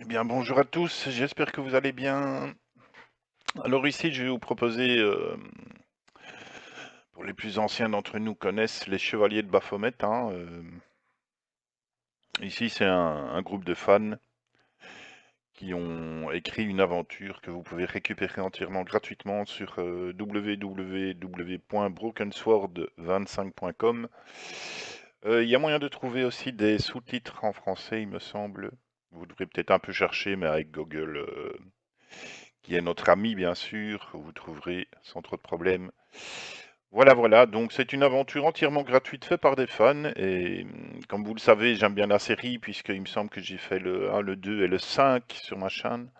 Eh bien, bonjour à tous, j'espère que vous allez bien. Alors ici, je vais vous proposer, pour les plus anciens d'entre nous connaissent les Chevaliers de Baphomet, hein, ici, c'est un groupe de fans qui ont écrit une aventure que vous pouvez récupérer entièrement gratuitement sur www.brokensword25.com. Il y a moyen de trouver aussi des sous-titres en français, il me semble. Vous devrez peut-être un peu chercher, mais avec Google, qui est notre ami bien sûr, vous trouverez sans trop de problèmes. Voilà, voilà, donc c'est une aventure entièrement gratuite faite par des fans, et comme vous le savez, j'aime bien la série, puisqu'il me semble que j'ai fait le 1, le 2 et le 5 sur ma chaîne.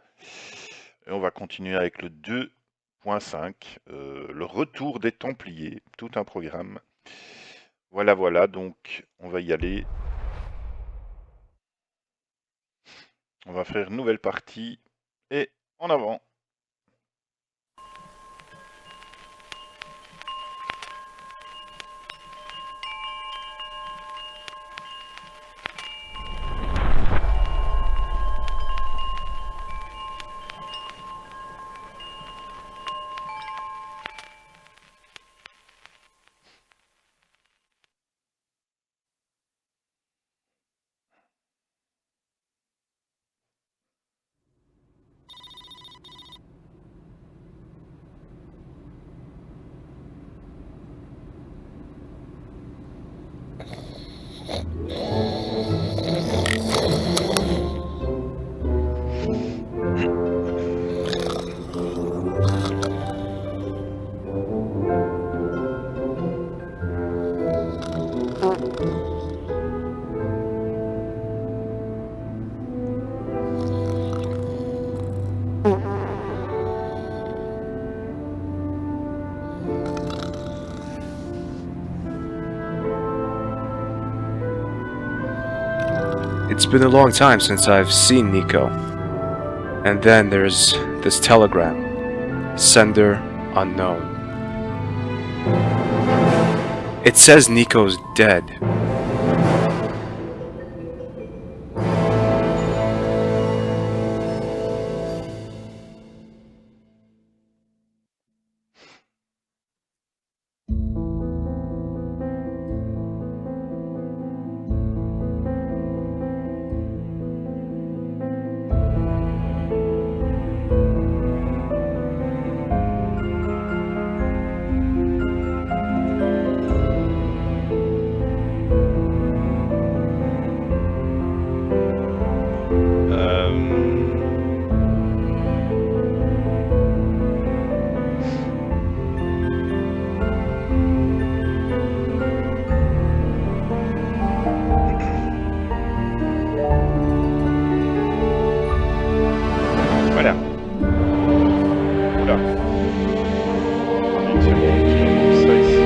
Et on va continuer avec le 2.5, le retour des Templiers, tout un programme. Voilà, voilà, donc on va y aller. On va faire une nouvelle partie, et en avant. It's been a long time since I've seen Nico. And then there's this telegram. Sender unknown. It says Nico's dead. Voilà. Oula. Attendez une seconde, je remets ça ici.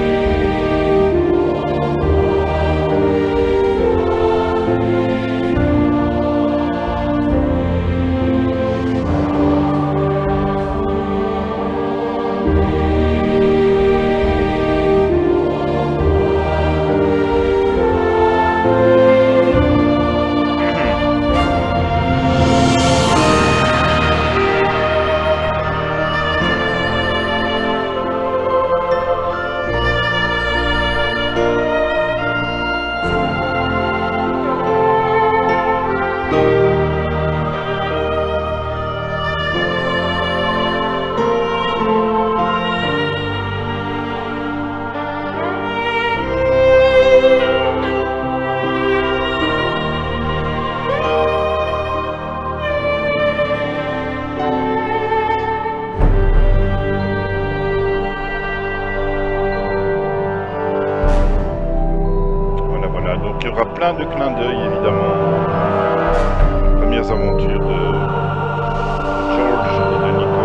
Voilà, voilà, donc il y aura plein de clins d'œil évidemment. Les premières aventures de George et de Nico.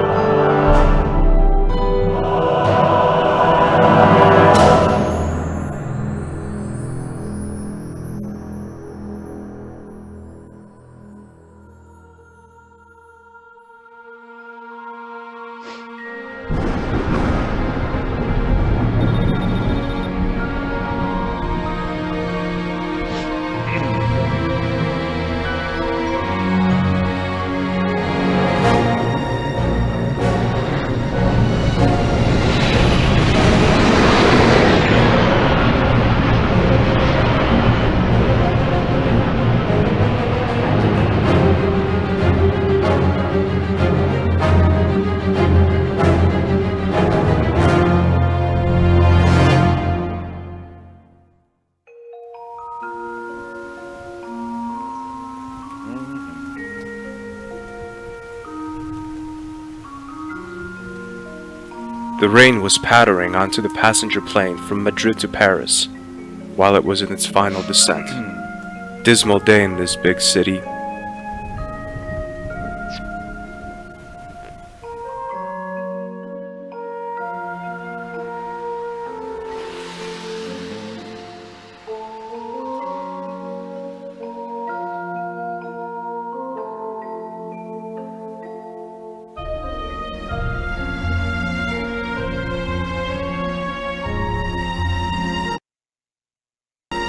The rain was pattering onto the passenger plane from Madrid to Paris, while it was in its final descent. Dismal day in this big city.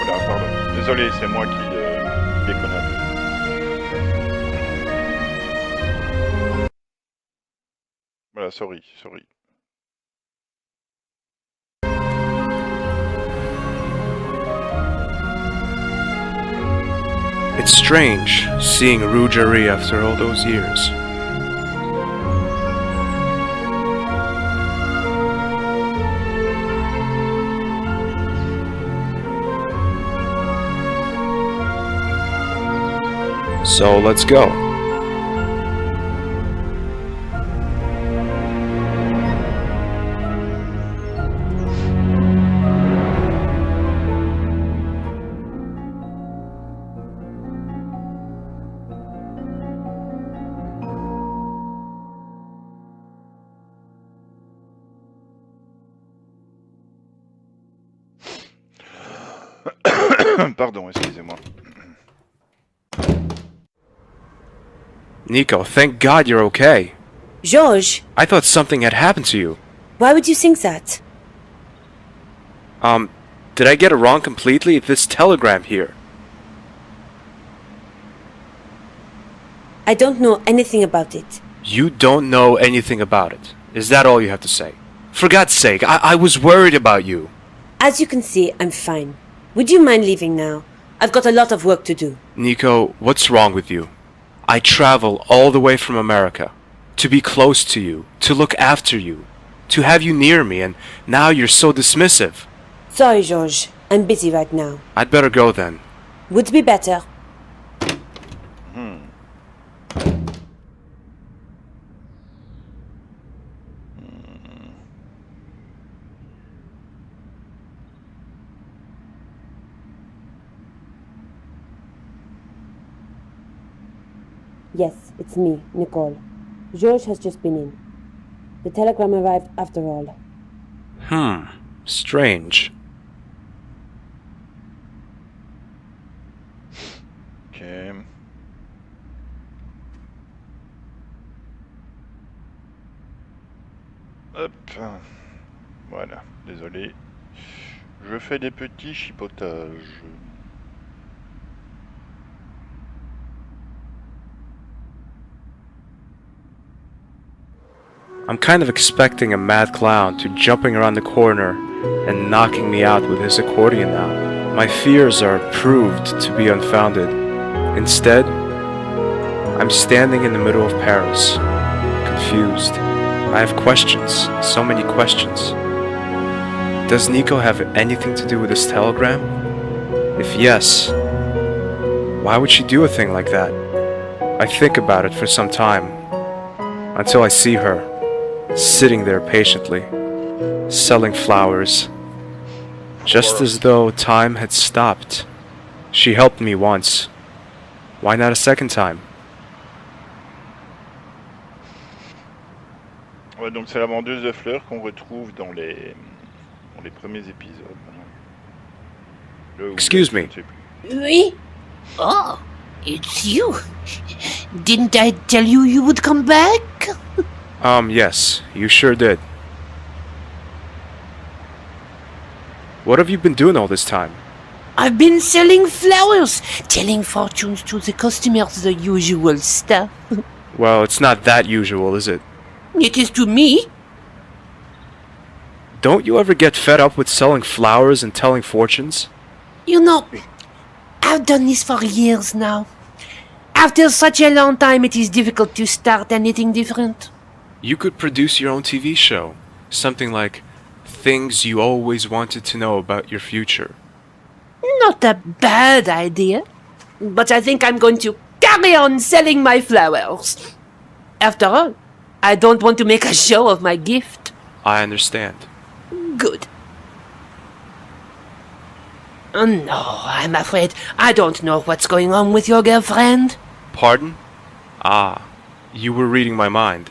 Voilà, pardon. Désolé, c'est moi qui déconne un peu. Voilà, sorry. It's strange seeing Rougerie after all those years. So let's go. Pardon, excusez-moi. Nico, thank God you're okay. George, I thought something had happened to you. why would you think that? Did I get it wrong completely? This telegram here. I don't know anything about it. You don't know anything about it. Is that all you have to say? For God's sake, I was worried about you. As you can see, I'm fine. Would you mind leaving now? I've got a lot of work to do. Nico, what's wrong with you? I travel all the way from America to be close to you, to look after you, to have you near me, and now you're so dismissive. Sorry, George. I'm busy right now. I'd better go then. Would be better. Yes, it's me, Nicole. George has just been in. The telegram arrived after all. Strange. Ok. Hop. Voilà, désolé. Je fais des petits chipotages. I'm kind of expecting a mad clown to jumping around the corner and knocking me out with his accordion now. My fears are proved to be unfounded. Instead, I'm standing in the middle of Paris, confused. I have questions, so many questions. Does Nico have anything to do with this telegram? If yes, why would she do a thing like that? I think about it for some time, until I see her, sitting there patiently, selling flowers, just as though time had stopped. She helped me once. Why not a second time? Ouais, donc c'est la vendeuse de fleurs qu'on retrouve dans les premiers épisodes. Excuse me. Oui? Oh, it's you. Didn't I tell you you would come back? Yes, you sure did. What have you been doing all this time? I've been selling flowers, telling fortunes to the customers, the usual stuff. Well, it's not that usual, is it? It is to me. Don't you ever get fed up with selling flowers and telling fortunes? You know, I've done this for years now. After such a long time, it is difficult to start anything different. You could produce your own TV show. Something like Things You Always Wanted to Know About Your Future. Not a bad idea. But I think I'm going to carry on selling my flowers. After all, I don't want to make a show of my gift. I understand. Good. No, I'm afraid I don't know what's going on with your girlfriend. Pardon? Ah, you were reading my mind.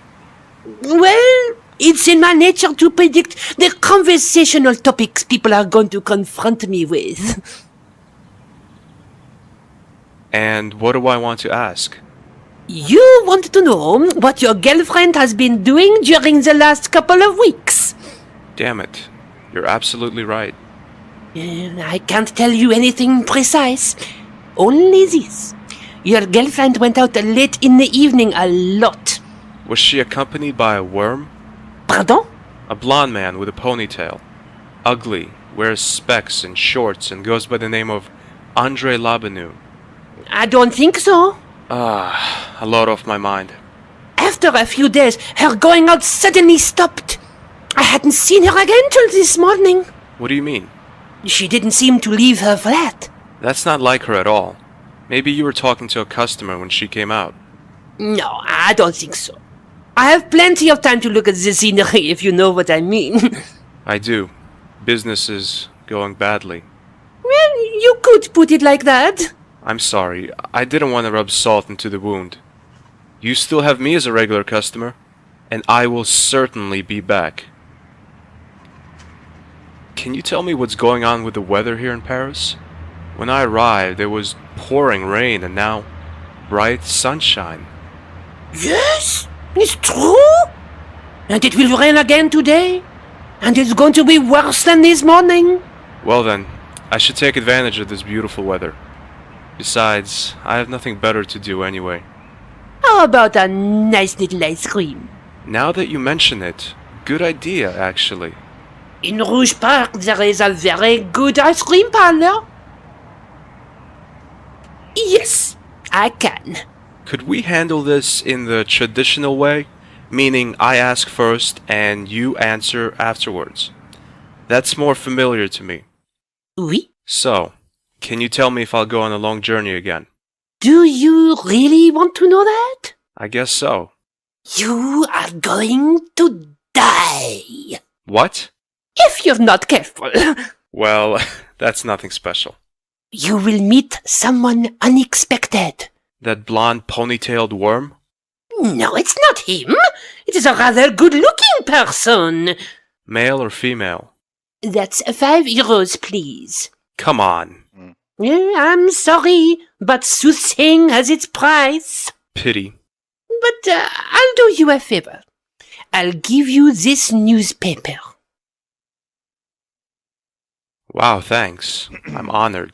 Well, it's in my nature to predict the conversational topics people are going to confront me with. And what do I want to ask? You want to know what your girlfriend has been doing during the last couple of weeks. Damn it. You're absolutely right. I can't tell you anything precise. Only this. Your girlfriend went out late in the evening a lot. Was she accompanied by a worm? Pardon? A blonde man with a ponytail. Ugly, wears specs and shorts and goes by the name of Andre Labanu. I don't think so. Ah, a lot off my mind. After a few days, her going out suddenly stopped. I hadn't seen her again till this morning. What do you mean? She didn't seem to leave her flat. That's not like her at all. Maybe you were talking to a customer when she came out. No, I don't think so. I have plenty of time to look at the scenery, if you know what I mean. I do. Business is going badly. Well, you could put it like that. I'm sorry. I didn't want to rub salt into the wound. You still have me as a regular customer, and I will certainly be back. Can you tell me what's going on with the weather here in Paris? When I arrived, it was pouring rain, and now bright sunshine. Yes, it's true. And it will rain again today. And it's going to be worse than this morning. Well then, I should take advantage of this beautiful weather. Besides, I have nothing better to do anyway. How about a nice little ice cream? Now that you mention it, good idea, actually. In Rouge Park, there is a very good ice cream parlor. Yes, I can. Could we handle this in the traditional way? Meaning I ask first and you answer afterwards. That's more familiar to me. Oui? So, can you tell me if I'll go on a long journey again? Do you really want to know that? I guess so. You are going to die. What? If you're not careful. Well, that's nothing special. You will meet someone unexpected. That blonde ponytailed worm? No, it's not him. It is a rather good-looking person. Male or female? That's €5, please. Come on. I'm sorry, but soothsaying has its price. Pity. But I'll do you a favor. I'll give you this newspaper. Wow, thanks. I'm honored.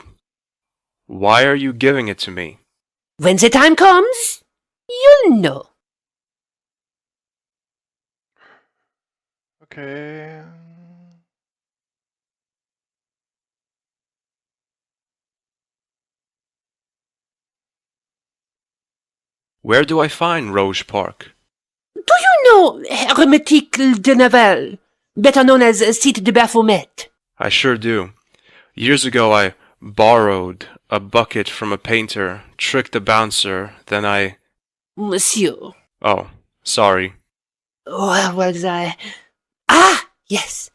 Why are you giving it to me? When the time comes, you'll know. Okay. Where do I find Rouge Park? Do you know Hermétique de Naval, better known as Site de Baphomet? I sure do. Years ago I borrowed a bucket from a painter, tricked a bouncer, then I... Monsieur. Oh, sorry. Where was I? Ah, yes.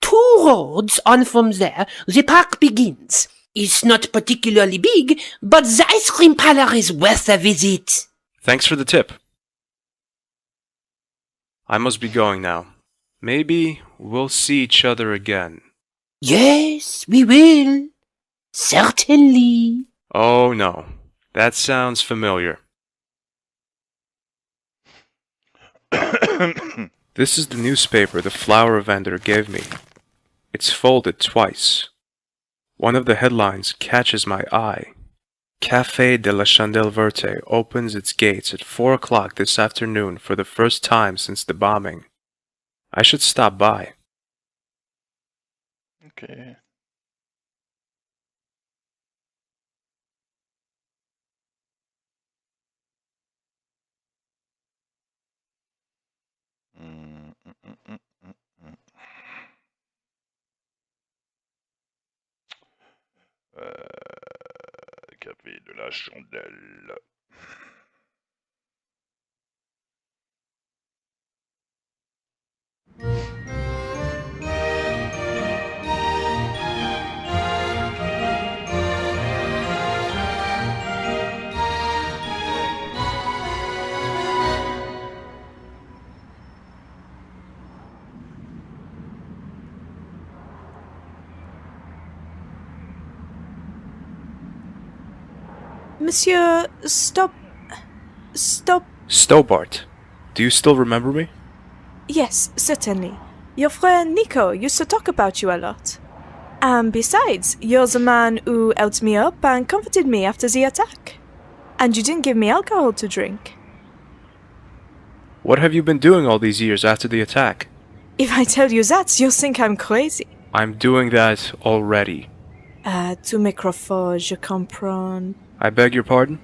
2 roads on from there, the park begins. It's not particularly big, but the ice cream parlor is worth a visit. Thanks for the tip. I must be going now. Maybe we'll see each other again. Yes, we will. Certainly. Oh no, that sounds familiar. This is the newspaper the flower vendor gave me. It's folded twice. One of the headlines catches my eye. Café de la Chandelle Verte opens its gates at 4 o'clock this afternoon for the first time since the bombing. I should stop by. Okay. Mm, mm, mm, mm, mm, mm. Café de la chandelle. Monsieur, stop. Stobart, do you still remember me? Yes, certainly. Your friend Nico used to talk about you a lot. And besides, you're the man who helped me up and comforted me after the attack. And you didn't give me alcohol to drink. What have you been doing all these years after the attack? If I tell you that, you'll think I'm crazy. I'm doing that already. Tu m'écrofois, je comprends. I beg your pardon?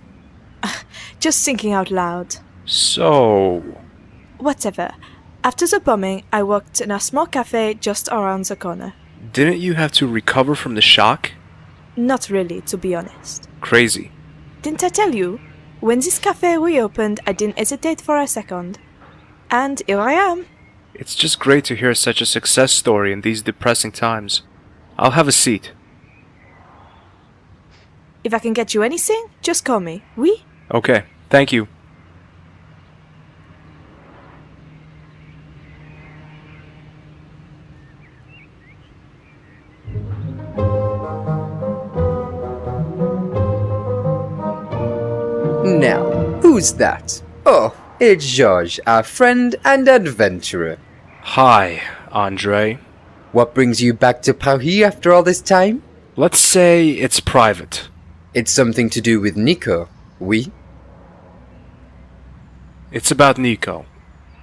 Just thinking out loud. So... Whatever. After the bombing, I worked in a small cafe just around the corner. Didn't you have to recover from the shock? Not really, to be honest. Crazy. Didn't I tell you? When this cafe reopened, I didn't hesitate for a second. And here I am. It's just great to hear such a success story in these depressing times. I'll have a seat. If I can get you anything, just call me. Oui? Okay, thank you. Now, who's that? Oh, it's George, our friend and adventurer. Hi, Andre. What brings you back to Paris after all this time? Let's say it's private. It's something to do with Nico, oui? It's about Nico.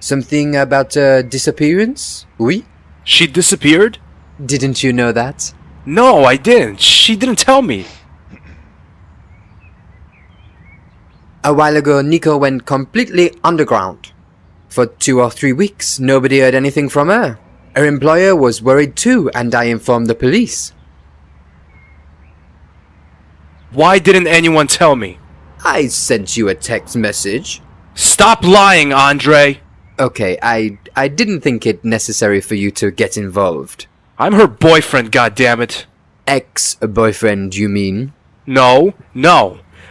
Something about a disappearance, oui? She disappeared? Didn't you know that? No, I didn't. She didn't tell me. A while ago, Nico went completely underground. For 2 or 3 weeks, nobody heard anything from her. Her employer was worried too, and I informed the police. Why didn't anyone tell me? I sent you a text message. Stop lying, Andre! Okay, I didn't think it necessary for you to get involved. I'm her boyfriend, goddammit. Ex-boyfriend, you mean? No.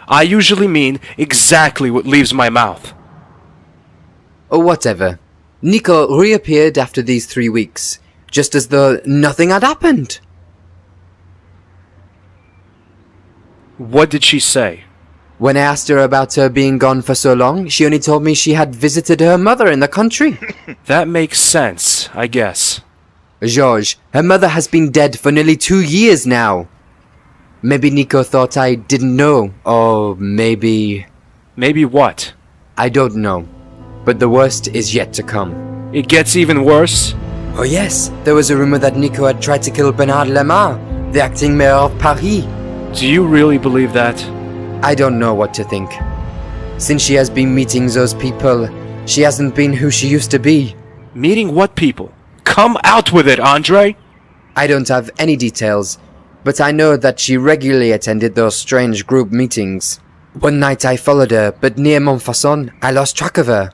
I usually mean exactly what leaves my mouth. Or whatever. Nico reappeared after these 3 weeks, just as though nothing had happened. What did she say? When I asked her about her being gone for so long, she only told me she had visited her mother in the country. That makes sense, I guess. Georges, her mother has been dead for nearly 2 years now. Maybe Nico thought I didn't know, or maybe... Maybe what? I don't know. But the worst is yet to come. It gets even worse? Oh yes, there was a rumor that Nico had tried to kill Bernard Lemar, the acting mayor of Paris. Do you really believe that? I don't know what to think. Since she has been meeting those people, she hasn't been who she used to be. Meeting what people? Come out with it, Andre! I don't have any details, but I know that she regularly attended those strange group meetings. One night I followed her, but near Montfaucon, I lost track of her.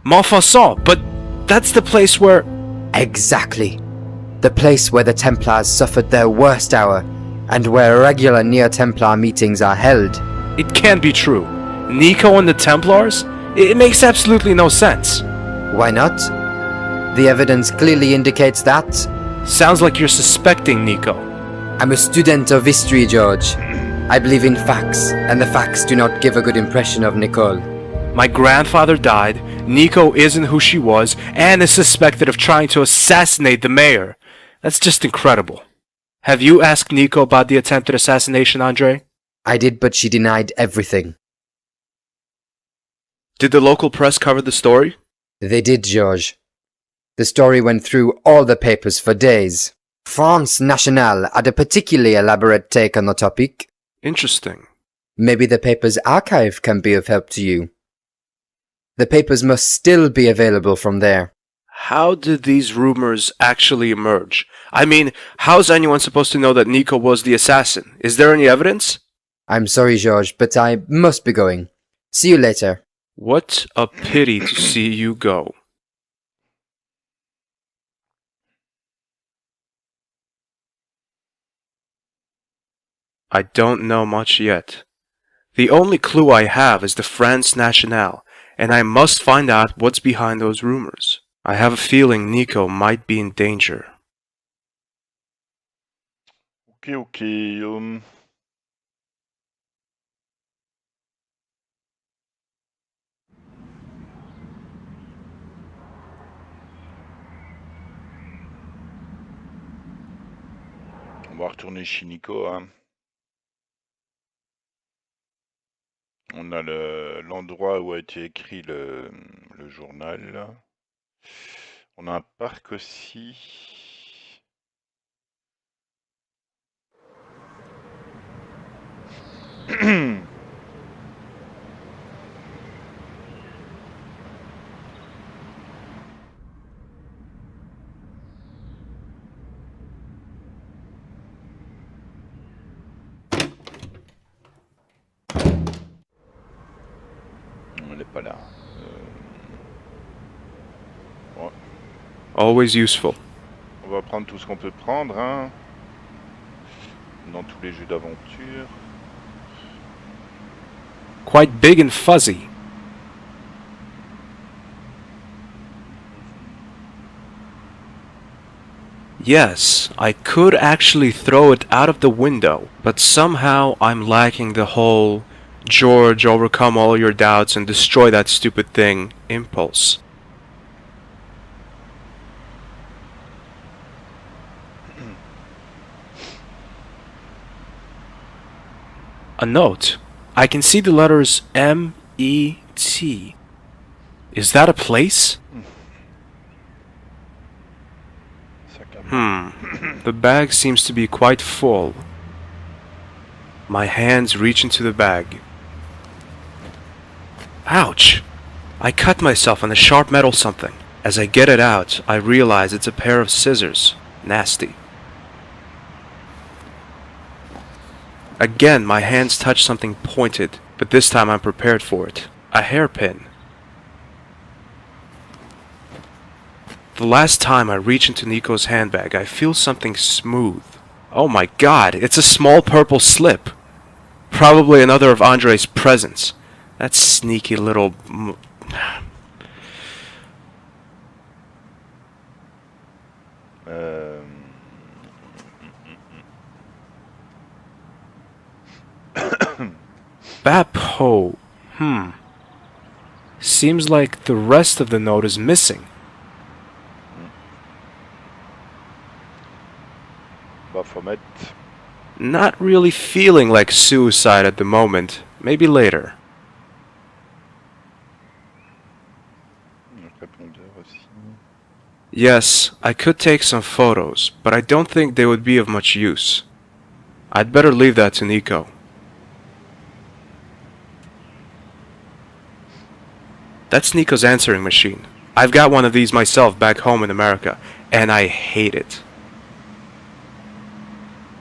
Montfaucon, but that's the place where... Exactly. The place where the Templiers suffered their worst hour, and where regular Neo-Templar meetings are held. It can't be true. Nico and the Templars? It makes absolutely no sense. Why not? The evidence clearly indicates that. Sounds like you're suspecting Nico. I'm a student of history, George. I believe in facts, and the facts do not give a good impression of Nicole. My grandfather died, Nico isn't who she was, and is suspected of trying to assassinate the mayor. That's just incredible. Have you asked Nico about the attempted assassination, Andre? I did, but she denied everything. Did the local press cover the story? They did, George. The story went through all the papers for days. France Nationale had a particularly elaborate take on the topic. Interesting. Maybe the paper's archive can be of help to you. The papers must still be available from there. How did these rumors actually emerge? I mean, how's anyone supposed to know that Nico was the assassin? Is there any evidence? I'm sorry, George, but I must be going. See you later. What a pity to see you go. I don't know much yet. The only clue I have is the France Nationale, and I must find out what's behind those rumors. I have a feeling Nico might be in danger. Ok. va retourner chez Nico. Hein. On a l'endroit où a été écrit le journal. On a un parc aussi. On n'est pas là. Bon, Always useful. on va prendre tout ce qu'on peut prendre, hein, dans tous les jeux d'aventure. Quite big and fuzzy. Yes, I could actually throw it out of the window, but somehow I'm lacking the whole George, overcome all your doubts and destroy that stupid thing impulse. A note. I can see the letters M-E-T. Is that a place? The bag seems to be quite full. My hands reach into the bag. Ouch! I cut myself on a sharp metal something. As I get it out, I realize it's a pair of scissors. Nasty. Again, my hands touch something pointed, but this time I'm prepared for it. A hairpin. The last time I reach into Nico's handbag, I feel something smooth. Oh my god, it's a small purple slip. Probably another of Andre's presents. That sneaky little... Bapho. Seems like the rest of the note is missing. Baphomet. Not really feeling like suicide at the moment. Maybe later. Répondeur aussi. Yes, I could take some photos, but I don't think they would be of much use. I'd better leave that to Nico. That's Nico's answering machine. I've got one of these myself back home in America, and I hate it.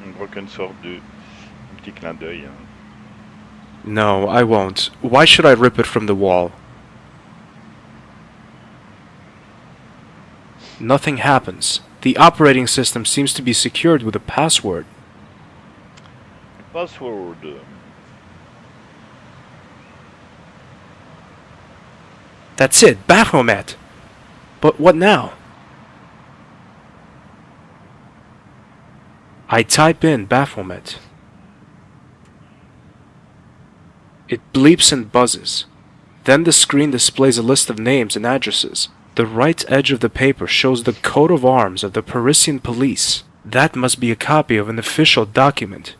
On voit qu'une sorte de petit clin d'œil. Hein. No, I won't. Why should I rip it from the wall? Nothing happens. The operating system seems to be secured with a password. Password. That's it, Baphomet! But what now? I type in Baphomet. It bleeps and buzzes. Then the screen displays a list of names and addresses. The right edge of the paper shows the coat of arms of the Parisian police. That must be a copy of an official document.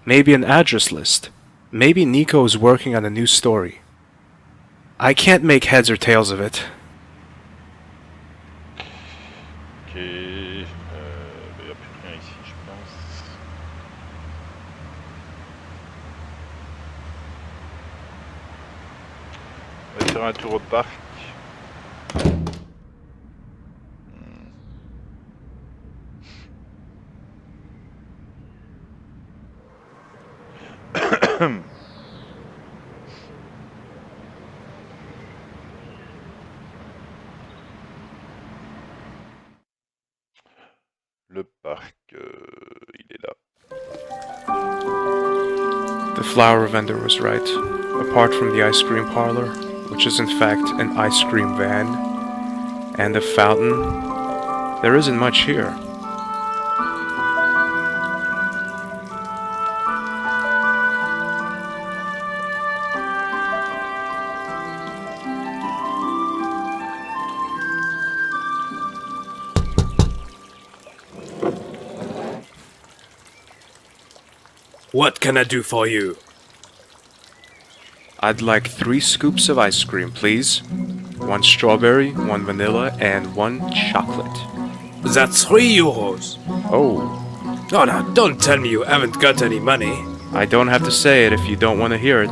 Maybe an address list. Maybe Nico is working on a new story. I can't make heads or tails of it. Ok. Il n'y a plus rien ici, je pense. On va faire un tour au parc. Le parc, il est là. The flower vendor was right. Apart from the ice cream parlor, which is in fact an ice cream van, and a fountain, there isn't much here. What can I do for you? I'd like 3 scoops of ice cream, please. 1 strawberry, 1 vanilla, and 1 chocolate. That's €3. Oh, Oh, now, don't tell me you haven't got any money. I don't have to say it if you don't want to hear it.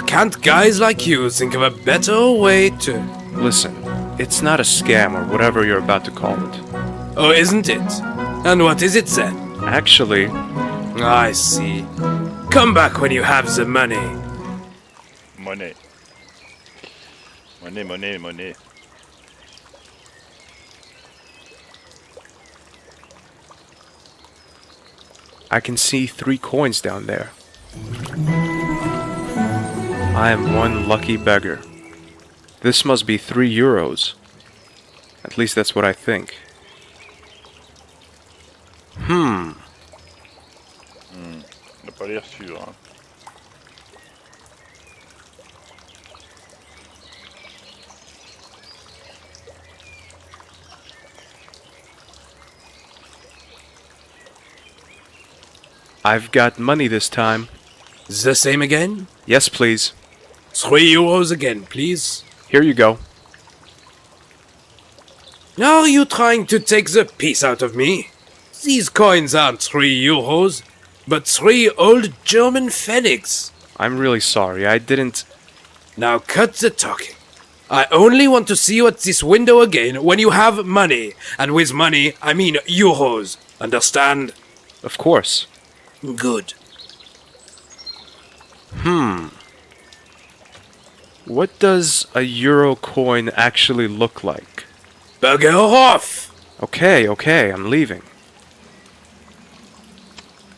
Can't guys like you think of a better way to... Listen, it's not a scam or whatever you're about to call it. Oh, isn't it? And what is it then? Actually, I see. Come back when you have the money. Money. Money, money, money. I can see 3 coins down there. I am one lucky beggar. This must be €3. At least that's what I think. On n'a pas l'air sûr, hein. I've got money this time. The same again? Yes, please. €3 again, please. Here you go. Are you trying to take the piece out of me? These coins aren't €3, but 3 old German pfennigs. I'm really sorry. I didn't... Now cut the talking. I only want to see you at this window again when you have money. And with money, I mean euros. Understand? Of course. Good. What does a euro coin actually look like? Bugger off! Okay, I'm leaving.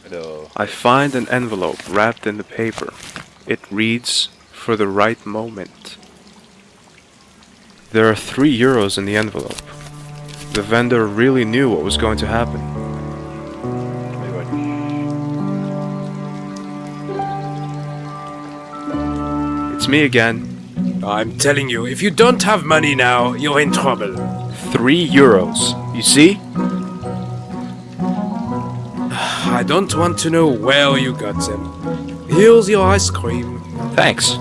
Alors, I find an envelope wrapped in the paper. It reads, "For the right moment." There are €3 in the envelope. The vendor really knew what was going to happen. mais ouais. It's me again. I'm telling you, if you don't have money now, you're in trouble. €3. You see? I don't want to know where you got them. Here's your ice cream. Thanks.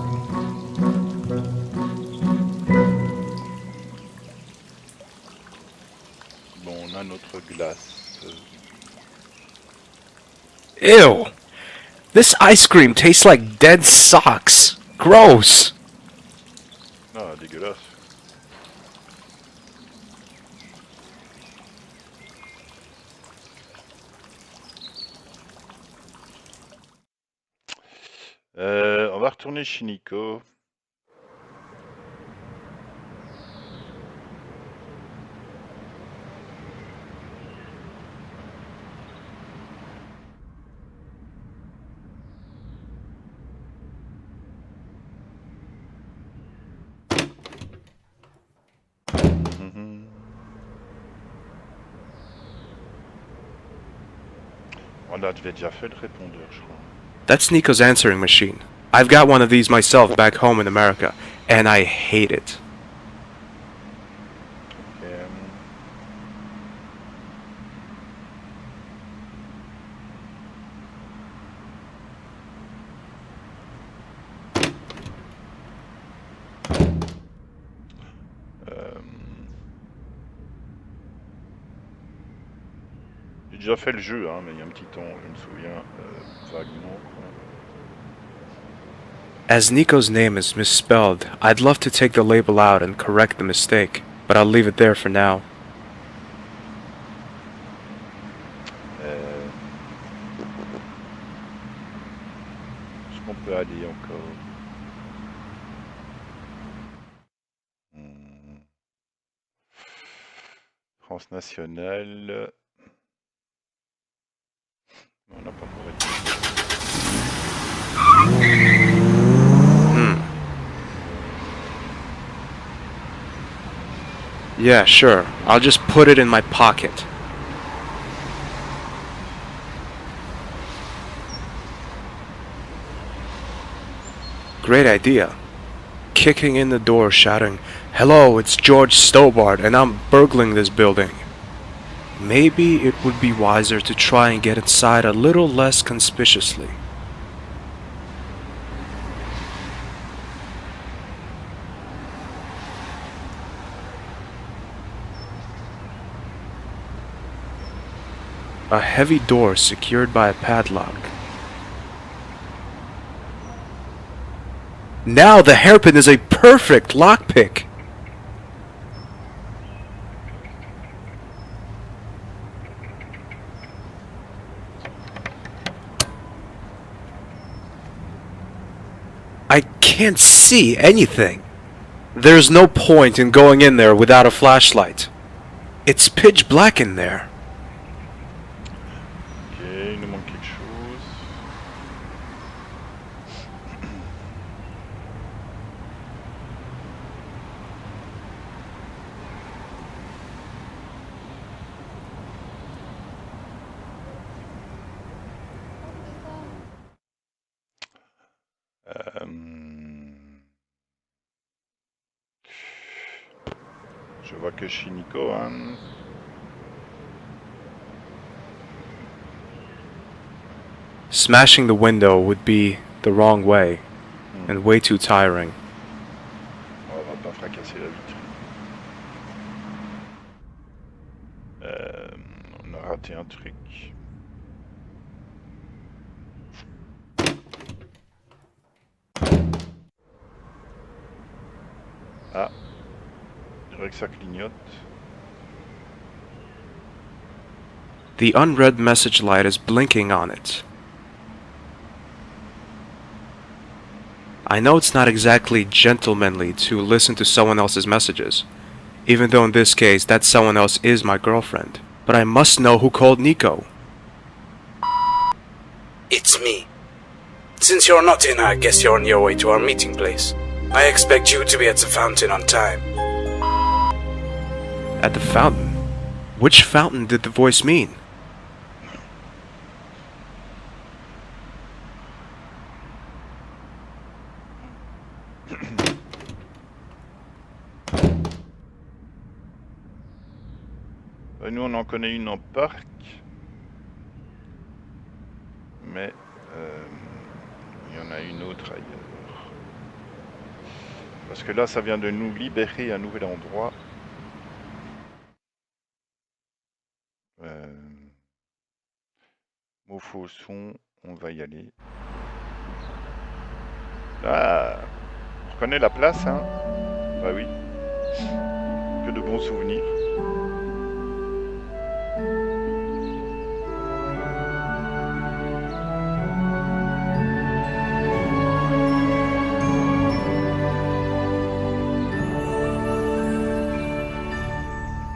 Bon, on a notre glace. Ew! This ice cream tastes like dead socks. Gross! Ah, dégueulasse. On va retourner chez Nico. On a déjà fait le répondeur, je crois. That's Nico's answering machine. I've got one of these myself back home in America, and I hate it. J'ai déjà fait le jeu, hein, mais il y a un petit temps, je me souviens vaguement. As Nico's name is misspelled, I'd love to take the label out and correct the mistake, but I'll leave it there for now. Est-ce qu'on peut aller encore? France nationale. On n'a pas encore été. Yeah, sure. I'll just put it in my pocket. Great idea. Kicking in the door, shouting, "Hello, it's George Stobart, and I'm burgling this building." Maybe it would be wiser to try and get inside a little less conspicuously. A heavy door secured by a padlock. Now the hairpin is a perfect lockpick! I can't see anything. There's no point in going in there without a flashlight. It's pitch black in there. Ok, il nous manque quelque chose. Je vois que chez Nico, hein. Smashing the window would be the wrong way, and way too tiring. On va pas fracasser la vitre. On a raté un truc. Ah, je dirais que ça clignote. The unread message light is blinking on it. I know it's not exactly gentlemanly to listen to someone else's messages, even though in this case that someone else is my girlfriend. But I must know who called Nico. It's me. Since you're not in, I guess you're on your way to our meeting place. I expect you to be at the fountain on time. At the fountain? Which fountain did the voice mean? Nous on en connaît une en parc, mais il y en a une autre ailleurs. Parce que là ça vient de nous libérer un nouvel endroit. Au faux son, on va y aller. Ah, on reconnaît la place, hein? Bah oui. Que de bons souvenirs.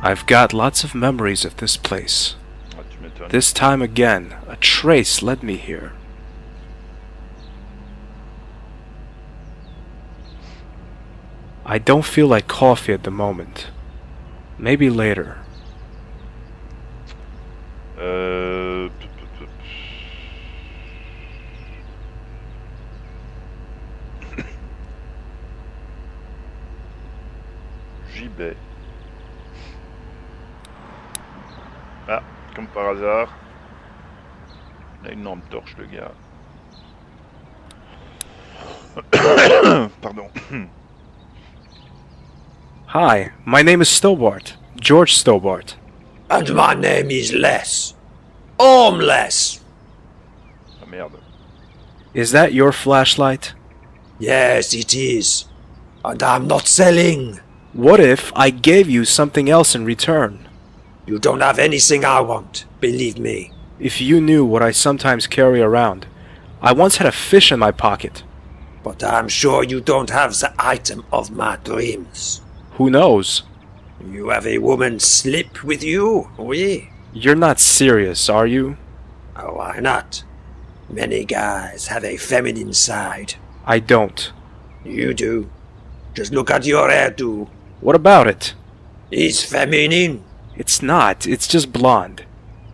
I've got lots of memories of this place. Ah, tu m'étonnes. This time again, a trace led me here. I don't feel like coffee at the moment. Maybe later. J'y vais. Ah, comme par hasard. Il a une lampe torche, le gars. Pardon. Hi, my name is Stobart. George Stobart. And my name is Les. Armless. Ah merde. Is that your flashlight? Yes, it is. And I'm not selling. What if I gave you something else in return? You don't have anything I want, believe me. If you knew what I sometimes carry around. I once had a fish in my pocket. But I'm sure you don't have the item of my dreams. Who knows? You have a woman's slip with you, oui? You're not serious, are you? Oh, why not? Many guys have a feminine side. I don't. You do. Just look at your hairdo. What about it? It's feminine. It's not. It's just blonde.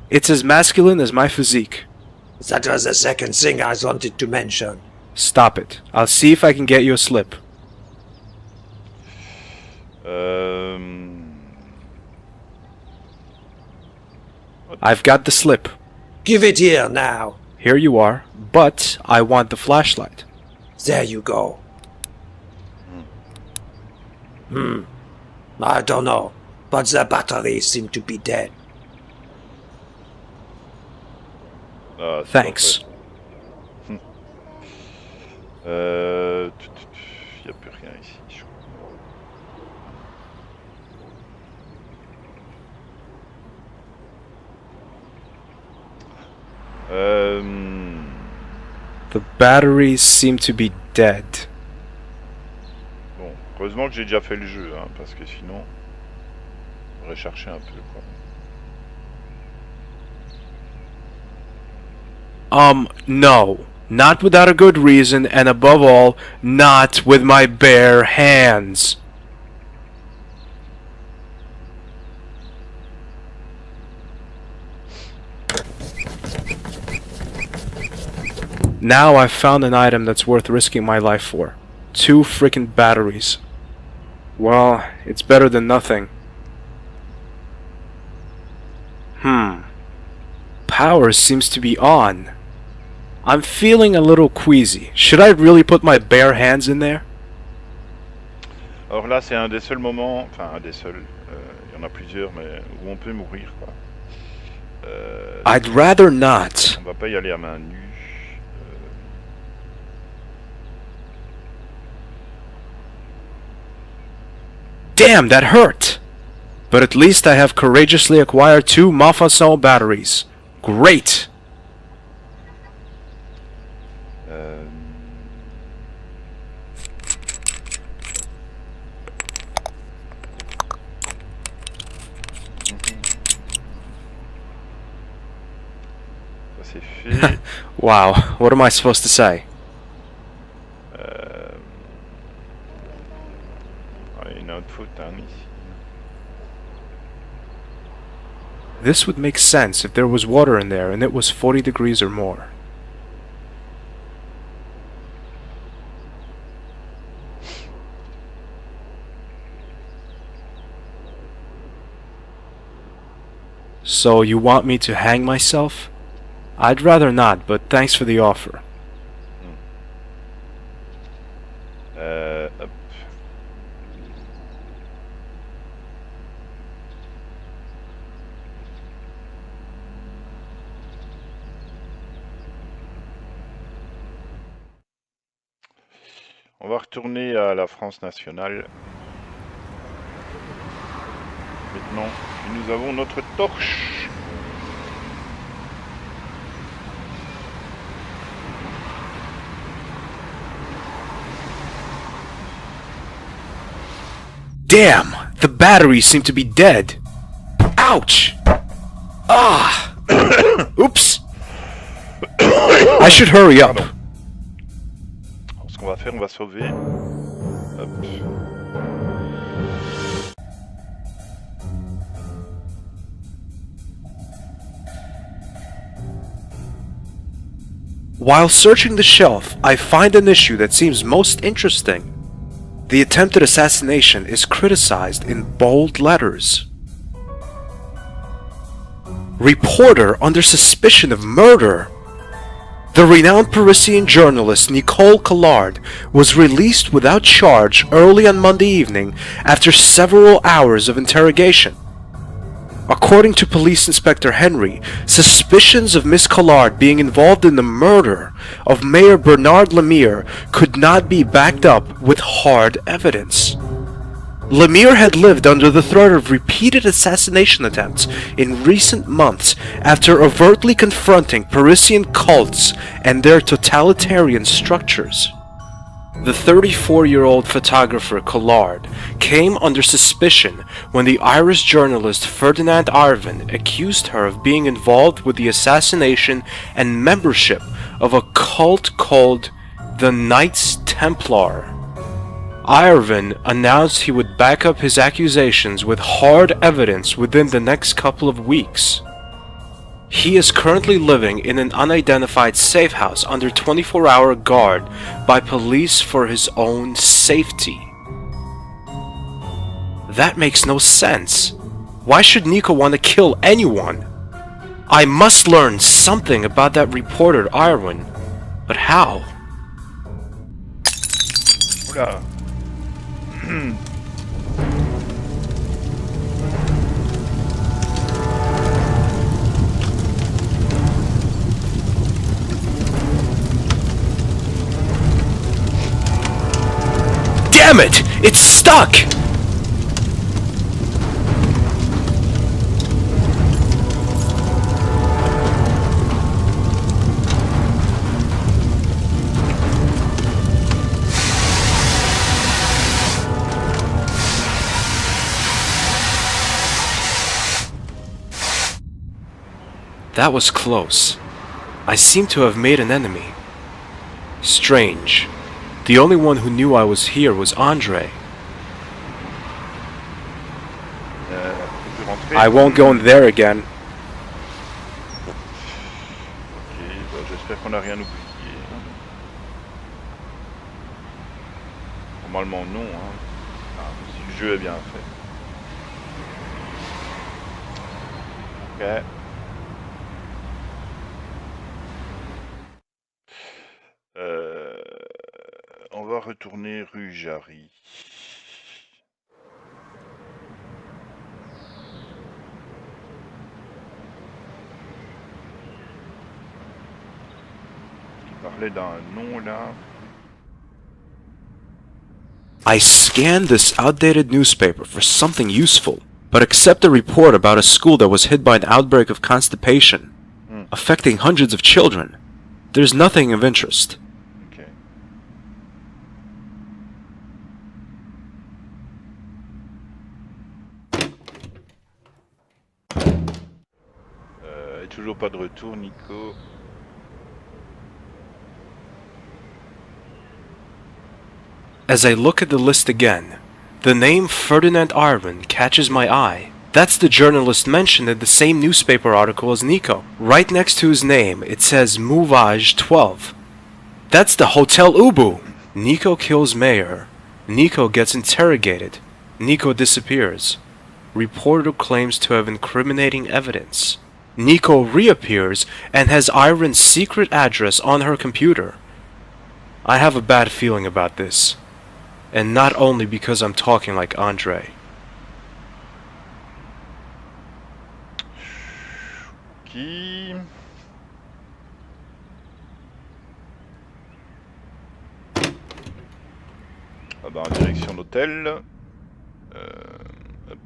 It's as masculine as my physique. That was the second thing I wanted to mention. Stop it. I'll see if I can get you a slip. I've got the slip. Give it here now. Here you are, but I want the flashlight. There you go. I don't know, but the batteries seem to be dead. Ah, c'est Thanks. parfait. Y a plus rien ici. Je crois. The batteries seem to be dead. Bon, heureusement que j'ai déjà fait le jeu, hein, parce que sinon, j'aurais cherché un peu, quoi. No. Not without a good reason, and above all, not with my bare hands. Now I've found an item that's worth risking my life for. 2 frickin' batteries. Well, it's better than nothing. Power seems to be on. I'm feeling a little queasy. Should I really put my bare hands in there? Alors là, c'est un des seuls moments, enfin un des seuls, il y en a plusieurs, mais où on peut mourir, quoi. I'd rather not. On va pas y aller à main nue. Damn, that hurt! But at least I have courageously acquired 2 Mafasson batteries. Great! Ça c'est fait. Wow, what am I supposed to say? Une outfit, hein, ici. This would make sense if there was water in there and it was 40 degrees or more. So you want me to hang myself? I'd rather not, but thanks for the offer. Hop. On va retourner à la France nationale. Maintenant, nous avons notre torche. Damn! The batteries seem to be dead. Ouch! Ah! Oops! I should hurry up. Alors, ce qu'on va faire, on va sauver. Hop. While searching the shelf, I find an issue that seems most interesting. The attempted assassination is criticized in bold letters. Reporter under suspicion of murder. The renowned Parisian journalist Nicole Collard was released without charge early on Monday evening after several hours of interrogation. According to Police Inspector Henry, suspicions of Miss Collard being involved in the murder of Mayor Bernard Lemire could not be backed up with hard evidence. Lemire had lived under the threat of repeated assassination attempts in recent months after overtly confronting Parisian cults and their totalitarian structures. The 34-year-old photographer Collard came under suspicion when the Irish journalist Ferdinand Arvin accused her of being involved with the assassination and membership of a cult called the Knights Templar. Arvin announced he would back up his accusations with hard evidence within the next couple of weeks. He is currently living in an unidentified safe house under 24-hour guard by police for his own safety. That makes no sense. Why should Nico want to kill anyone? I must learn something about that reporter Irwin. But how? Oula. Damn it! It's stuck! That was close. I seem to have made an enemy. Strange. The only one who knew I was here was Andre. On peut rentrer. I won't go in there again. Ok, bah, j'espère qu'on n'a rien oublié. Normalement non, hein. Ah, si le jeu est bien fait. Ok. On va retourner rue Jarry. Il parlait d'un nom là. I scanned this outdated newspaper for something useful, but except a report about a school that was hit by an outbreak of constipation, affecting hundreds of children, there's nothing of interest. Ok. Et toujours pas de retour, Nico. As I look at the list again, the name Ferdinand Irwin catches my eye. That's the journalist mentioned in the same newspaper article as Nico. Right next to his name, it says Mouvage 12. That's the Hotel Ubu! Nico kills Mayor. Nico gets interrogated. Nico disappears. Reporter claims to have incriminating evidence. Nico reappears and has Irwin's secret address on her computer. I have a bad feeling about this. And not only because I'm talking like Andre. Qui? Ah bah en direction d'hôtel. Hop.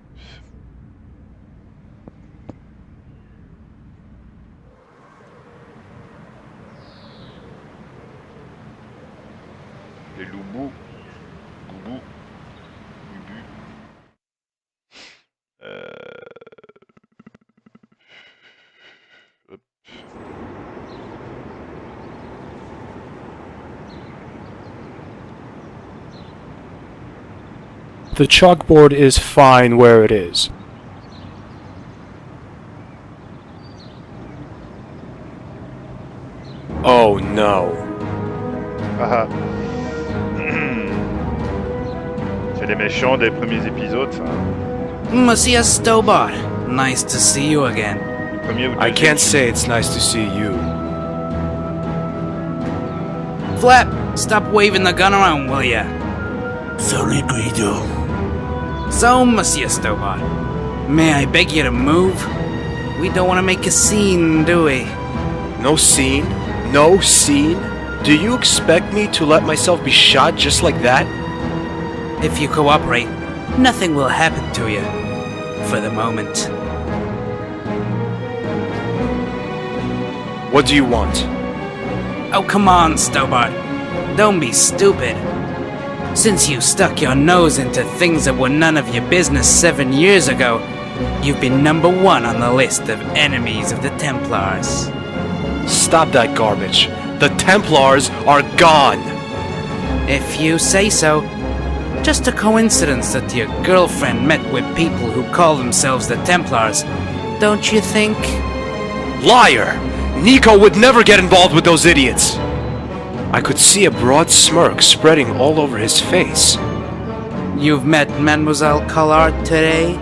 Les loubous. Goubou. Bubu. Hop. The chalkboard is fine where it is. Oh no. Ah ah. C'est les méchants des premiers épisodes, ça. Monsieur Stobart, nice to see you again. Le premier ou I deuxième can't film. say it's nice to see you. Flap, stop waving the gun around, will ya? Sorry, Guido. So, Monsieur Stobart, may I beg you to move? We don't want to make a scene, do we? No scene? No scene? Do you expect me to let myself be shot just like that? If you cooperate, nothing will happen to you. For the moment. What do you want? Oh, come on, Stobart. Don't be stupid. Since you stuck your nose into things that were none of your business 7 years ago, you've been #1 on the list of enemies of the Templars. Stop that garbage. The Templars are gone. If you say so. Just a coincidence that your girlfriend met with people who call themselves the Templars, don't you think? Liar! Nico would never get involved with those idiots! I could see a broad smirk spreading all over his face. You've met Mademoiselle Collard today?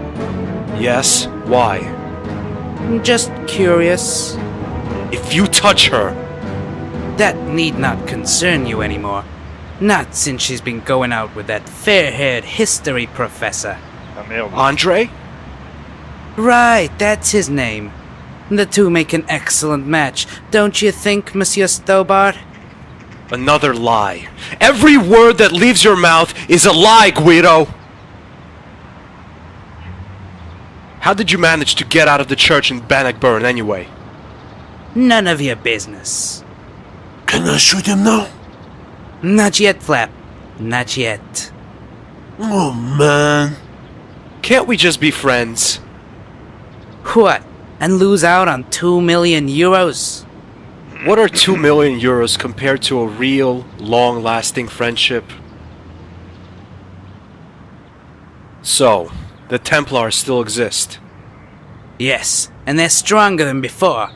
Yes, why? Just curious. If you touch her, That need not concern you anymore. Not since she's been going out with that fair-haired history professor. Ah merde. Andre? Right, that's his name. The two make an excellent match, don't you think, Monsieur Stobart? Another lie. Every word that leaves your mouth is a lie, Guido! How did you manage to get out of the church in Bannockburn anyway? None of your business. Can I shoot him now? Not yet, Flap. Not yet. Oh man. Can't we just be friends? What? And lose out on 2 million euros? What are 2 million euros compared to a real, long-lasting friendship? So, the Templiers still exist. Yes, and they're stronger than before.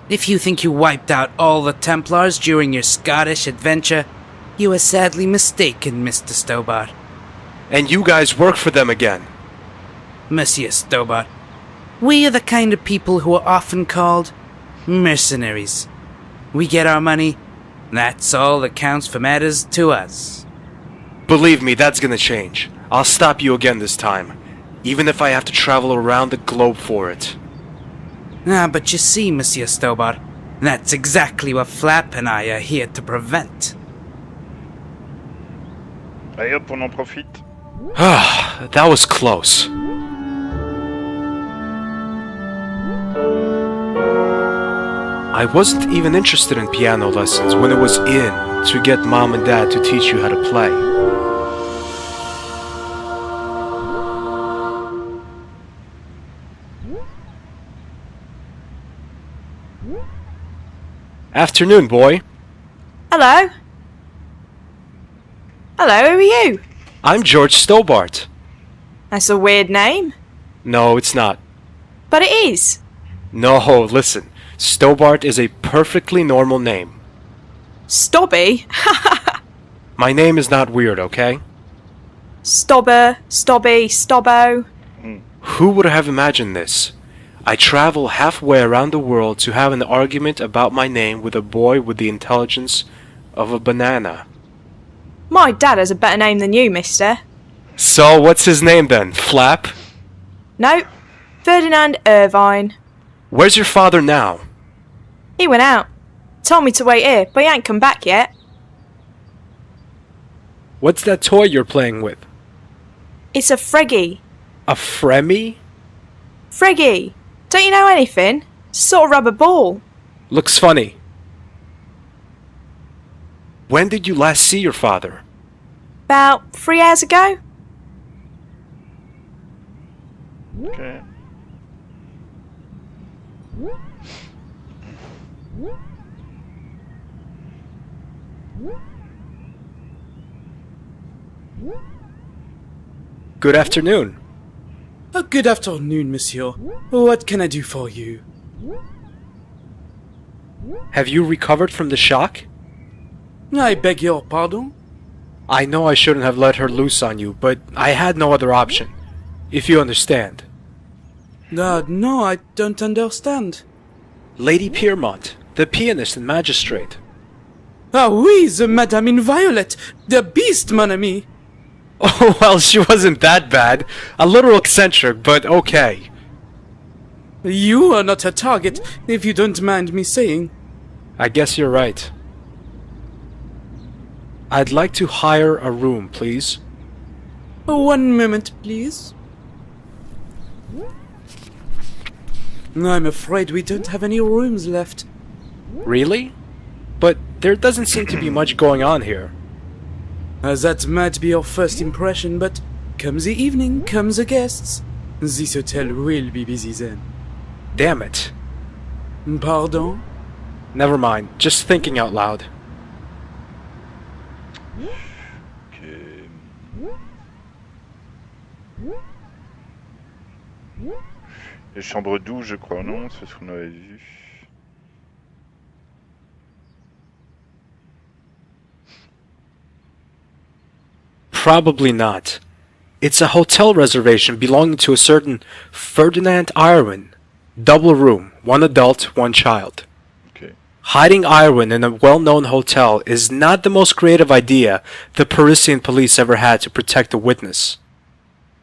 If you think you wiped out all the Templars during your Scottish adventure, you are sadly mistaken, Mr. Stobart. And you guys work for them again. Monsieur Stobart, we are the kind of people who are often called mercenaries. We get our money, that's all that counts for matters to us. Believe me, that's gonna change. I'll stop you again this time, even if I have to travel around the globe for it. But you see, Monsieur Stobart, that's exactly what Flap and I are here to prevent. Allez hop, on en profite. That was close. I wasn't even interested in piano lessons when it was in to get mom and dad to teach you how to play. Afternoon, boy. Hello? Hello, who are you? I'm George Stobart. That's a weird name. No, it's not. But it is. No, listen. Stobart is a perfectly normal name. Stobby? My name is not weird, okay? Stobber, Stobby, Stobbo. Who would have imagined this? I travel halfway around the world to have an argument about my name with a boy with the intelligence of a banana. My dad has a better name than you, mister. So, what's his name then? Flap? No, Ferdinand Irvine. Where's your father now? He went out. Told me to wait here, but he ain't come back yet. What's that toy you're playing with? It's a Freggy. A Fremy? Freggy. Don't you know anything? It's a sort of rubber ball. Looks funny. When did you last see your father? About 3 hours ago. Okay. Good afternoon. Good afternoon, monsieur. What can I do for you? Have you recovered from the shock? I beg your pardon? I know I shouldn't have let her loose on you, but I had no other option. If you understand. No, I don't understand. Lady Piermont, the pianist and magistrate. Ah oui, the Madame in Violet, the beast, mon ami. Oh, well, she wasn't that bad. A little eccentric, but okay. You are not a target, if you don't mind me saying. I guess you're right. I'd like to hire a room, please. 1 moment, please. I'm afraid we don't have any rooms left. Really? But there doesn't seem to be much going on here. That might be your first impression, but come the evening, come the guests. This hotel will be busy then. Damn it. Pardon? Never mind, just thinking out loud. Okay. Les chambres douces, je crois, non? C'est ce qu'on avait vu. Probably not. It's a hotel reservation belonging to a certain Ferdinand Irwin. Double room, 1 adult, 1 child. Okay. Hiding Irwin in a well-known hotel is not the most creative idea the Parisian police ever had to protect a witness.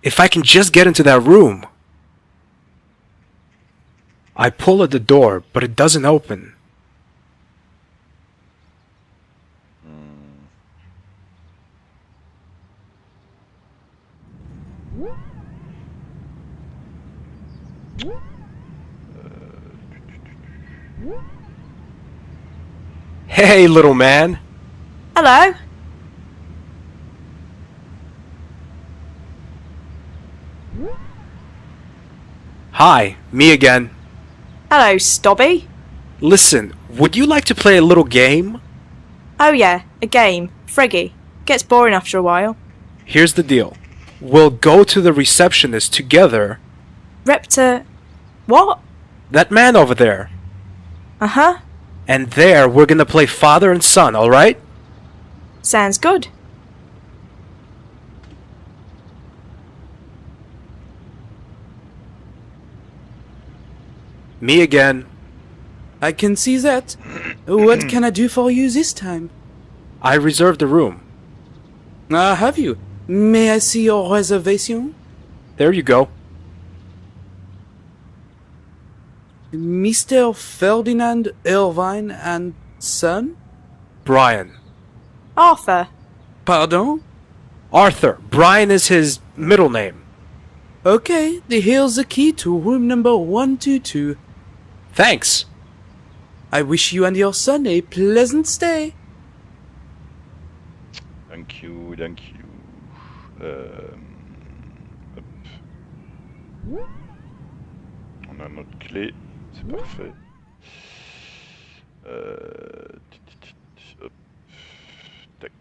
If I can just get into that room... I pull at the door, but it doesn't open. Hey, little man. Hello? Hi, me again. Hello, Stobby. Listen, would you like to play a little game? Oh yeah, a game. Friggy. Gets boring after a while. Here's the deal. We'll go to the receptionist together. Reptor... What? That man over there. Uh-huh. And there, we're gonna play father and son, alright? Sounds good. Me again. I can see that. What can I do for you this time? I reserved a room. Have you? May I see your reservation? There you go. Mr. Ferdinand Irvine and son? Brian. Arthur. Pardon? Arthur. Brian is his middle name. Okay, here's the key to room number 122. Thanks. I wish you and your son a pleasant stay. Thank you, thank you. Hop. On a notre clé, c'est parfait. Hop. Tac.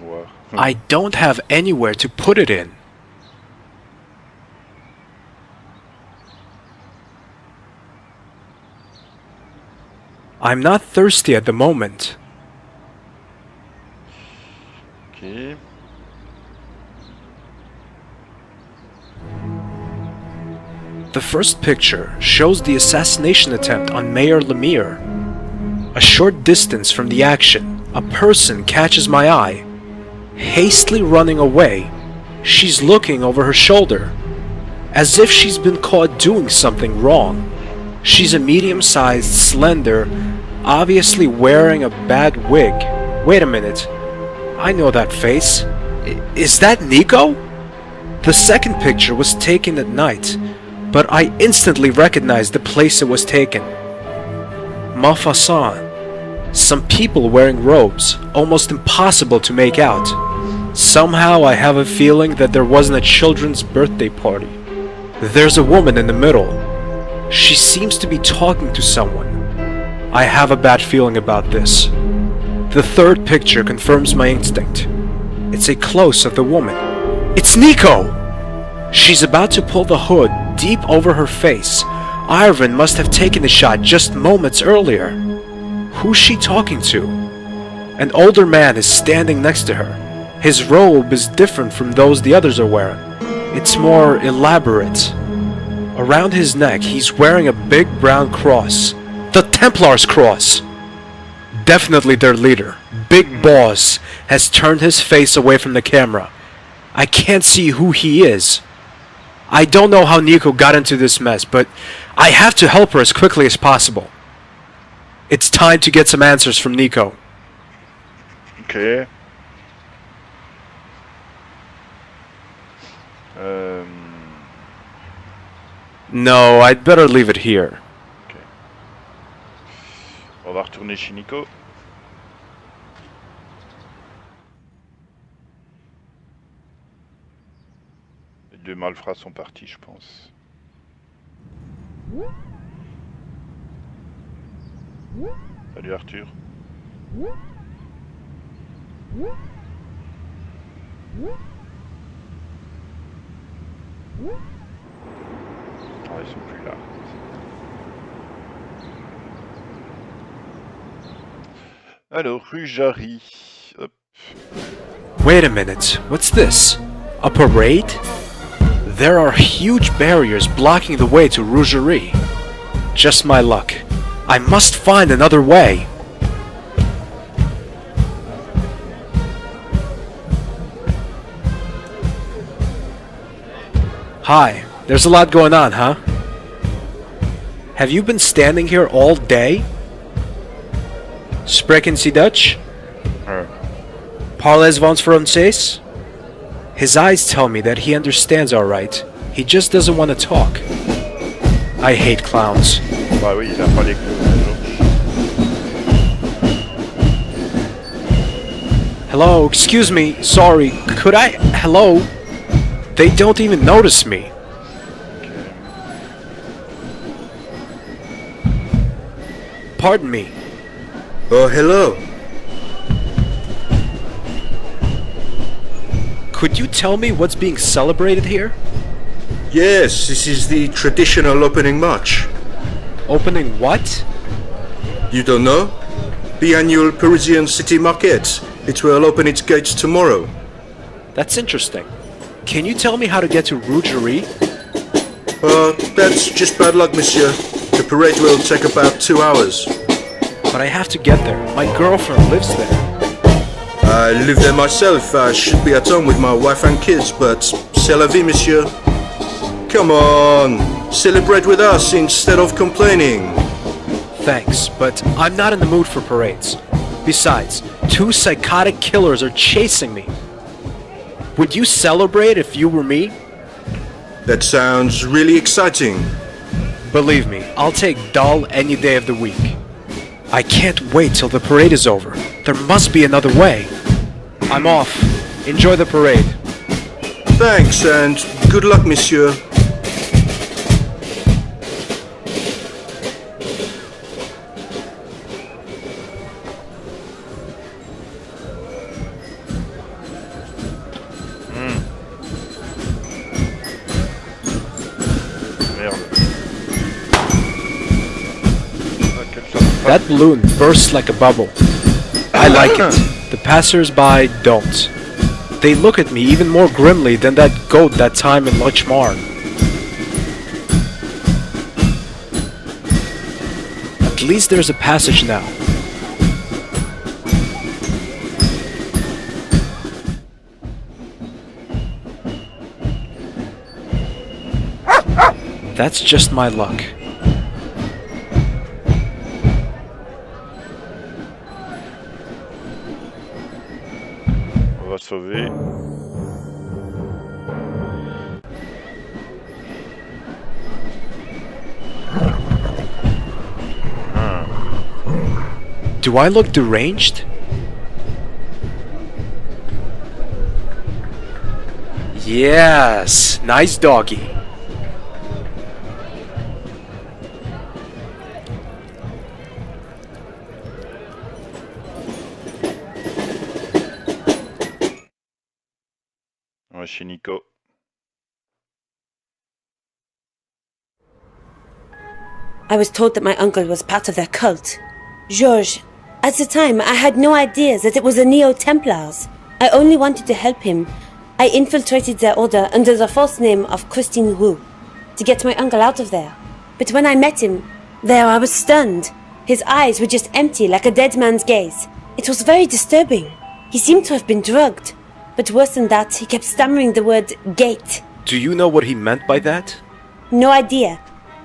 Voir. I don't have anywhere to put it in. I'm not thirsty at the moment. Okay. The first picture shows the assassination attempt on Mayor Lemire. A short distance from the action, a person catches my eye. Hastily running away, she's looking over her shoulder, as if she's been caught doing something wrong. She's a medium-sized, slender, obviously wearing a bad wig. Wait a minute. I know that face. Is that Nico? The second picture was taken at night, but I instantly recognized the place it was taken. Maupassant. Some people wearing robes, almost impossible to make out. Somehow I have a feeling that there wasn't a children's birthday party. There's a woman in the middle. She seems to be talking to someone. I have a bad feeling about this. The third picture confirms my instinct. It's a close of the woman. It's Nico! She's about to pull the hood deep over her face. Irvin must have taken the shot just moments earlier. Who's she talking to? An older man is standing next to her. His robe is different from those the others are wearing. It's more elaborate. Around his neck, he's wearing a big brown cross. The Templiers' cross! Definitely their leader, Big Boss, has turned his face away from the camera. I can't see who he is. I don't know how Nico got into this mess, but I have to help her as quickly as possible. It's time to get some answers from Nico. Okay. No, I'd better leave it here. Ok. On va retourner chez Nico. Les deux malfrats sont partis, je pense. Salut Arthur. Ah, ils sont plus là. Alors, rue Jarry. Hop. Wait a minute, what's this? A parade? There are huge barriers blocking the way to Rougerie. Just my luck. I must find another way. Hi, there's a lot going on, huh? Have you been standing here all day? Spreken Sie Dutch? Parlez-vous français? His eyes tell me that he understands alright. He just doesn't want to talk. I hate clowns. Bah oui, il a pas les clowns. Hello, excuse me, sorry, could I... Hello? They don't even notice me. Pardon me. Oh, hello. Could you tell me what's being celebrated here? Yes, this is the traditional opening march. Opening what? You don't know? The annual Parisian city market. It will open its gates tomorrow. That's interesting. Can you tell me how to get to Rougerie? That's just bad luck, monsieur. The parade will take about 2 hours. But I have to get there. My girlfriend lives there. I live there myself. I should be at home with my wife and kids, but c'est la vie, monsieur. Come on, celebrate with us instead of complaining. Thanks, but I'm not in the mood for parades. Besides, 2 psychotic killers are chasing me. Would you celebrate if you were me? That sounds really exciting. Believe me, I'll take dull any day of the week. I can't wait till the parade is over. There must be another way. I'm off. Enjoy the parade. Thanks, and good luck, monsieur. That balloon bursts like a bubble. I like it. The passers-by don't. They look at me even more grimly than that goat that time in Lochmarn. At least there's a passage now. That's just my luck. On va sauver. Do I look deranged? Yes, nice doggy. On va chez Nico. I was told that my uncle was part of their cult. Georges, at the time, I had no idea that it was the Neo-Templars. I only wanted to help him. I infiltrated their order under the false name of Christine Roux to get my uncle out of there. But when I met him, there I was stunned. His eyes were just empty like a dead man's gaze. It was very disturbing. He seemed to have been drugged. But worse than that, he kept stammering the word gate. Do you know what he meant by that? No idea.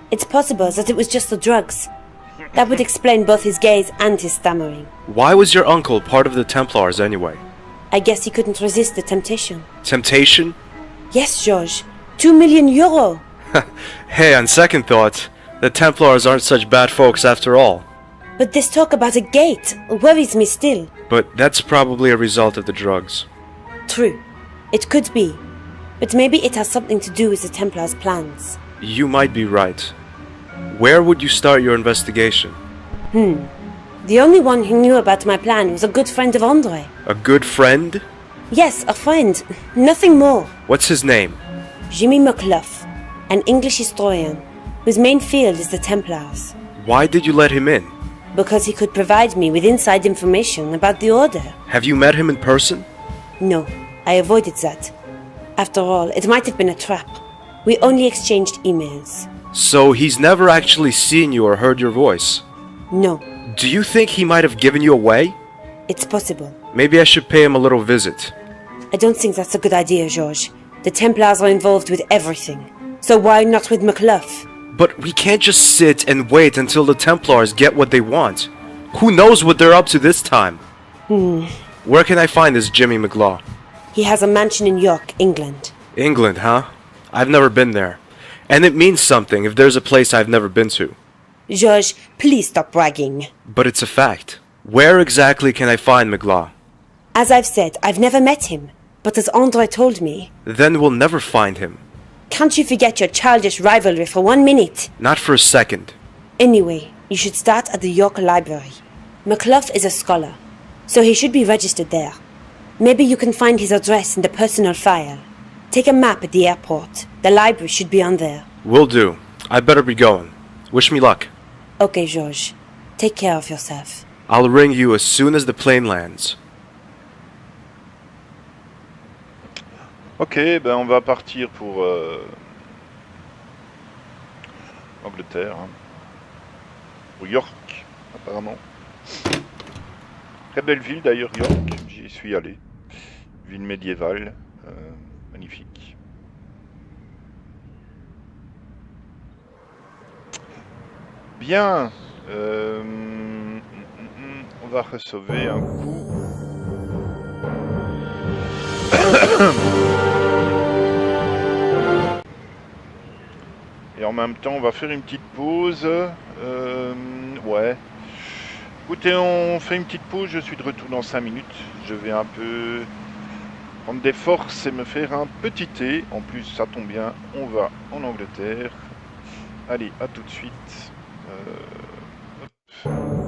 It's possible that it was just the drugs. That would explain both his gaze and his stammering. Why was your uncle part of the Templars anyway? I guess he couldn't resist the temptation. Temptation? Yes, Georges. 2 million euro. Hey, on second thought, the Templars aren't such bad folks after all. But this talk about a gate worries me still. But that's probably a result of the drugs. True. It could be. But maybe it has something to do with the Templars' plans. You might be right. Where would you start your investigation? The only one who knew about my plan was a good friend of André. A good friend? Yes, a friend. Nothing more. What's his name? Jimmy McClough, an English historian, whose main field is the Templars. Why did you let him in? Because he could provide me with inside information about the Order. Have you met him in person? No, I avoided that. After all, it might have been a trap. We only exchanged emails. So he's never actually seen you or heard your voice? No. Do you think he might have given you away? It's possible. Maybe I should pay him a little visit. I don't think that's a good idea, George. The Templars are involved with everything. So why not with McCluff? But we can't just sit and wait until the Templars get what they want. Who knows what they're up to this time? Where can I find this Jimmy McGlaw? He has a mansion in York, England. England, huh? I've never been there. And it means something if there's a place I've never been to. George, please stop bragging. But it's a fact. Where exactly can I find McGlaw? As I've said, I've never met him. But as Andre told me... Then we'll never find him. Can't you forget your childish rivalry for 1 minute? Not for a second. Anyway, you should start at the York Library. McCluff is a scholar, so he should be registered there. Maybe you can find his address in the personal file. Take a map at the airport. The library should be on there. Will do. I better be going. Wish me luck. Okay, George. Take care of yourself. I'll ring you as soon as the plane lands. Ok, ben on va partir pour Angleterre. Hein. Pour York, apparemment. Très belle ville d'ailleurs, York. J'y suis allé. Ville médiévale. Magnifique. Bien. On va ressauver un coup. Et en même temps, on va faire une petite pause. Ouais. Écoutez, on fait une petite pause. Je suis de retour dans 5 minutes. Je vais un peu prendre des forces et me faire un petit thé. En plus, ça tombe bien, on va en Angleterre. Allez, à tout de suite. Hop.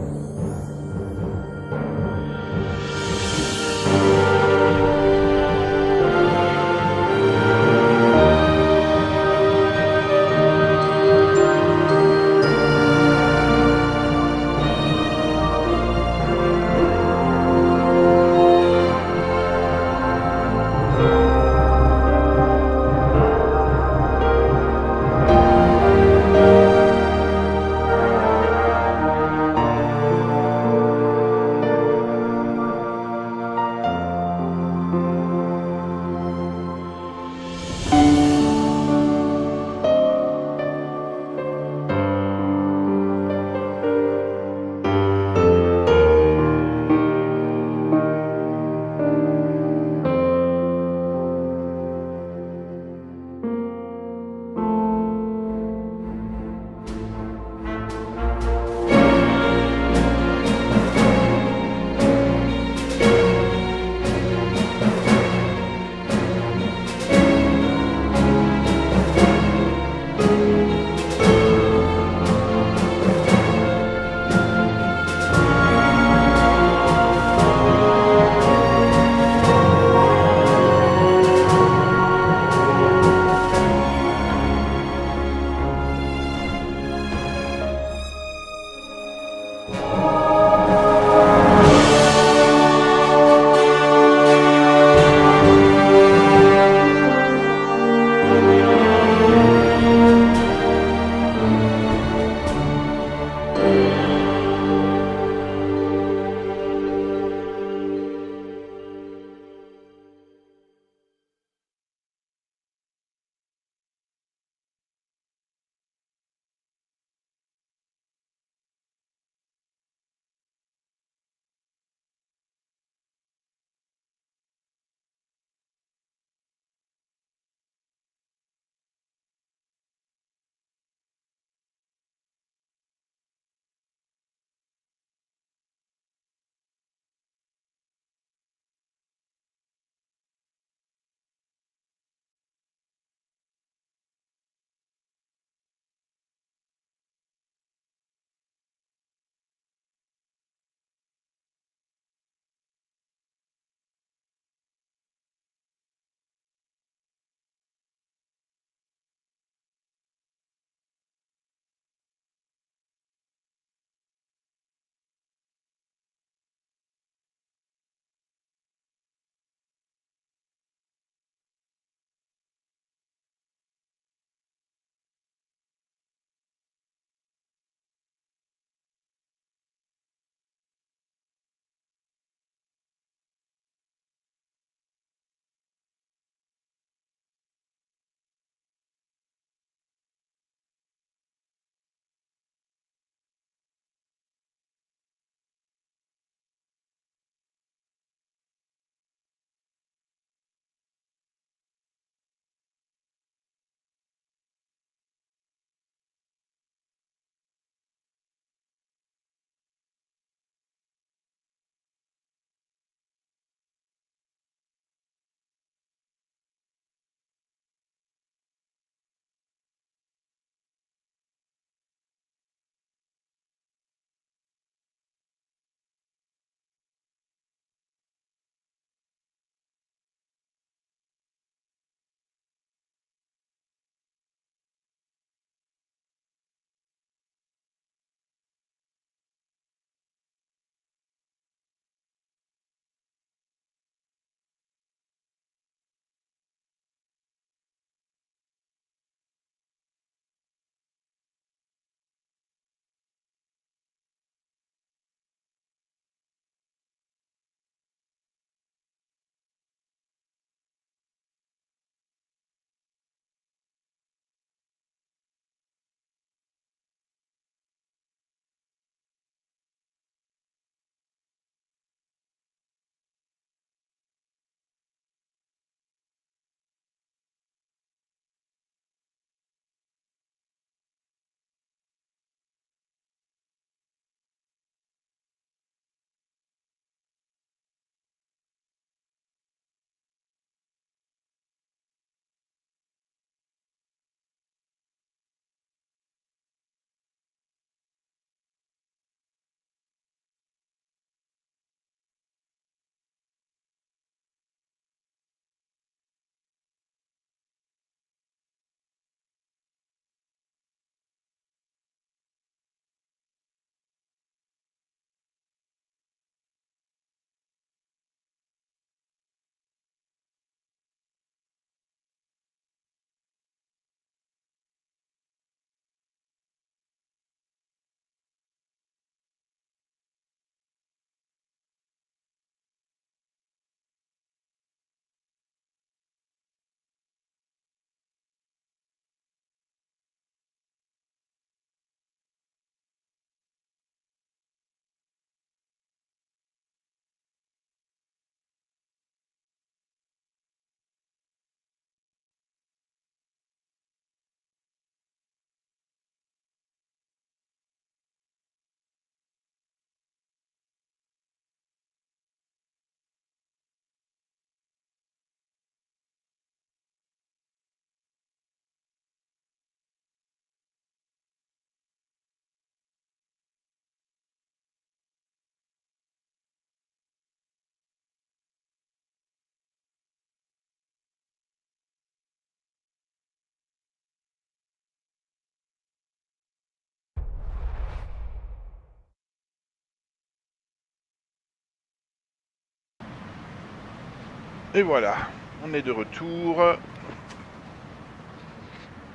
Et voilà, on est de retour.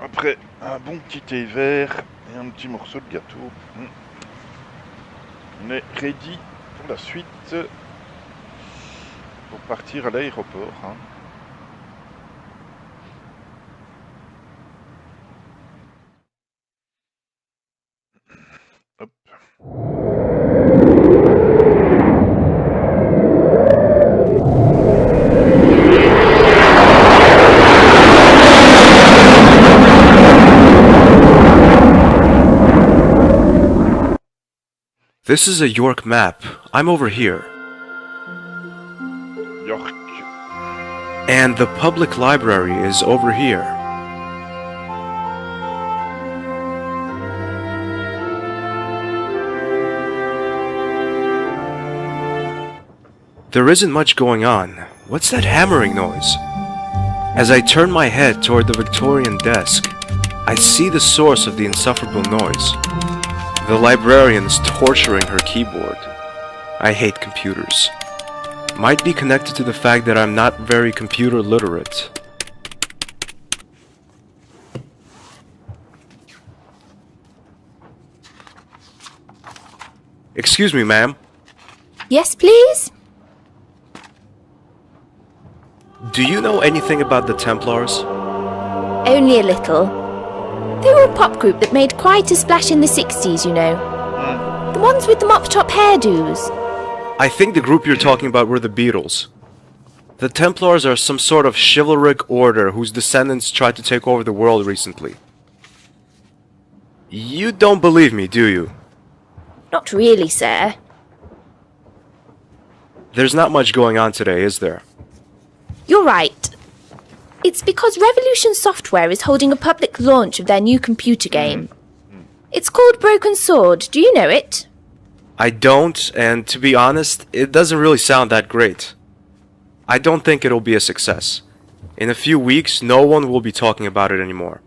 Après un bon petit thé vert et un petit morceau de gâteau. On est ready pour la suite. Pour partir à l'aéroport. Hein. Hop. This is a York map. I'm over here. York. And the public library is over here. There isn't much going on. What's that hammering noise? As I turn my head toward the Victorian desk, I see the source of the insufferable noise. The librarian's torturing her keyboard. I hate computers. Might be connected to the fact that I'm not very computer literate. Excuse me, ma'am. Yes, please? Do you know anything about the Templars? Only a little. They were a pop group that made quite a splash in the 60s, you know. The ones with the mop-top hairdos. I think the group you're talking about were the Beatles. The Templars are some sort of chivalric order whose descendants tried to take over the world recently. You don't believe me, do you? Not really, sir. There's not much going on today, is there? You're right. It's because Revolution Software is holding a public launch of their new computer game. It's called Broken Sword. Do you know it? I don't, and to be honest, it doesn't really sound that great. I don't think it'll be a success. In a few weeks, no one will be talking about it anymore.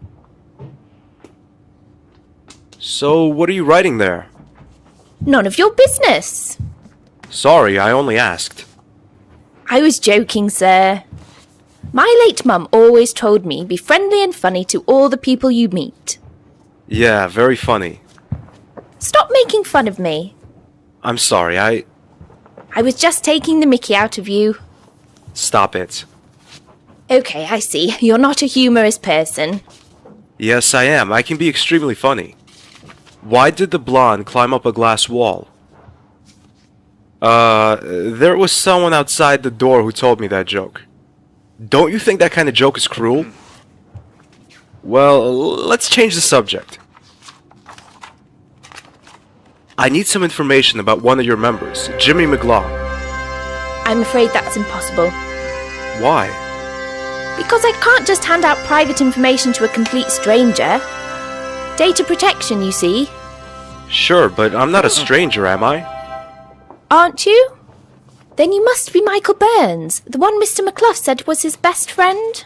So, what are you writing there? None of your business. Sorry, I only asked. I was joking, sir. My late mum always told me be friendly and funny to all the people you meet. Yeah, very funny. Stop making fun of me. I'm sorry, I was just taking the mickey out of you. Stop it. Okay, I see. You're not a humorous person. Yes, I am. I can be extremely funny. Why did the blonde climb up a glass wall? There was someone outside the door who told me that joke. Don't you think that kind of joke is cruel? Well, let's change the subject. I need some information about one of your members, Jimmy McGlaw. I'm afraid that's impossible. Why? Because I can't just hand out private information to a complete stranger. Data protection, you see. Sure, but I'm not a stranger, am I? Aren't you? Then you must be Michael Burns, the one Mr. McClough said was his best friend.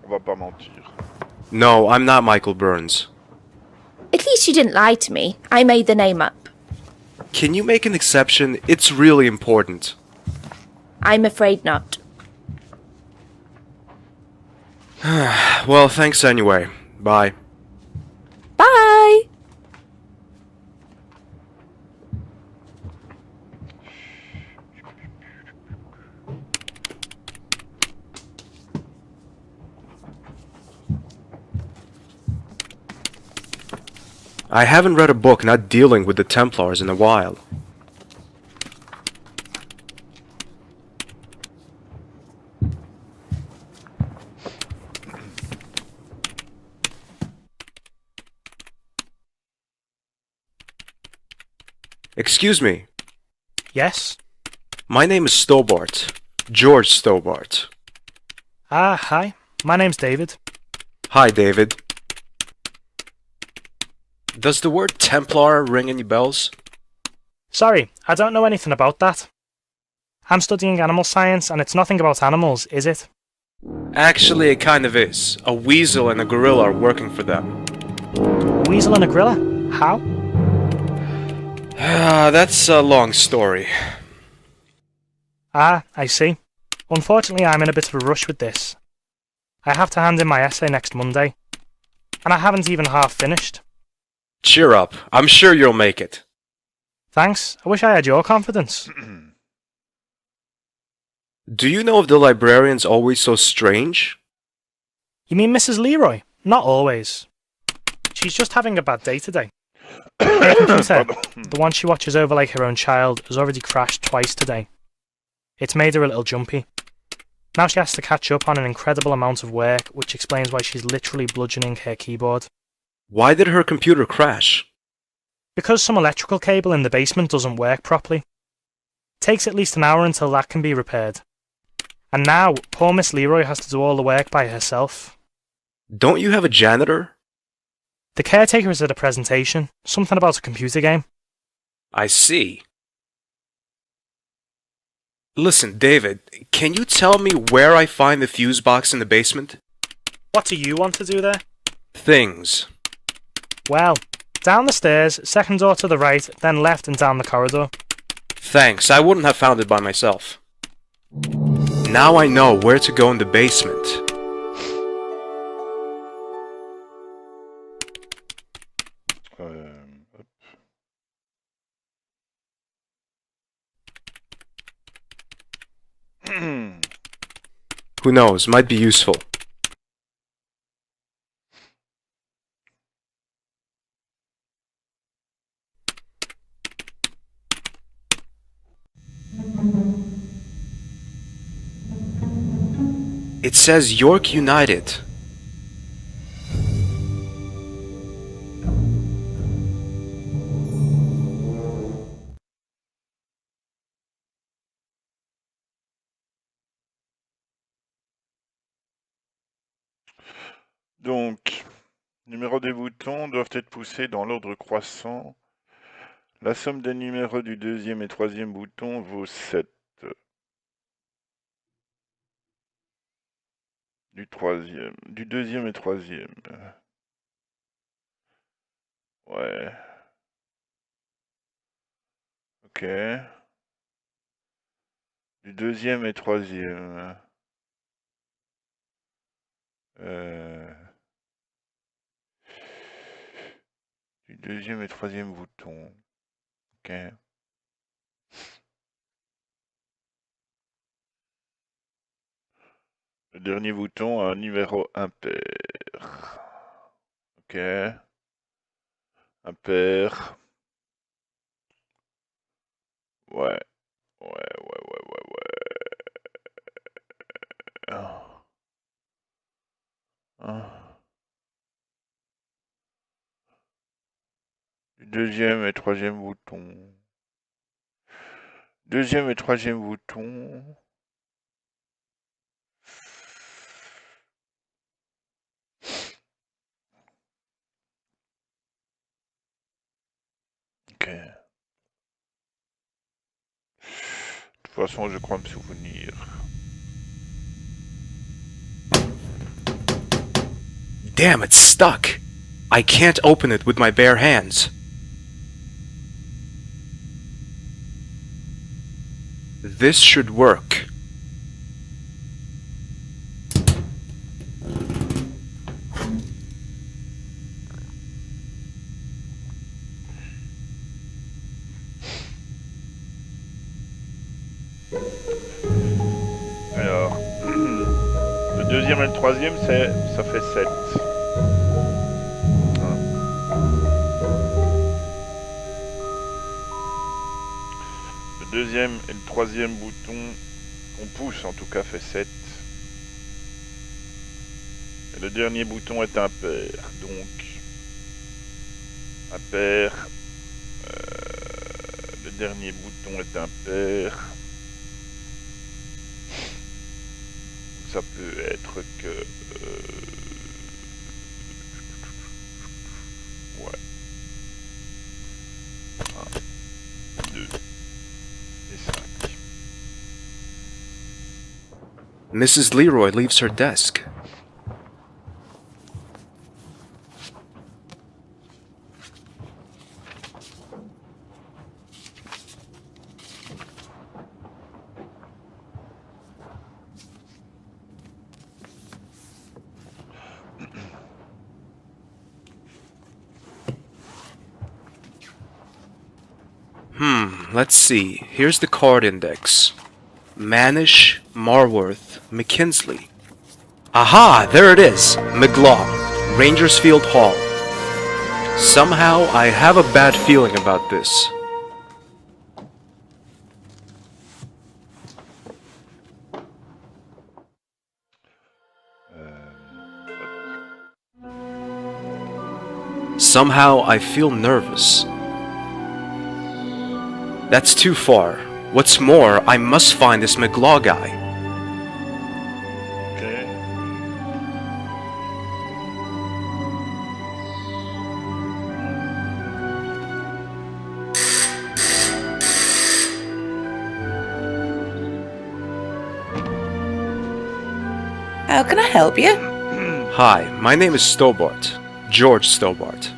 On va pas mentir. No, I'm not Michael Burns. At least you didn't lie to me. I made the name up. Can you make an exception? It's really important. I'm afraid not. Well, thanks anyway. Bye. Bye! I haven't read a book not dealing with the Templars in a while. Excuse me. Yes? My name is Stobart. George Stobart. Hi. My name's David. Hi, David. Does the word Templar ring any bells? Sorry, I don't know anything about that. I'm studying animal science, and it's nothing about animals, is it? Actually, it kind of is. A weasel and a gorilla are working for them. A weasel and a gorilla? How? That's a long story. Ah, I see. Unfortunately, I'm in a bit of a rush with this. I have to hand in my essay next Monday, and I haven't even half finished. Cheer up. I'm sure you'll make it. Thanks. I wish I had your confidence. Do you know if the librarian's always so strange? You mean Mrs. Leroy? Not always. She's just having a bad day today. Her computer, the one she watches over like her own child, has already crashed twice today. It's made her a little jumpy. Now she has to catch up on an incredible amount of work, which explains why she's literally bludgeoning her keyboard. Why did her computer crash? Because some electrical cable in the basement doesn't work properly. Takes at least an hour until that can be repaired. And now, poor Miss Leroy has to do all the work by herself. Don't you have a janitor? The caretaker is at a presentation, something about a computer game. I see. Listen, David, can you tell me where I find the fuse box in the basement? What do you want to do there? Things. Well, down the stairs, second door to the right, then left and down the corridor. Thanks, I wouldn't have found it by myself. Now I know where to go in the basement. Who knows, might be useful. It says York United. Donc, numéros des boutons doivent être poussés dans l'ordre croissant. La somme des numéros du deuxième et troisième bouton vaut 7. Du deuxième et troisième. Ouais. Ok. Du deuxième et troisième. Du deuxième et troisième bouton. Ok. Le dernier bouton a un numéro impair. Ok. Impair. Ouais. Du deuxième et troisième bouton. Deuxième et troisième bouton. Ok. De toute façon, je crois me souvenir. Damn, it's stuck. I can't open it with my bare hands. This should work. Alors, le deuxième et le troisième, ça fait 7. Le deuxième et le troisième bouton, qu'on pousse en tout cas, fait 7. Et le dernier bouton est impair, donc impair. Le dernier bouton est impair. Ça peut être que... ouais. 1, 2 et 5. Mrs. Leroy leaves her desk. Let's see. Here's the card index. Manish, Marworth, McKinsley. Aha! There it is! McGlaw, Rangersfield Hall. Somehow, I have a bad feeling about this. Somehow, I feel nervous. That's too far. What's more, I must find this McGlaw guy. Okay. How can I help you? Hi, my name is Stobart. George Stobart.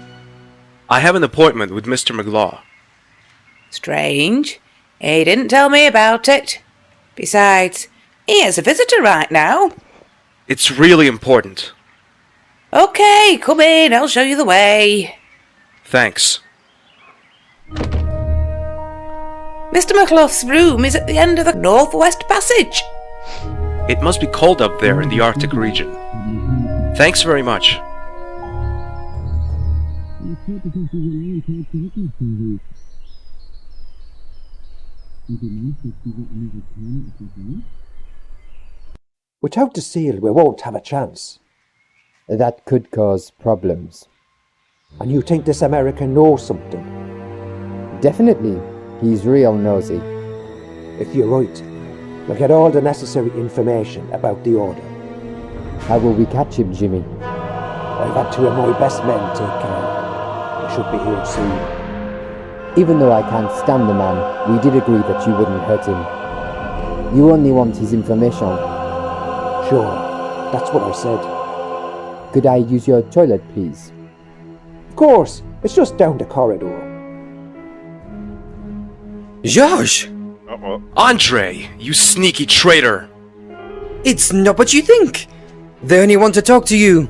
I have an appointment with Mr. McGlaw. Strange. He didn't tell me about it. Besides, he has a visitor right now. It's really important. Okay, come in. I'll show you the way. Thanks. Mr. McLough's room is at the end of the northwest passage. It must be cold up there in the Arctic region. Thanks very much. Without the seal, we won't have a chance. That could cause problems. And you think this American knows something? Definitely. He's real nosy. If you're right, we'll get all the necessary information about the order. How will we catch him, Jimmy? I've had two of my best men take care. They should be here soon. Even though I can't stand the man, we did agree that you wouldn't hurt him. You only want his information. Sure, that's what I said. Could I use your toilet, please? Of course, it's just down the corridor. George! Andre, you sneaky traitor! It's not what you think! They only want to talk to you.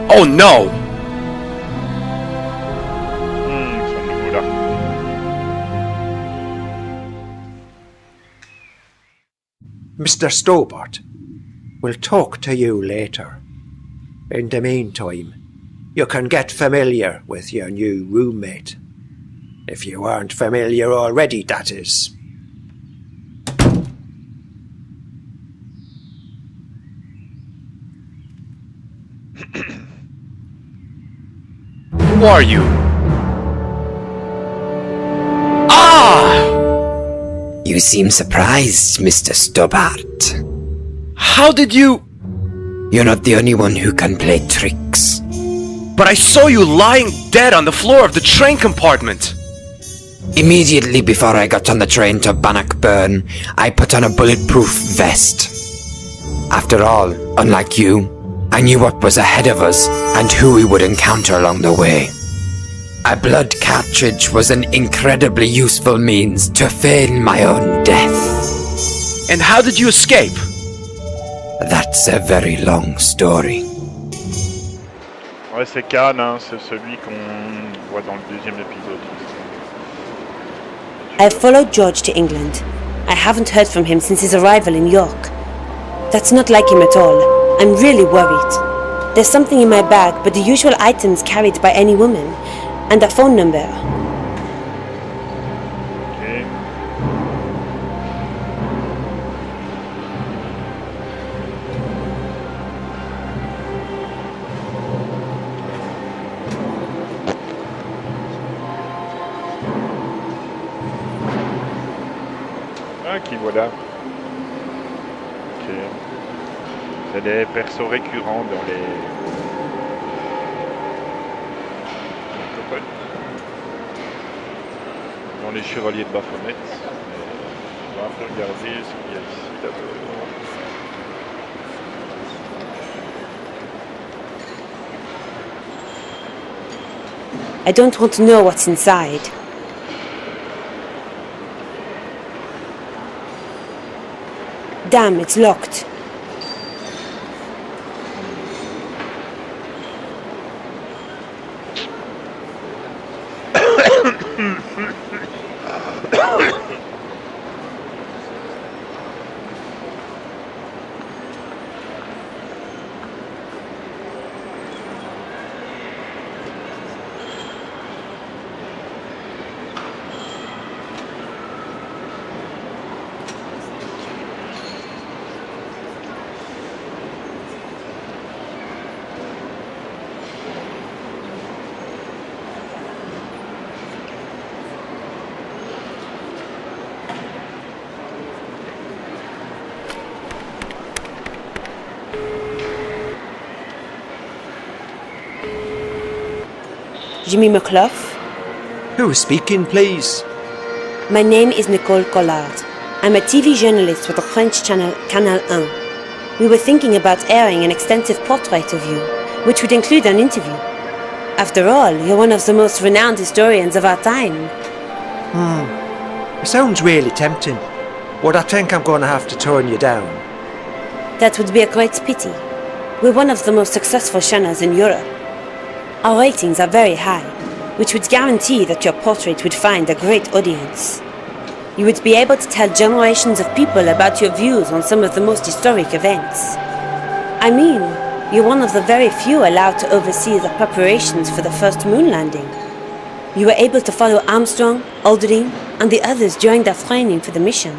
Oh no! Mr. Stobart, we'll talk to you later. In the meantime, you can get familiar with your new roommate. If you aren't familiar already, that is. Who are you? Ah! You seem surprised, Mr. Stobart. How did you... You're not the only one who can play tricks. But I saw you lying dead on the floor of the train compartment. Immediately before I got on the train to Bannockburn, I put on a bulletproof vest. After all, unlike you, I knew what was ahead of us and who we would encounter along the way. A blood cartridge was an incredibly useful means to feign my own death. And how did you escape? That's a very long story. Ouais, c'est Khan, hein, c'est celui qu'on voit dans le deuxième épisode. I followed George to England. I haven't heard from him since his arrival in York. That's not like him at all. I'm really worried. There's something in my bag, but the usual items carried by any woman, and a phone number. Okay. Ah, qui voilà. Ok. C'est des persos récurrents dans les... Dans les chevaliers de Baphomet. On va un peu regarder ce qu'il y a ici d'abord. I don't want to know what's inside. Damn, it's locked. Jimmy McClough? Who is speaking, please? My name is Nicole Collard. I'm a TV journalist with the French channel Canal 1. We were thinking about airing an extensive portrait of you, which would include an interview. After all, you're one of the most renowned historians of our time. It sounds really tempting, but I think I'm going to have to turn you down. That would be a great pity. We're one of the most successful channels in Europe. Our ratings are very high, which would guarantee that your portrait would find a great audience. You would be able to tell generations of people about your views on some of the most historic events. I mean, you're one of the very few allowed to oversee the preparations for the first moon landing. You were able to follow Armstrong, Aldrin, and the others during their training for the mission.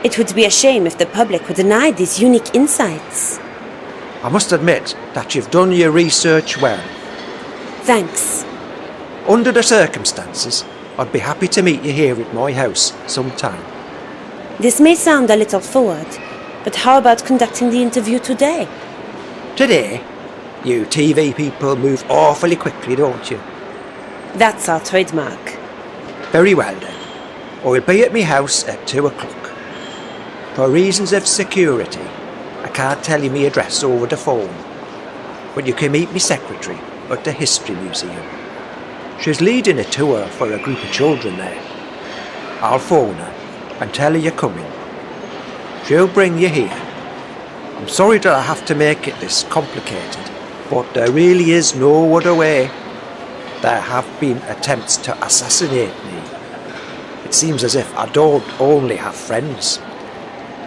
It would be a shame if the public would deny these unique insights. I must admit that you've done your research well. Thanks. Under the circumstances, I'd be happy to meet you here at my house sometime. This may sound a little forward, but how about conducting the interview today? Today? You TV people move awfully quickly, don't you? That's our trademark. Very well then. I'll be at my house at 2 o'clock. For reasons of security, I can't tell you my address over the phone. But you can meet me secretary at the History Museum. She's leading a tour for a group of children there. I'll phone her and tell her you're coming. She'll bring you here. I'm sorry that I have to make it this complicated, but there really is no other way. There have been attempts to assassinate me. It seems as if I don't only have friends.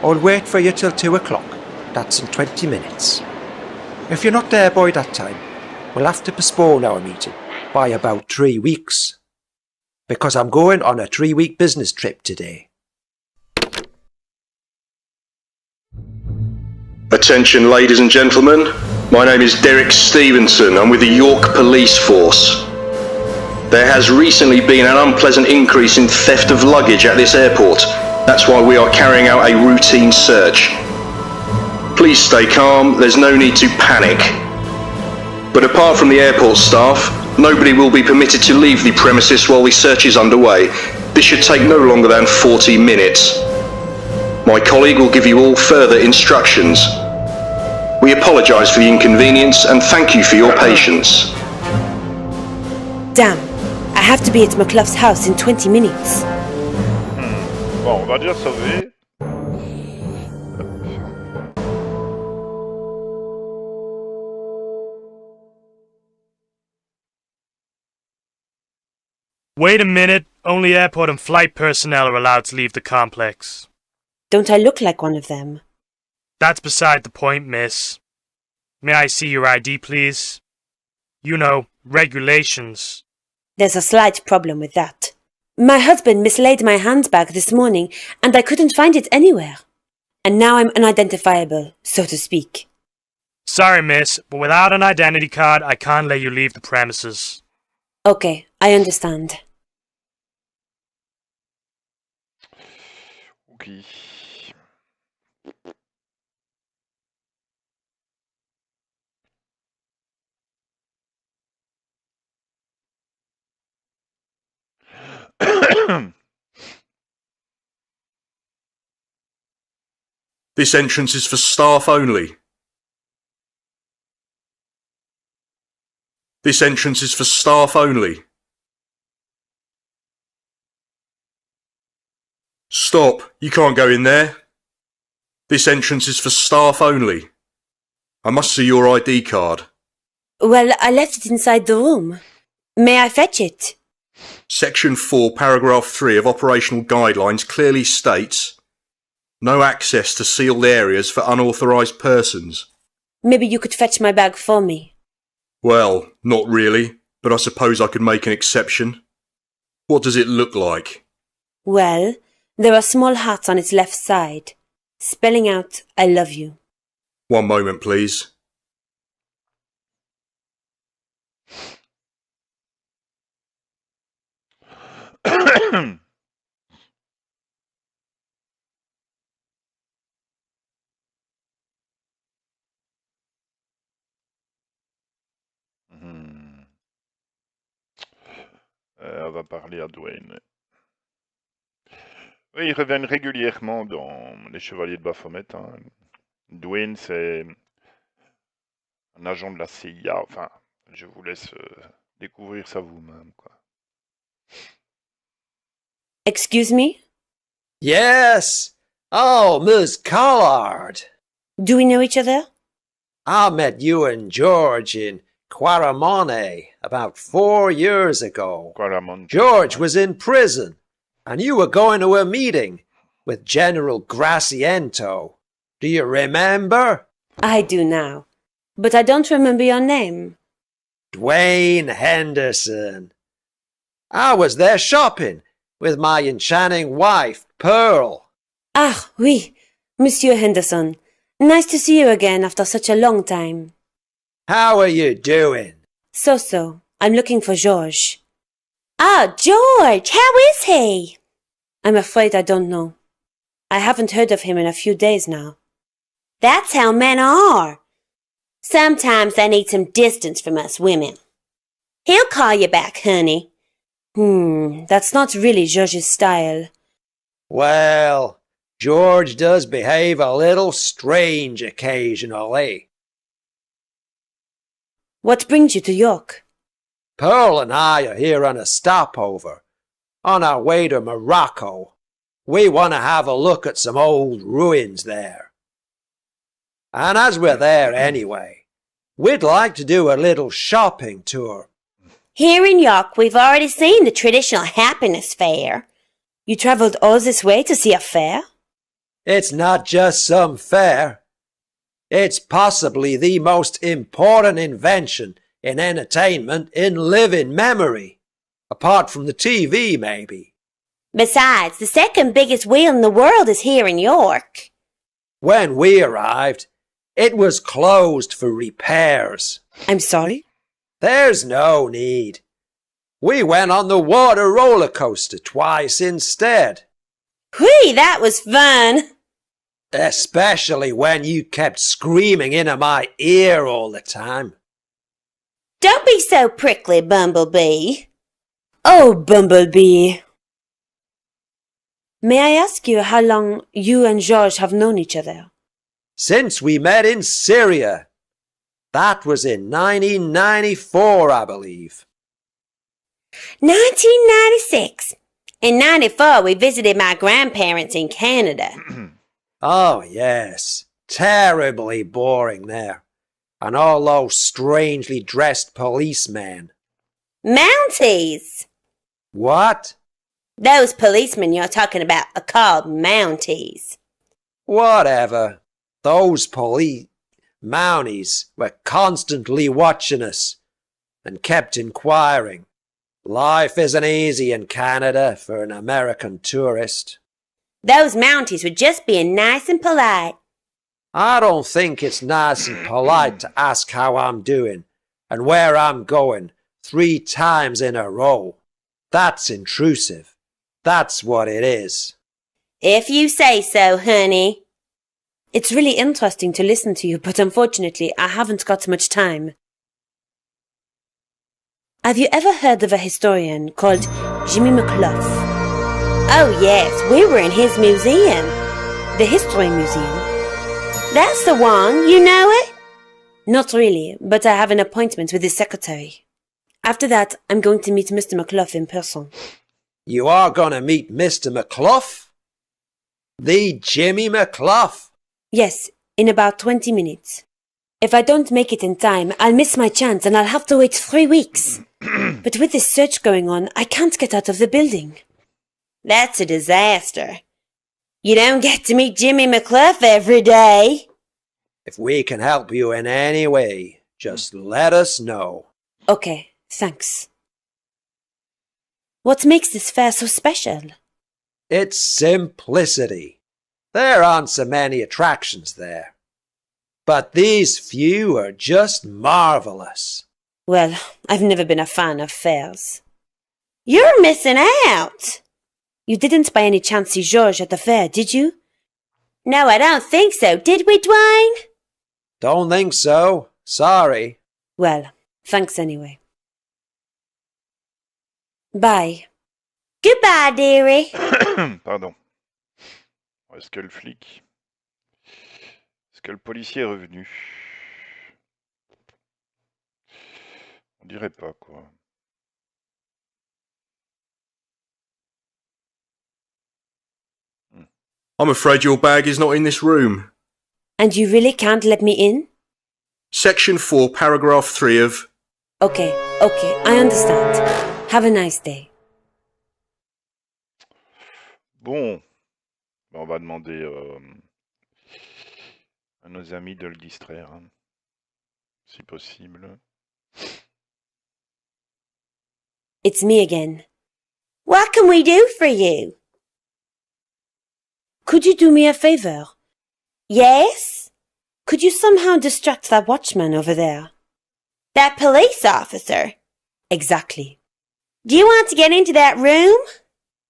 I'll wait for you till 2 o'clock. That's in 20 minutes. If you're not there by that time, we'll have to postpone our meeting by about 3 weeks. Because I'm going on a 3-week business trip today. Attention, ladies and gentlemen. My name is Derek Stevenson. I'm with the York Police Force. There has recently been an unpleasant increase in theft of luggage at this airport. That's why we are carrying out a routine search. Please stay calm, there's no need to panic. But apart from the airport staff, nobody will be permitted to leave the premises while the search is underway. This should take no longer than 40 minutes. My colleague will give you all further instructions. We apologise for the inconvenience and thank you for your patience. Damn, I have to be at McClough's house in 20 minutes. Bon, on va déjà sauver. Wait a minute. Only airport and flight personnel are allowed to leave the complex. Don't I look like one of them? That's beside the point, miss. May I see your ID, please? You know, regulations. There's a slight problem with that. My husband mislaid my handbag this morning, and I couldn't find it anywhere. And now I'm unidentifiable, so to speak. Sorry, miss, but without an identity card, I can't let you leave the premises. Okay, I understand. Okay. This entrance is for staff only. This entrance is for staff only. Stop, you can't go in there. This entrance is for staff only. I must see your ID card. Well, I left it inside the room. May I fetch it? Section 4, paragraph 3 of operational guidelines clearly states no access to sealed areas for unauthorised persons. Maybe you could fetch my bag for me. Well, not really, but I suppose I could make an exception. What does it look like? Well, there are small hearts on its left side, spelling out I love you. One moment, please. On va parler à Dwayne. Oui, ils reviennent régulièrement dans Les Chevaliers de Baphomet. Hein. Dwayne, c'est un agent de la CIA. Enfin, je vous laisse découvrir ça vous-même, quoi. Excuse me? Yes. Oh, Miss Collard. Do we know each other? I met you and George in Quaramone about 4 years ago. George was in prison, and you were going to a meeting with General Graciento. Do you remember? I do now, but I don't remember your name. Dwayne Henderson. I was there shopping with my enchanting wife, Pearl. Ah, oui, Monsieur Henderson. Nice to see you again after such a long time. How are you doing? So. I'm looking for George. Ah, George! How is he? I'm afraid I don't know. I haven't heard of him in a few days now. That's how men are. Sometimes they need some distance from us women. He'll call you back, honey. That's not really George's style. Well, George does behave a little strange occasionally. What brings you to York? Pearl and I are here on a stopover, on our way to Morocco. We want to have a look at some old ruins there. And as we're there anyway, we'd like to do a little shopping tour. Here in York, we've already seen the traditional happiness fair. You travelled all this way to see a fair? It's not just some fair. It's possibly the most important invention in entertainment in living memory. Apart from the TV, maybe. Besides, the second biggest wheel in the world is here in York. When we arrived, it was closed for repairs. I'm sorry? There's no need. We went on the water roller coaster twice instead. Whee, that was fun! Especially when you kept screaming into my ear all the time. Don't be so prickly, Bumblebee. Oh, Bumblebee. May I ask you how long you and George have known each other? Since we met in Syria. That was in 1994, I believe. 1996. In 94, we visited my grandparents in Canada. Oh, yes. Terribly boring there. And all those strangely dressed policemen. Mounties! What? Those policemen you're talking about are called Mounties. Whatever. Those Mounties were constantly watching us and kept inquiring. Life isn't easy in Canada for an American tourist. Those Mounties were just being nice and polite. I don't think it's nice and polite to ask how I'm doing and where I'm going 3 times in a row. That's intrusive. That's what it is. If you say so, honey. It's really interesting to listen to you, but unfortunately I haven't got much time. Have you ever heard of a historian called Jimmy McClough? Oh yes, we were in his museum. The History Museum. That's the one, you know it? Not really, but I have an appointment with his secretary. After that, I'm going to meet Mr. McClough in person. You are going to meet Mr. McClough? The Jimmy McClough? Yes, in about 20 minutes. If I don't make it in time, I'll miss my chance and I'll have to wait 3 weeks. But with this search going on, I can't get out of the building. That's a disaster. You don't get to meet Jimmy McCluff every day. If we can help you in any way, just let us know. Okay, thanks. What makes this fair so special? It's simplicity. There aren't so many attractions there. But these few are just marvellous. Well, I've never been a fan of fairs. You're missing out! You didn't by any chance see George at the fair, did you? No, I don't think so, did we, Dwayne? Don't think so. Sorry. Well, thanks anyway. Bye. Goodbye, dearie. Pardon. Est-ce que le flic... Est-ce que le policier est revenu? On dirait pas, quoi. I'm afraid your bag is not in this room. And you really can't let me in? Section 4, paragraph 3 of... Okay, I understand. Have a nice day. Bon, on va demander à nos amis de le distraire, hein, si possible. It's me again. What can we do for you? Could you do me a favor? Yes? Could you somehow distract that watchman over there? That police officer? Exactly. Do you want to get into that room?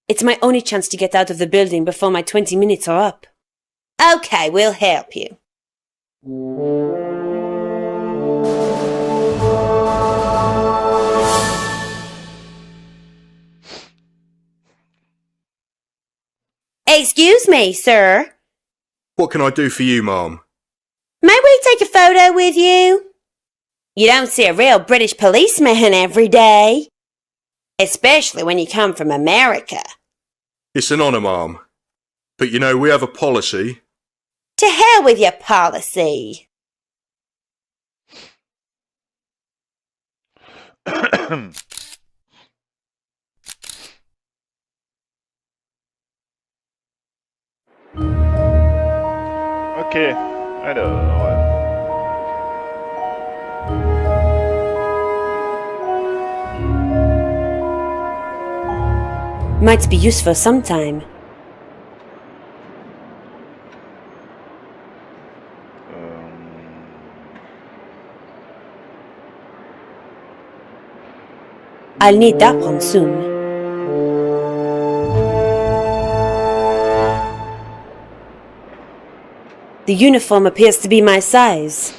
It's my only chance to get out of the building before my 20 minutes are up. Okay, we'll help you. Excuse me, sir. What can I do for you, ma'am? May we take a photo with you? You don't see a real British policeman every day. Especially when you come from America. It's an honour, ma'am. But you know, we have a policy. To hell with your policy. Ok, alors... Might be useful sometime. I'll need that one soon. The uniform appears to be my size.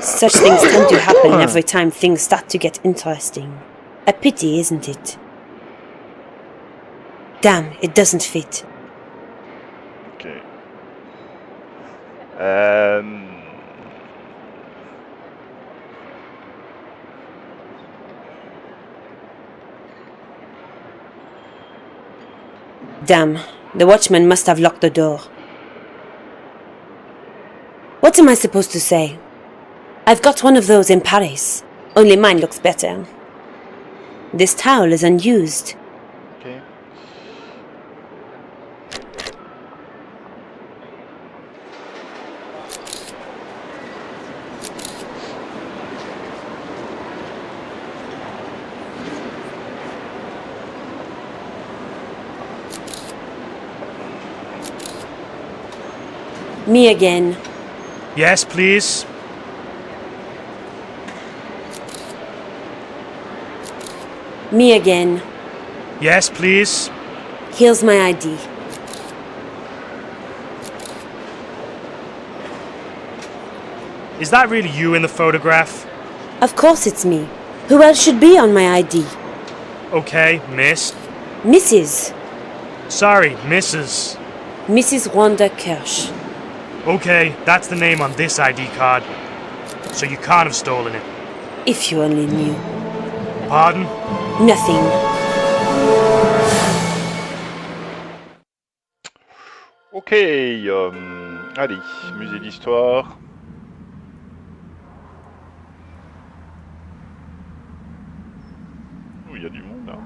Such things tend to happen every time things start to get interesting. A pity, isn't it? Damn, it doesn't fit. Okay. Damn, the watchman must have locked the door. What am I supposed to say? I've got one of those in Paris, only mine looks better. This towel is unused. Okay. Me again. Yes, please. Me again. Yes, please. Here's my ID. Is that really you in the photograph? Of course it's me. Who else should be on my ID? Okay, miss. Mrs. Sorry, Mrs. Mrs. Wanda Kirsch. Okay, that's the name on this ID card. So you can't have stolen it. If you only knew. Pardon? Nothing. Ok, allez, musée d'histoire. Oh, il y a du monde, hein.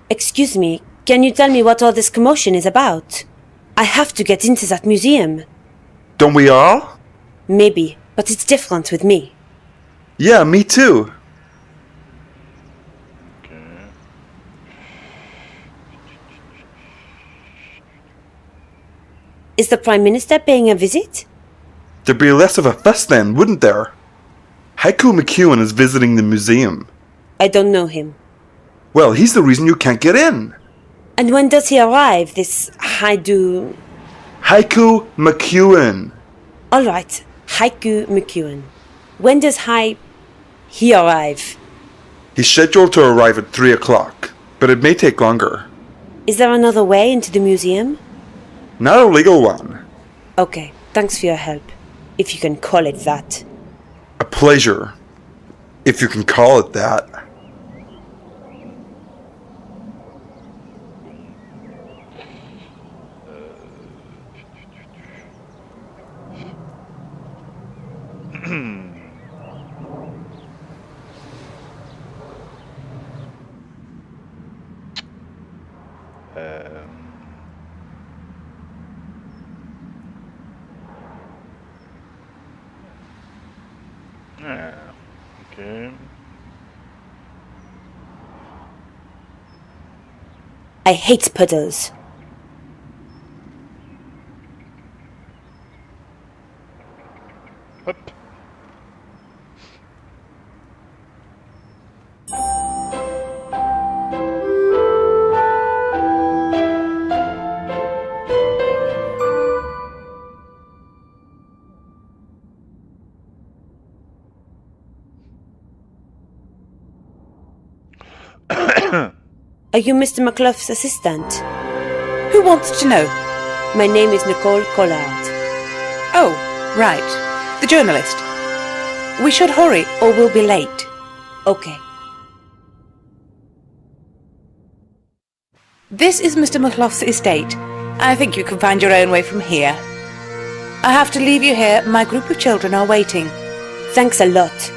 Excuse me, can you tell me what all this commotion is about? I have to get into that museum. Don't we all? Maybe, but it's different with me. Yeah, me too. Is the Prime Minister paying a visit? There'd be less of a fuss then, wouldn't there? Haiku McEwen is visiting the museum. I don't know him. Well, he's the reason you can't get in. And when does he arrive, this Haiku McEwen. Alright, Haiku McEwen. When does he arrive? He's scheduled to arrive at 3 o'clock, but it may take longer. Is there another way into the museum? Not a legal one. Okay, thanks for your help. If you can call it that. A pleasure. If you can call it that. Okay. I hate puddles. Hop. Are you Mr. McClough's assistant? Who wants to know? My name is Nicole Collard. Oh, right. The journalist. We should hurry or we'll be late. Okay. This is Mr. McClough's estate. I think you can find your own way from here. I have to leave you here. My group of children are waiting. Thanks a lot.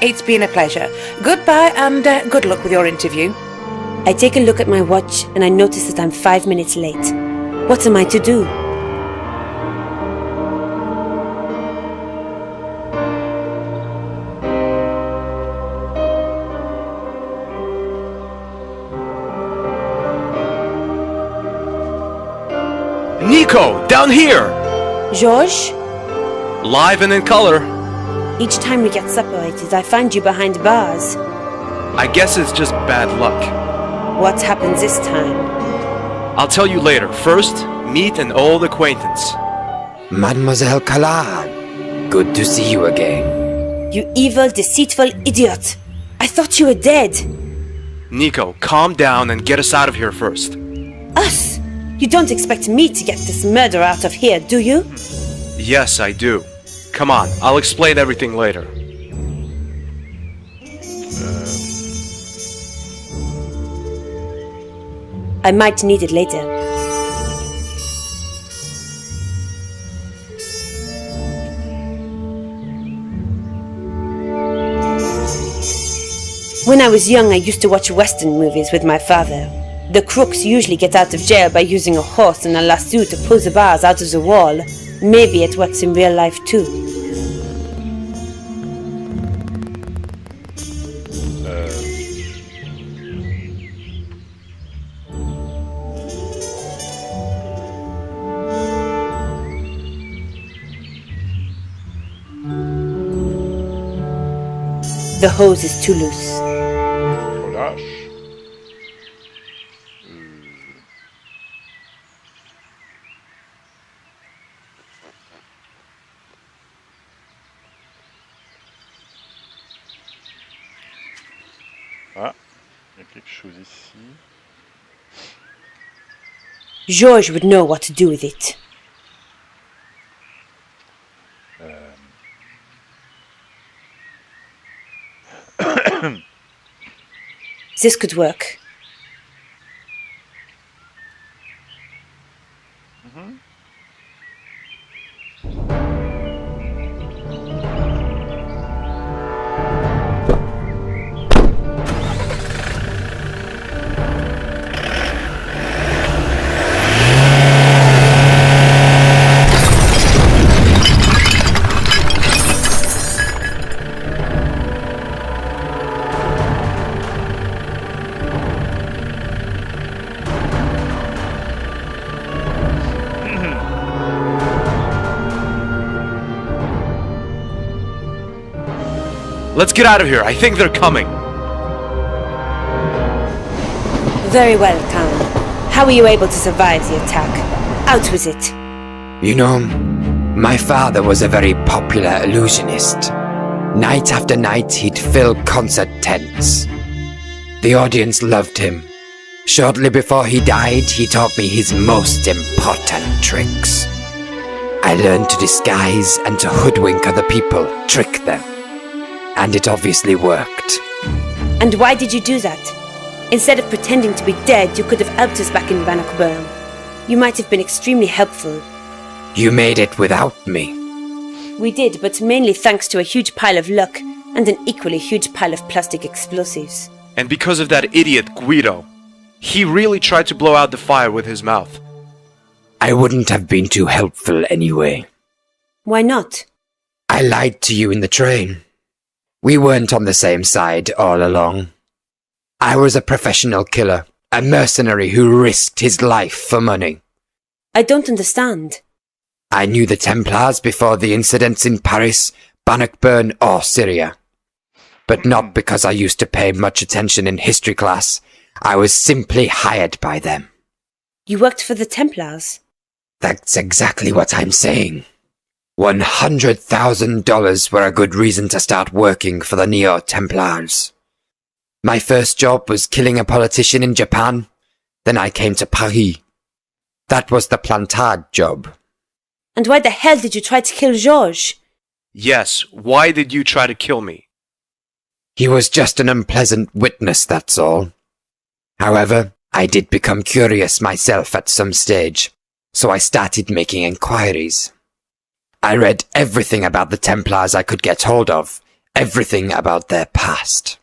It's been a pleasure. Goodbye and good luck with your interview. I take a look at my watch and I notice that I'm 5 minutes late. What am I to do? Nico, down here! Georges? Live and in color. Each time we get separated, I find you behind bars. I guess it's just bad luck. What happens this time? I'll tell you later. First, meet an old acquaintance. Mademoiselle Collard, good to see you again. You evil, deceitful idiot! I thought you were dead! Nico, calm down and get us out of here first. Us? You don't expect me to get this murder out of here, do you? Yes, I do. Come on, I'll explain everything later. I might need it later. When I was young, I used to watch Western movies with my father. The crooks usually get out of jail by using a horse and a lasso to pull the bars out of the wall. Maybe it works in real life too. The hose is too loose. Relâche. Ah, il y a quelque chose ici. Georges would know what to do with it. This could work. Let's get out of here. I think they're coming. Very well, Khan. How were you able to survive the attack? Out with it. You know, my father was a very popular illusionist. Night after night, he'd fill concert tents. The audience loved him. Shortly before he died, he taught me his most important tricks. I learned to disguise and to hoodwink other people, trick them. And it obviously worked. And why did you do that? Instead of pretending to be dead, you could have helped us back in Bannockburn. You might have been extremely helpful. You made it without me. We did, but mainly thanks to a huge pile of luck and an equally huge pile of plastic explosives. And because of that idiot Guido. He really tried to blow out the fire with his mouth. I wouldn't have been too helpful anyway. Why not? I lied to you in the train. We weren't on the same side all along. I was a professional killer, a mercenary who risked his life for money. I don't understand. I knew the Templars before the incidents in Paris, Bannockburn or Syria. But not because I used to pay much attention in history class. I was simply hired by them. You worked for the Templars? That's exactly what I'm saying. $100,000 were a good reason to start working for the Neo-Templars. My first job was killing a politician in Japan. Then I came to Paris. That was the Plantade job. And why the hell did you try to kill Georges? Yes, why did you try to kill me? He was just an unpleasant witness, that's all. However, I did become curious myself at some stage, so I started making inquiries. I read everything about the Templars I could get hold of, everything about their past.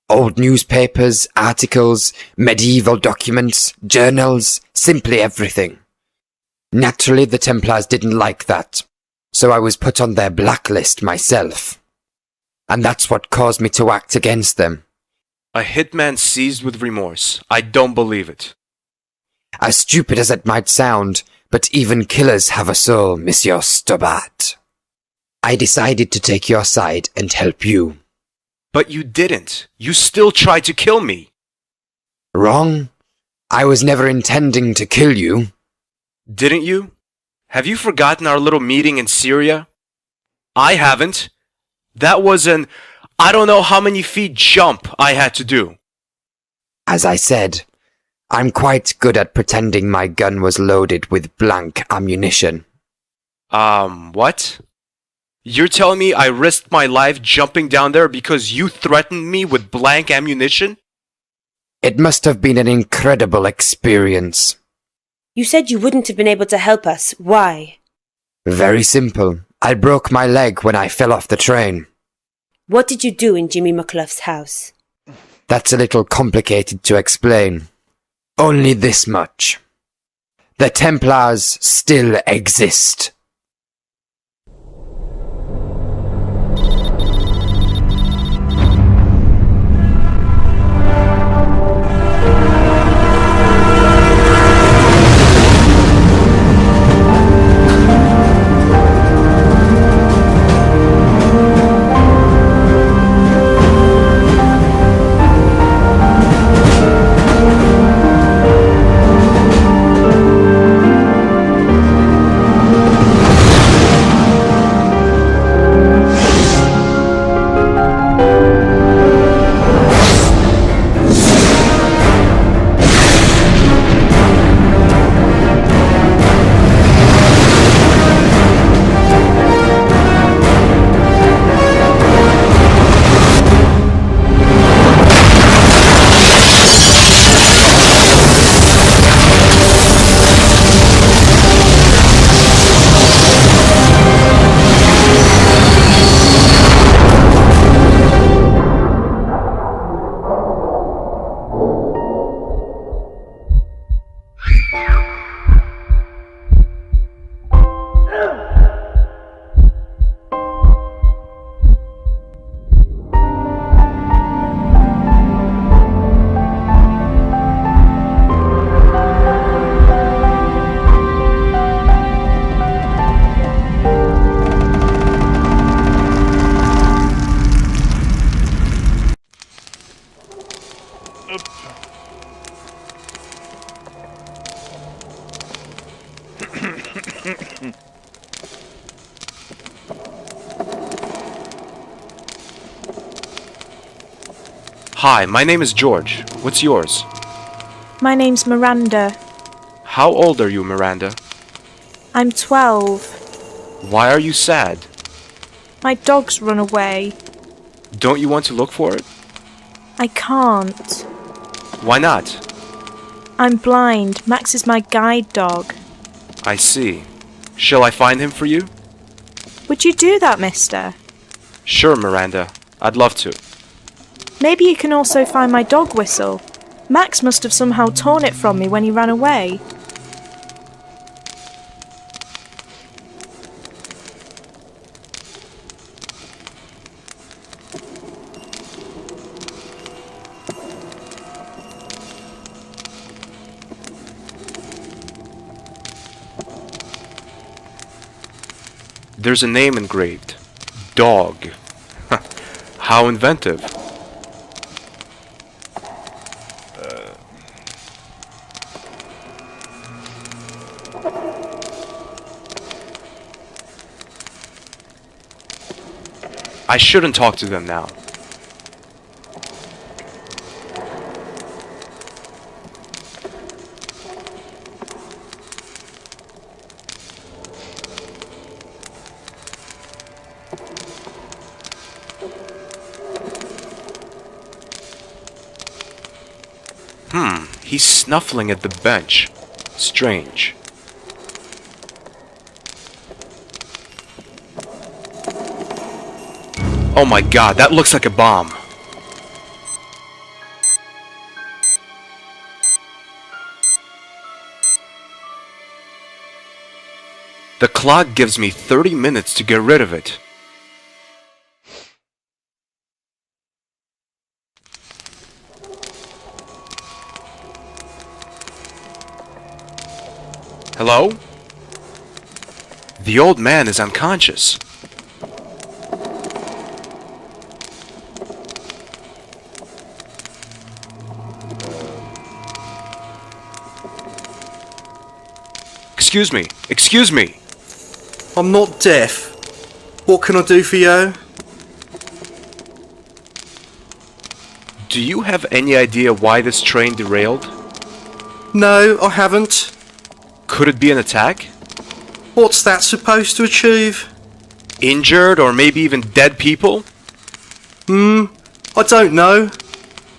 Old newspapers, articles, medieval documents, journals, simply everything. Naturally, the Templars didn't like that, so I was put on their blacklist myself. And that's what caused me to act against them. A hitman seized with remorse. I don't believe it. As stupid as it might sound, but even killers have a soul, Monsieur Stobart. I decided to take your side and help you. But you didn't. You still tried to kill me. Wrong. I was never intending to kill you. Didn't you? Have you forgotten our little meeting in Syria? I haven't. That was an I don't know how many feet jump I had to do. As I said, I'm quite good at pretending my gun was loaded with blank ammunition. What? You're telling me I risked my life jumping down there because you threatened me with blank ammunition? It must have been an incredible experience. You said you wouldn't have been able to help us. Why? Very simple. I broke my leg when I fell off the train. What did you do in Jimmy McClough's house? That's a little complicated to explain. Only this much. The Templars still exist. Hi, my name is George. What's yours? My name's Miranda. How old are you, Miranda? I'm 12. Why are you sad? My dog's run away. Don't you want to look for it? I can't. Why not? I'm blind. Max is my guide dog. I see. Shall I find him for you? Would you do that, mister? Sure, Miranda. I'd love to. Maybe you can also find my dog whistle. Max must have somehow torn it from me when he ran away. There's a name engraved. Dog. How inventive. I shouldn't talk to them now. He's snuffling at the bench. Strange. Oh my god, that looks like a bomb. The clock gives me 30 minutes to get rid of it. Hello? The old man is unconscious. Excuse me. Excuse me. I'm not deaf. What can I do for you? Do you have any idea why this train derailed? No, I haven't. Could it be an attack? What's that supposed to achieve? Injured or maybe even dead people? I don't know.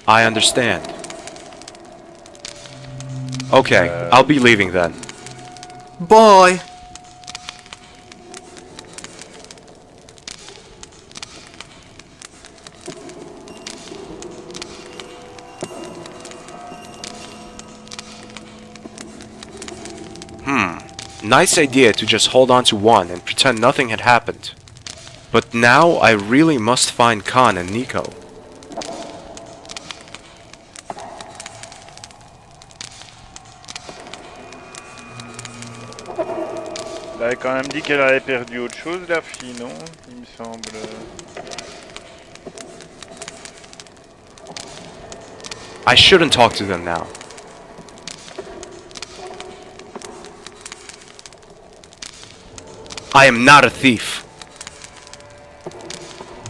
I understand. Okay, I'll be leaving then. Bye. Nice idea to just hold on to one and pretend nothing had happened. But now I really must find Khan and Nico. Elle avait quand même dit qu'elle avait perdu autre chose, la fille, non? Il me semble. I shouldn't talk to them now. I am not a thief.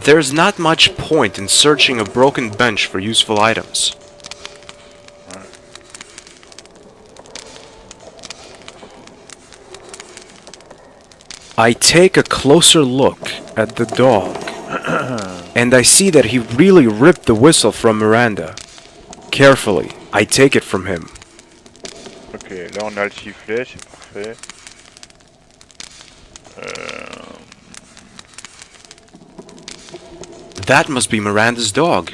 There's not much point in searching a broken bench for useful items. I take a closer look at the dog, and I see that he really ripped the whistle from Miranda. Carefully, I take it from him. Ok, là on a le sifflet, c'est parfait. That must be Miranda's dog.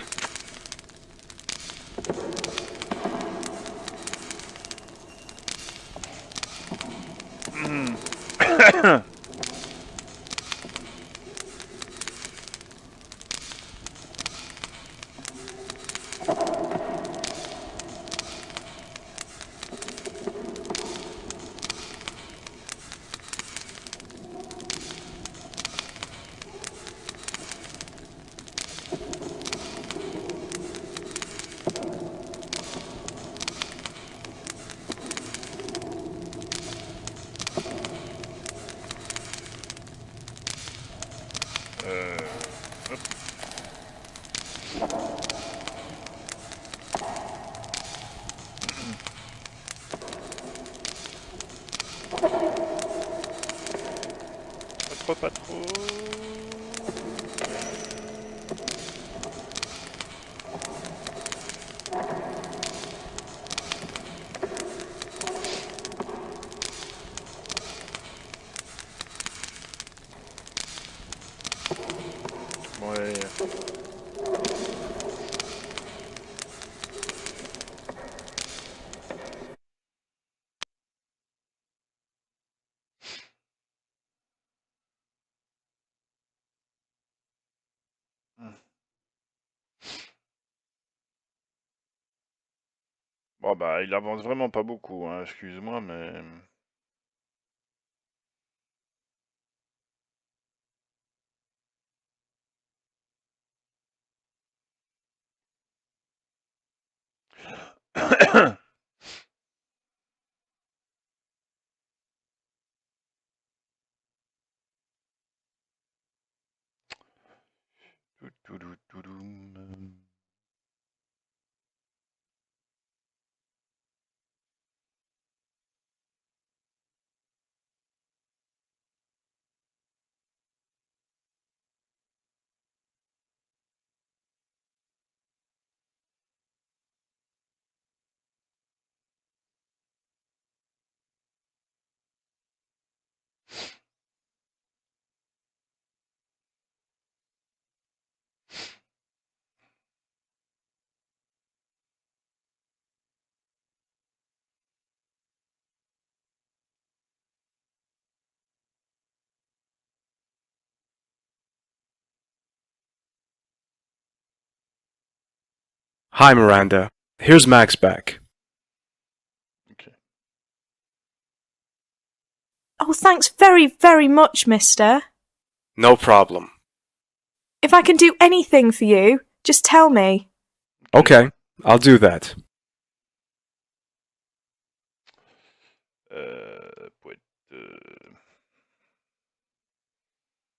pas trop. Ouais. Bon bah il avance vraiment pas beaucoup, hein, excuse-moi, mais... Hi, Miranda. Here's Max back. Oh, thanks very, very much, mister. No problem. If I can do anything for you, just tell me. Okay, I'll do that.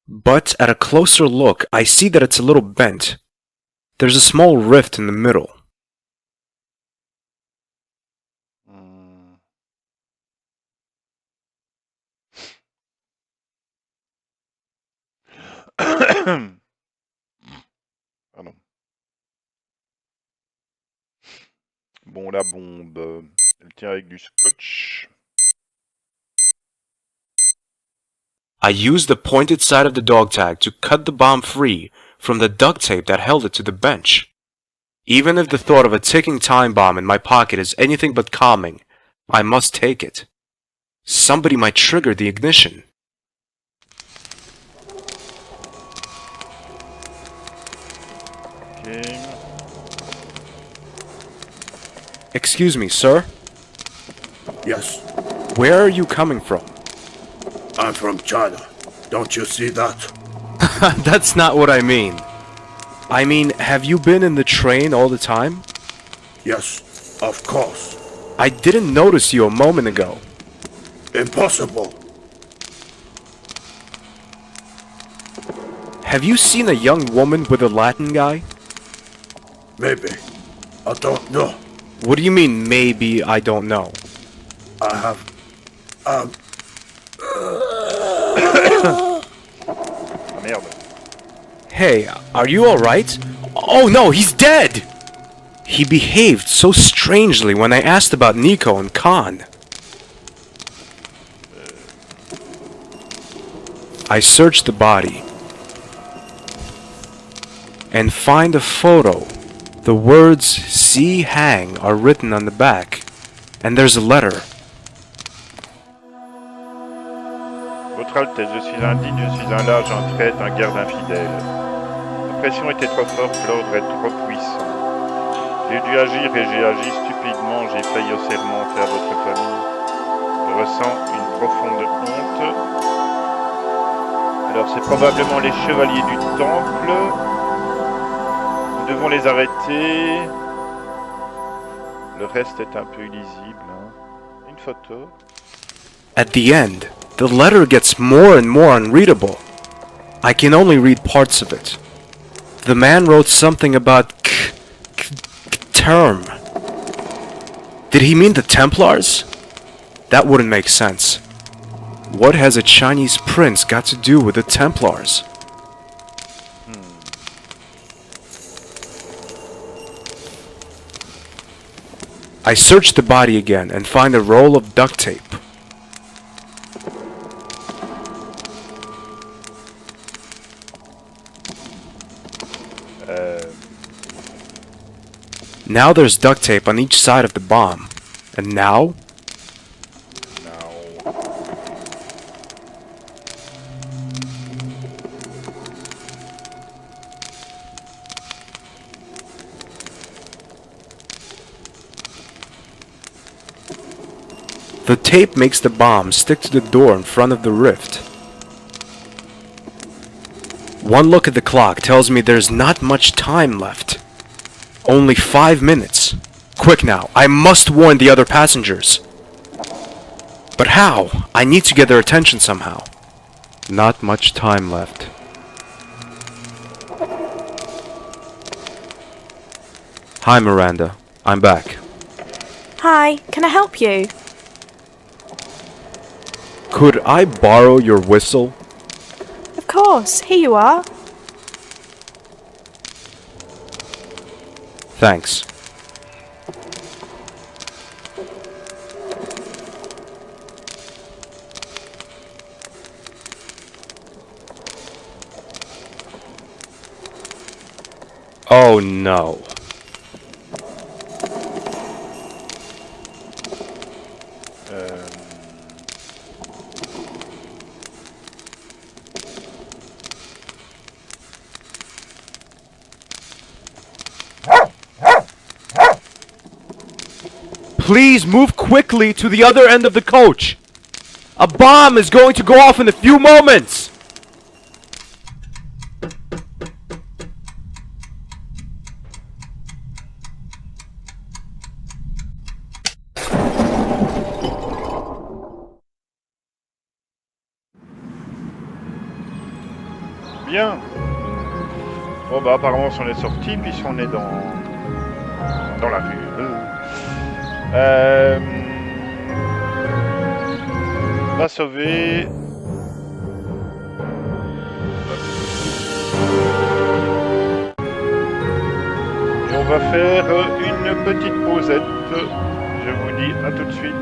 But at a closer look, I see that it's a little bent. There's a small rift in the middle. Pardon. Bon, la bombe, elle tient avec du scotch. I used the pointed side of the dog tag to cut the bomb free from the duct tape that held it to the bench. Even if the thought of a ticking time bomb in my pocket is anything but calming, I must take it. Somebody might trigger the ignition. Okay. Excuse me, sir? Yes, Where are you coming from? I'm from China. Don't you see that? That's not what I mean. I mean, have you been in the train all the time? Yes, of course. I didn't notice you a moment ago. Impossible. Have you seen a young woman with a Latin guy? Maybe. I don't know. What do you mean, maybe I don't know? I have... Merde. Hey, are you alright? Oh no, he's dead! He behaved so strangely when I asked about Nico and Khan. I searched the body and find a photo. The words "See Hang" are written on the back, and there's a letter. Votre Altesse, je suis indigne, je suis un lâche, un traître, un garde infidèle. La pression était trop forte, l'ordre est trop puissant. J'ai dû agir et j'ai agi stupidement, j'ai failli au serment faire votre famille. Je ressens une profonde honte. Alors c'est probablement les chevaliers du temple. Nous devons les arrêter. Le reste est un peu illisible. Hein. Une photo. At the end, the letter gets more and more unreadable. I can only read parts of it. The man wrote something about term. Did he mean the Templars? That wouldn't make sense. What has a Chinese prince got to do with the Templars? I search the body again and find a roll of duct tape. Now there's duct tape on each side of the bomb. And now? The tape makes the bomb stick to the door in front of the rift. One look at the clock tells me there's not much time left. Only 5 minutes. Quick now, I must warn the other passengers. But how? I need to get their attention somehow. Not much time left. Hi, Miranda. I'm back. Hi, can I help you? Could I borrow your whistle? Of course, here you are. Thanks. Oh no. Please move quickly to the other end of the coach. A bomb is going to go off in a few moments. Bien. Bon bah apparemment on est sorti puisqu'on est dans la rue. On va sauver. Et on va faire une petite pausette. Je vous dis à tout de suite.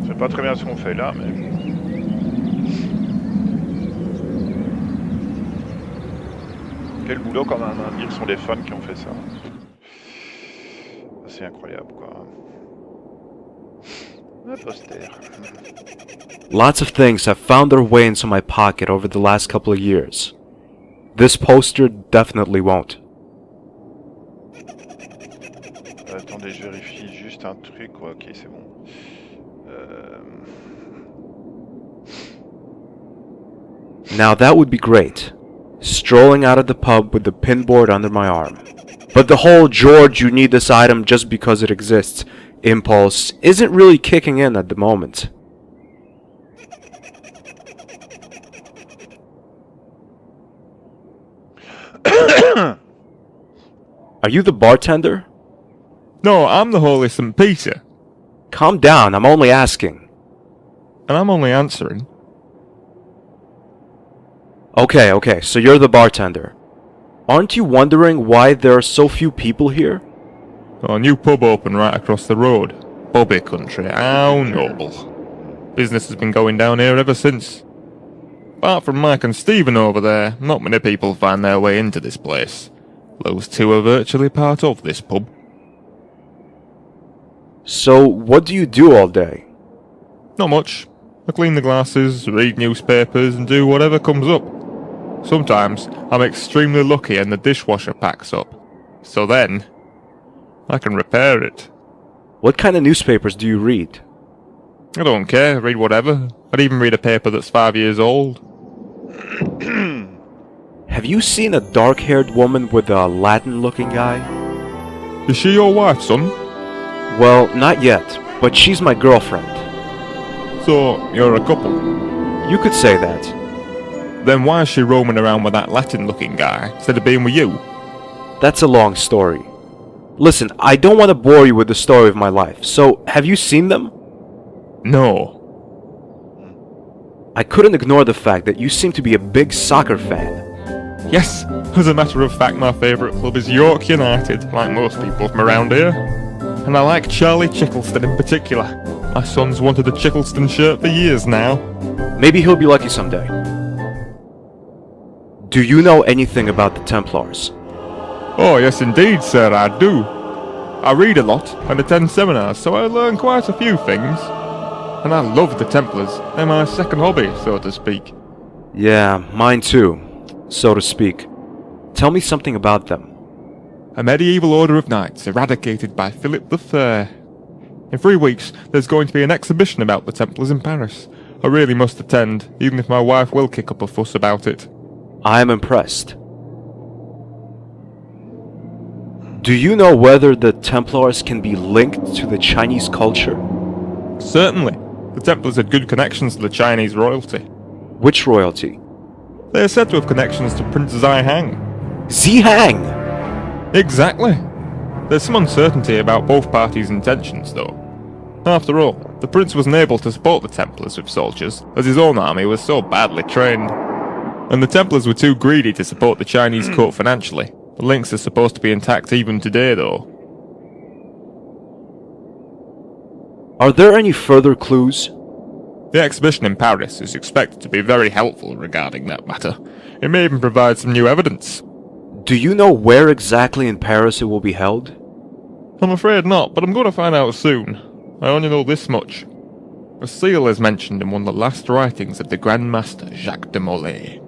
C'est pas très bien ce qu'on fait là, mais... Quel boulot quand même, hein. Dire que ce sont des fans qui ont fait ça. C'est incroyable, quoi. Un poster. Lots of things have found their way into my pocket over the last couple of years. This poster definitely won't. Attendez, je vérifie juste un truc. Ouais, ok, c'est bon. Now that would be great. Strolling out of the pub with the pinboard under my arm. But the whole George, you need this item just because it exists impulse isn't really kicking in at the moment. Are you the bartender? No, I'm the Holy St. Peter. Calm down, I'm only asking. And I'm only answering. Okay, so you're the bartender. Aren't you wondering why there are so few people here? Oh, a new pub opened right across the road. Bobby country, how noble. Business has been going down here ever since. Apart from Mike and Stephen over there, not many people find their way into this place. Those two are virtually part of this pub. So, what do you do all day? Not much. I clean the glasses, read newspapers, and do whatever comes up. Sometimes I'm extremely lucky and the dishwasher packs up. So then, I can repair it. What kind of newspapers do you read? I don't care, read whatever. I'd even read a paper that's 5 years old. Have you seen a dark-haired woman with a Latin-looking guy? Is she your wife, son? Well, not yet, but she's my girlfriend. So, you're a couple? You could say that. Then why is she roaming around with that Latin-looking guy, instead of being with you? That's a long story. Listen, I don't want to bore you with the story of my life, so have you seen them? No. I couldn't ignore the fact that you seem to be a big soccer fan. Yes, as a matter of fact, my favourite club is York United, like most people from around here. And I like Charlie Chickleston in particular. My son's wanted a Chickleston shirt for years now. Maybe he'll be lucky someday. Do you know anything about the Templars? Oh, yes indeed, sir, I do. I read a lot and attend seminars, so I learn quite a few things. And I love the Templars. They're my second hobby, so to speak. Yeah, mine too, so to speak. Tell me something about them. A medieval order of knights eradicated by Philip the Fair. In 3 weeks, there's going to be an exhibition about the Templars in Paris. I really must attend, even if my wife will kick up a fuss about it. I am impressed. Do you know whether the Templars can be linked to the Chinese culture? Certainly. The Templars had good connections to the Chinese royalty. Which royalty? They are said to have connections to Prince Zihang. Zihang? Exactly. There's some uncertainty about both parties' intentions, though. After all, the prince was unable to support the Templars with soldiers, as his own army was so badly trained. And the Templars were too greedy to support the Chinese court financially. The links are supposed to be intact even today, though. Are there any further clues? The exhibition in Paris is expected to be very helpful regarding that matter. It may even provide some new evidence. Do you know where exactly in Paris it will be held? I'm afraid not, but I'm going to find out soon. I only know this much. A seal is mentioned in one of the last writings of the Grand Master Jacques de Molay,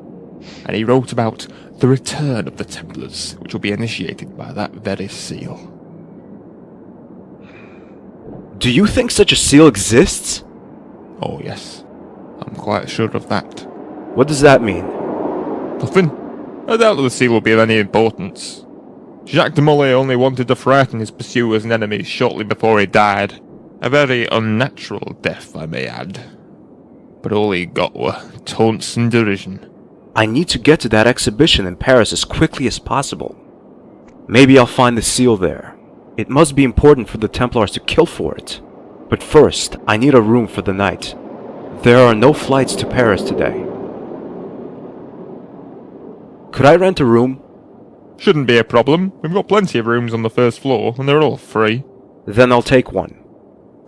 and he wrote about the return of the Templars, which will be initiated by that very seal. Do you think such a seal exists? Oh yes, I'm quite sure of that. What does that mean? Nothing. I doubt that the seal will be of any importance. Jacques de Molay only wanted to frighten his pursuers and enemies shortly before he died. A very unnatural death, I may add. But all he got were taunts and derision. I need to get to that exhibition in Paris as quickly as possible. Maybe I'll find the seal there. It must be important for the Templars to kill for it. But first, I need a room for the night. There are no flights to Paris today. Could I rent a room? Shouldn't be a problem. We've got plenty of rooms on the first floor, and they're all free. Then I'll take one.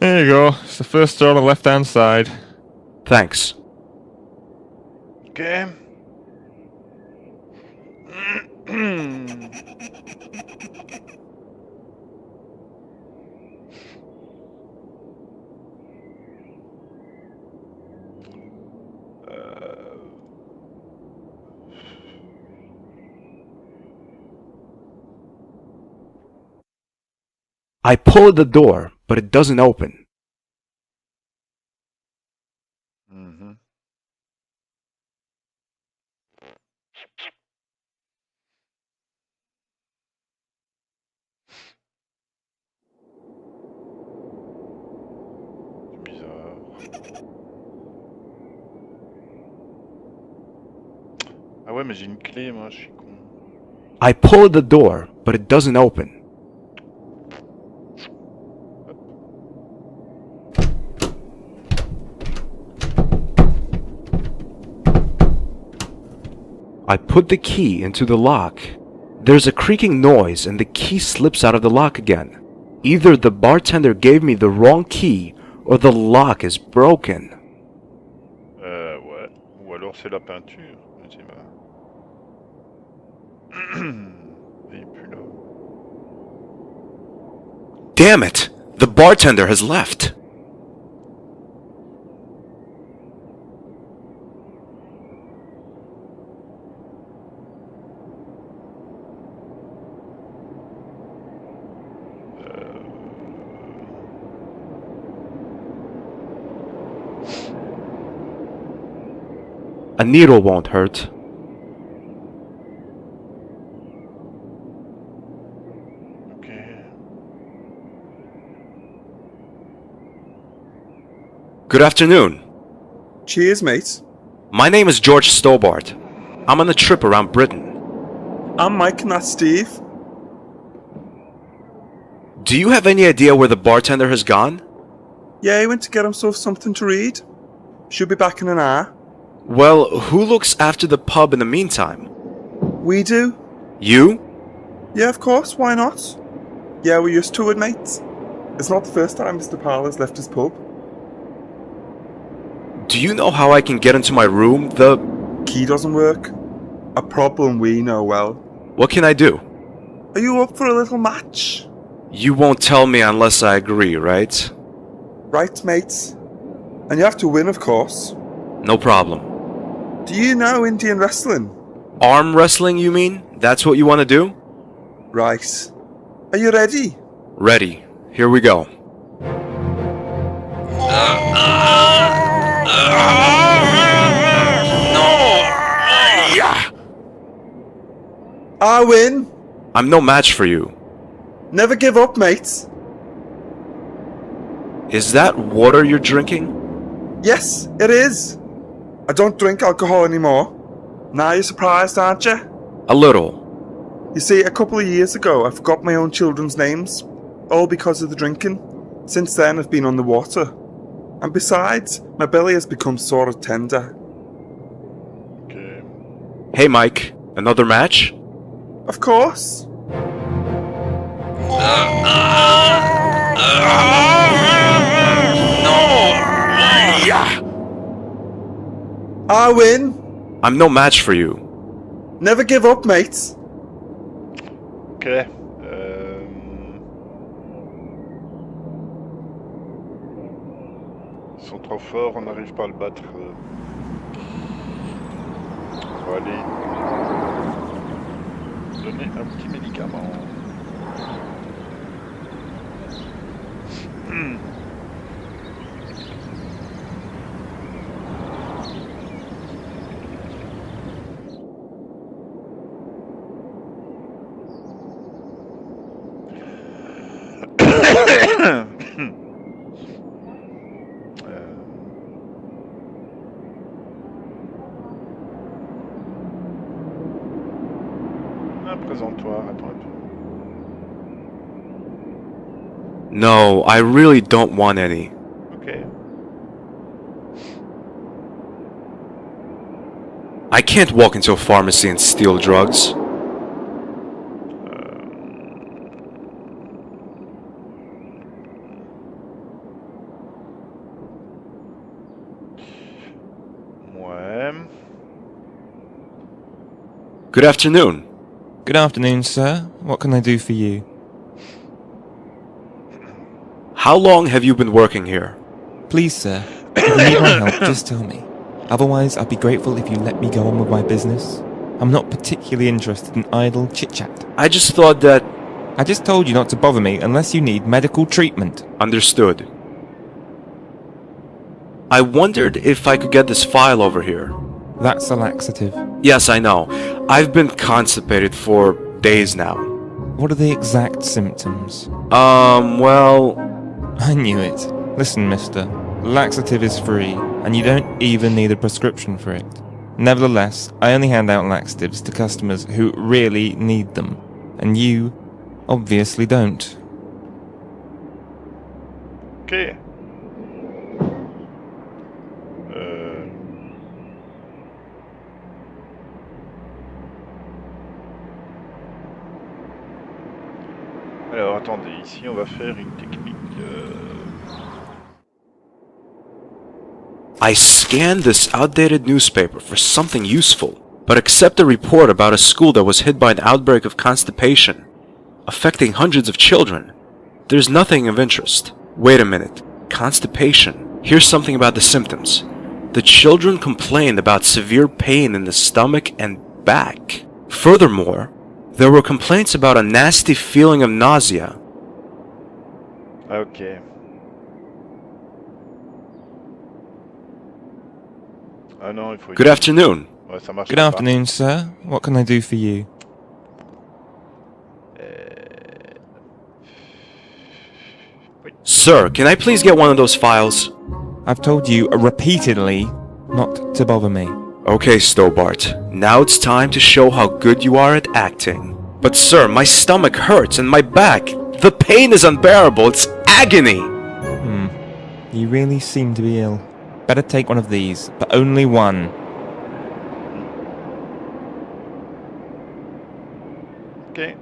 There you go. It's the first door on the left-hand side. Thanks. Okay. I pull at the door, but it doesn't open. Ah ouais, mais j'ai une clé, moi, je suis con. I pull at the door, but it doesn't open. I put the key into the lock. There's a creaking noise and the key slips out of the lock again. Either the bartender gave me the wrong key or the lock is broken. Ouais. Ou alors c'est la peinture. Je sais pas. Il est plus là. Damn it! The bartender has left. A needle won't hurt. Good afternoon. Cheers, mate. My name is George Stobart. I'm on a trip around Britain. I'm Mike and that's Steve. Do you have any idea where the bartender has gone? Yeah, he went to get himself something to read. Should be back in an hour. Well, who looks after the pub in the meantime? We do. You? Yeah, of course, why not? Yeah, we're used to it, mate. It's not the first time Mr. Parler's left his pub. Do you know how I can get into my room? The key doesn't work. A problem we know well. What can I do? Are you up for a little match? You won't tell me unless I agree, right? Right, mate. And you have to win, of course. No problem. Do you know Indian wrestling? Arm wrestling, you mean? That's what you want to do? Right. Are you ready? Ready. Here we go. I win. I'm no match for you. Never give up, mate. Is that water you're drinking? Yes, it is. I don't drink alcohol anymore. Now you're surprised, aren't you? A little. You see, a couple of years ago, I forgot my own children's names. All because of the drinking. Since then, I've been on the water. And besides, my belly has become sort of tender. Okay. Hey, Mike. Another match? Of course. I win. I'm no match for you. Never give up, mate. Ok. Ils sont trop forts, on n'arrive pas à le battre. On va aller donner un petit médicament. un présentoir, attends un peu. No, I really don't want any. Ok. I can't walk into a pharmacy and steal drugs. Ouais. Good afternoon. Good afternoon, sir. What can I do for you? How long have you been working here? Please, sir, if you need my help, just tell me. Otherwise, I'd be grateful if you let me go on with my business. I'm not particularly interested in idle chit-chat. I just thought that... I just told you not to bother me unless you need medical treatment. Understood. I wondered if I could get this file over here. That's a laxative. Yes, I know. I've been constipated for days now. What are the exact symptoms? Well... I knew it. Listen, mister. Laxative is free, and you don't even need a prescription for it. Nevertheless, I only hand out laxatives to customers who really need them. And you, obviously, don't. Ok. Alors attendez, ici on va faire une technique. I scanned this outdated newspaper for something useful, but except a report about a school that was hit by an outbreak of constipation, affecting hundreds of children, there's nothing of interest. Wait a minute. Constipation. Here's something about the symptoms. The children complained about severe pain in the stomach and back. Furthermore, there were complaints about a nasty feeling of nausea. Ok. Ah non, il faut... Good afternoon. Ouais, ça marche Good pas. afternoon, sir. What can I do for you? Sir, can I please get one of those files? I've told you repeatedly not to bother me. Okay, Stobart. Now it's time to show how good you are at acting. But sir, my stomach hurts and my back. The pain is unbearable. It's agony. You really seem to be ill. Better take one of these, but only one. Ok.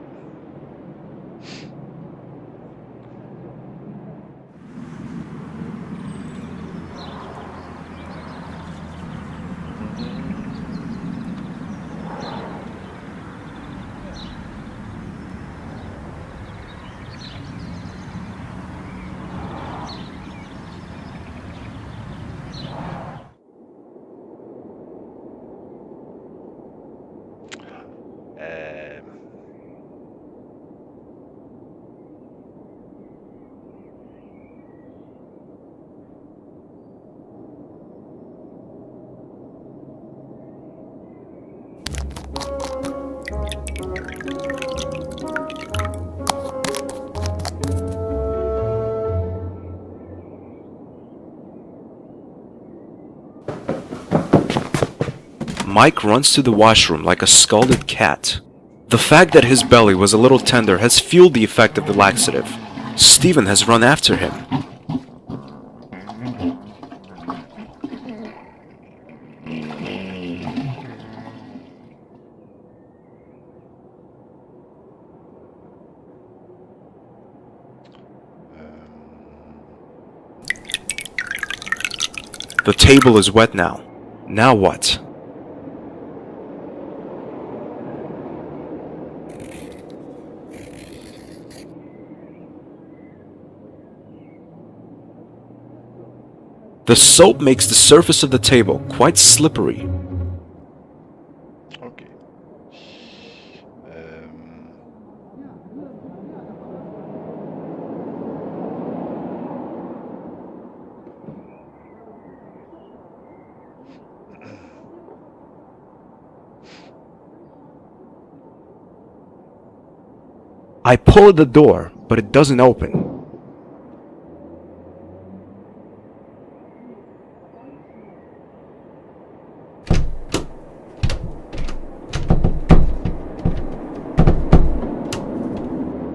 Mike runs to the washroom like a scalded cat. The fact that his belly was a little tender has fueled the effect of the laxative. Stephen has run after him. The table is wet now. Now what? The soap makes the surface of the table quite slippery. Ok. I pull at the door, but it doesn't open.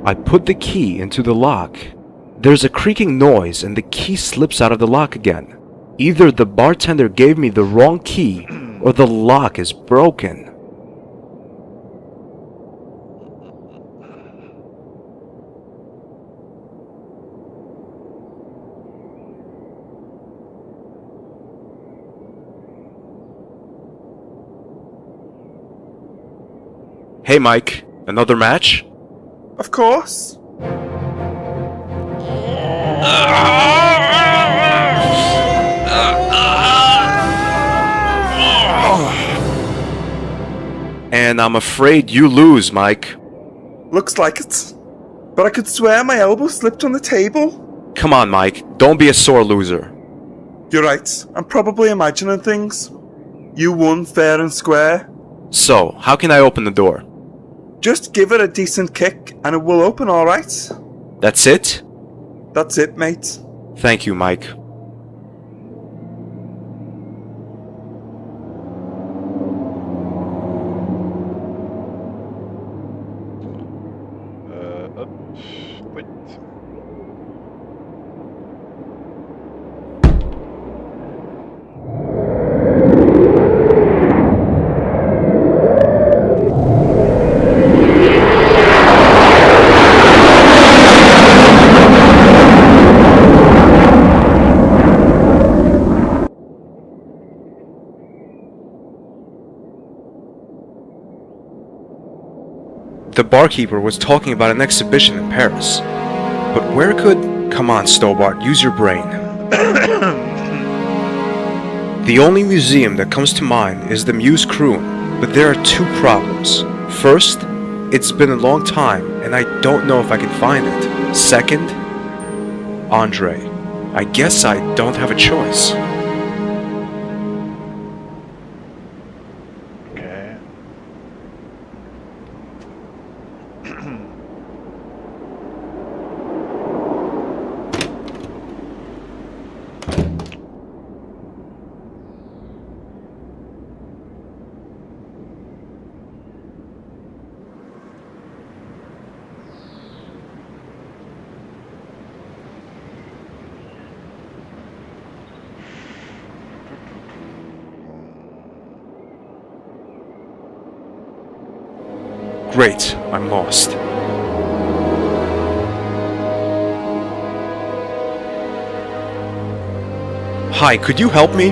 I put the key into the lock. There's a creaking noise and the key slips out of the lock again. Either the bartender gave me the wrong key or the lock is broken. Hey Mike, another match? Of course. And I'm afraid you lose, Mike. Looks like it. But I could swear my elbow slipped on the table. Come on, Mike, don't be a sore loser. You're right, I'm probably imagining things. You won fair and square. So, how can I open the door? Just give it a decent kick and it will open alright. That's it? That's it, mate. Thank you, Mike. Wait. The barkeeper was talking about an exhibition in Paris. But where could... Come on, Stobart, use your brain. The only museum that comes to mind is the Muse Kroon, but there are two problems. First, it's been a long time and I don't know if I can find it. Second, Andre. I guess I don't have a choice. Okay. Great, I'm lost. Hi, could you help me?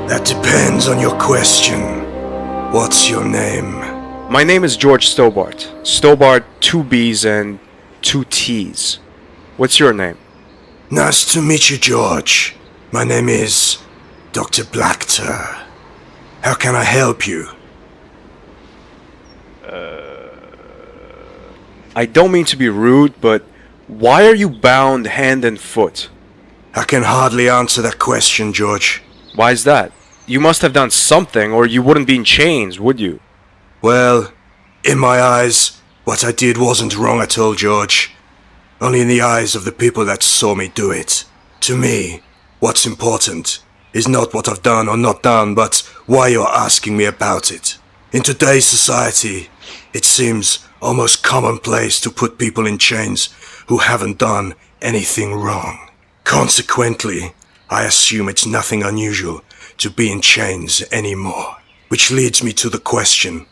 That depends on your question. What's your name? My name is George Stobart. Stobart, 2 B's and 2 T's. What's your name? Nice to meet you, George. My name is Dr. Blackter. How can I help you? I don't mean to be rude, but why are you bound hand and foot? I can hardly answer that question, George. Why is that? You must have done something or you wouldn't be in chains, would you? Well, in my eyes, what I did wasn't wrong at all, George. Only in the eyes of the people that saw me do it. To me, what's important is not what I've done or not done, but why you're asking me about it. In today's society, it seems almost commonplace to put people in chains who haven't done anything wrong. Consequently, I assume it's nothing unusual to be in chains anymore. Which leads me to the question,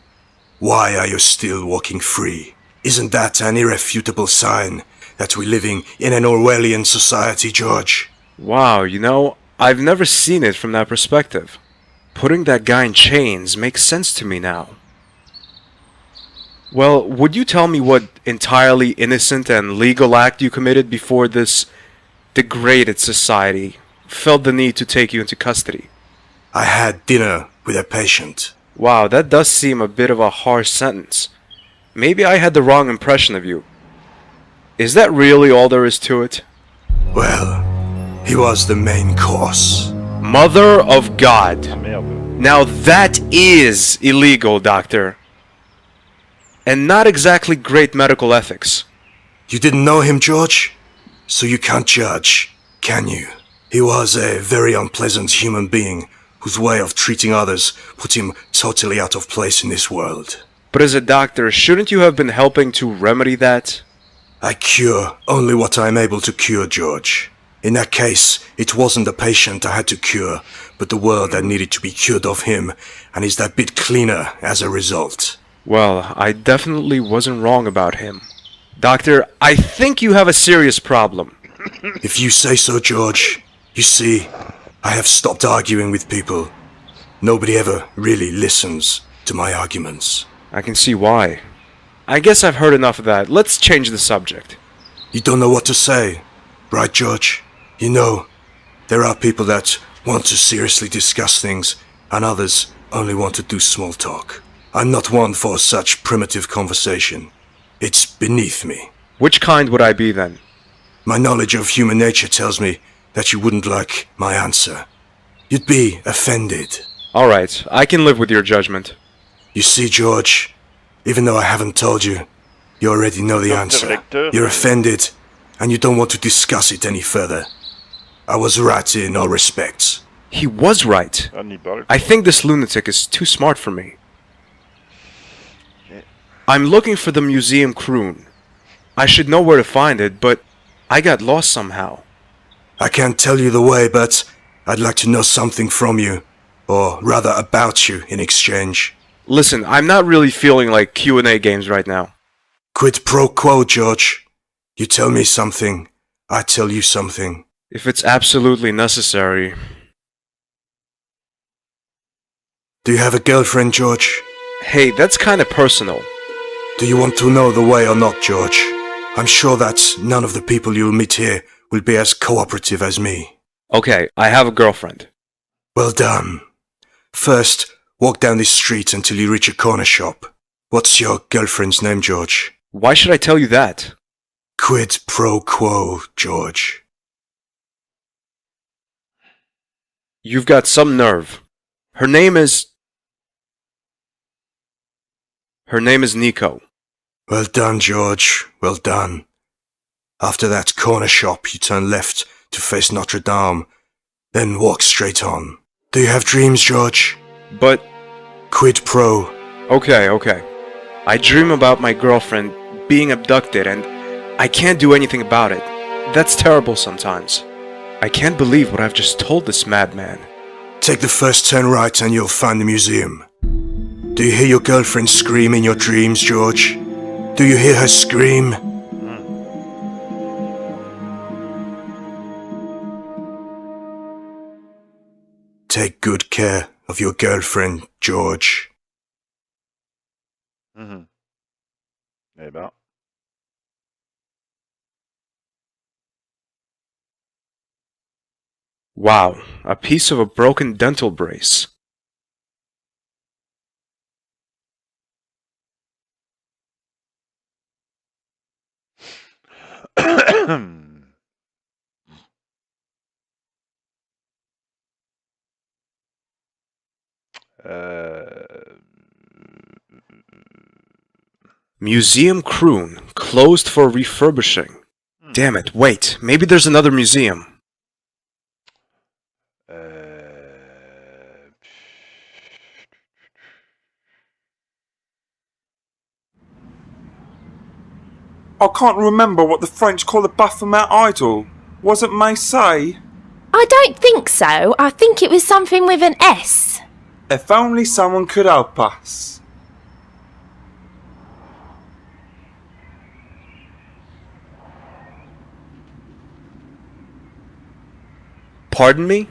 why are you still walking free? Isn't that an irrefutable sign that we're living in an Orwellian society, George? Wow, you know, I've never seen it from that perspective. Putting that guy in chains makes sense to me now. Well, would you tell me what entirely innocent and legal act you committed before this degraded society felt the need to take you into custody? I had dinner with a patient. Wow, that does seem a bit of a harsh sentence. Maybe I had the wrong impression of you. Is that really all there is to it? Well, he was the main course. Mother of God. Now that is illegal, Doctor. And not exactly great medical ethics. You didn't know him, George? So you can't judge, can you? He was a very unpleasant human being whose way of treating others put him totally out of place in this world. But as a doctor, shouldn't you have been helping to remedy that? I cure only what I am able to cure, George. In that case, it wasn't the patient I had to cure, but the world that needed to be cured of him, and he's that bit cleaner as a result. Well, I definitely wasn't wrong about him. Doctor, I think you have a serious problem. If you say so, George. You see, I have stopped arguing with people. Nobody ever really listens to my arguments. I can see why. I guess I've heard enough of that. Let's change the subject. You don't know what to say, right, George? You know, there are people that want to seriously discuss things, and others only want to do small talk. I'm not one for such primitive conversation. It's beneath me. Which kind would I be then? My knowledge of human nature tells me that you wouldn't like my answer. You'd be offended. Alright, I can live with your judgment. You see, George, even though I haven't told you, you already know the answer. You're offended, and you don't want to discuss it any further. I was right in all respects. He was right. I think this lunatic is too smart for me. I'm looking for the museum croon. I should know where to find it, but I got lost somehow. I can't tell you the way, but I'd like to know something from you, or rather about you in exchange. Listen, I'm not really feeling like Q&A games right now. Quid pro quo, George. You tell me something, I tell you something. If it's absolutely necessary. Do you have a girlfriend, George? Hey, that's kinda personal. Do you want to know the way or not, George? I'm sure that none of the people you'll meet here will be as cooperative as me. Okay, I have a girlfriend. Well done. First, walk down this street until you reach a corner shop. What's your girlfriend's name, George? Why should I tell you that? Quid pro quo, George. You've got some nerve. Her name is Nico. Well done, George. Well done. After that corner shop, you turn left to face Notre Dame, then walk straight on. Do you have dreams, George? But... Quid pro. Okay. I dream about my girlfriend being abducted and I can't do anything about it. That's terrible sometimes. I can't believe what I've just told this madman. Take the first turn right and you'll find the museum. Do you hear your girlfriend scream in your dreams, George? Do you hear her scream? Take good care of your girlfriend, George. Eh ben. Wow, a piece of a broken dental brace. Museum Croon, closed for refurbishing. Damn it, wait, maybe there's another museum. I can't remember what the French call the Baphomet idol. Was it Marseille? I don't think so. I think it was something with an S. If only someone could help us. Pardon me?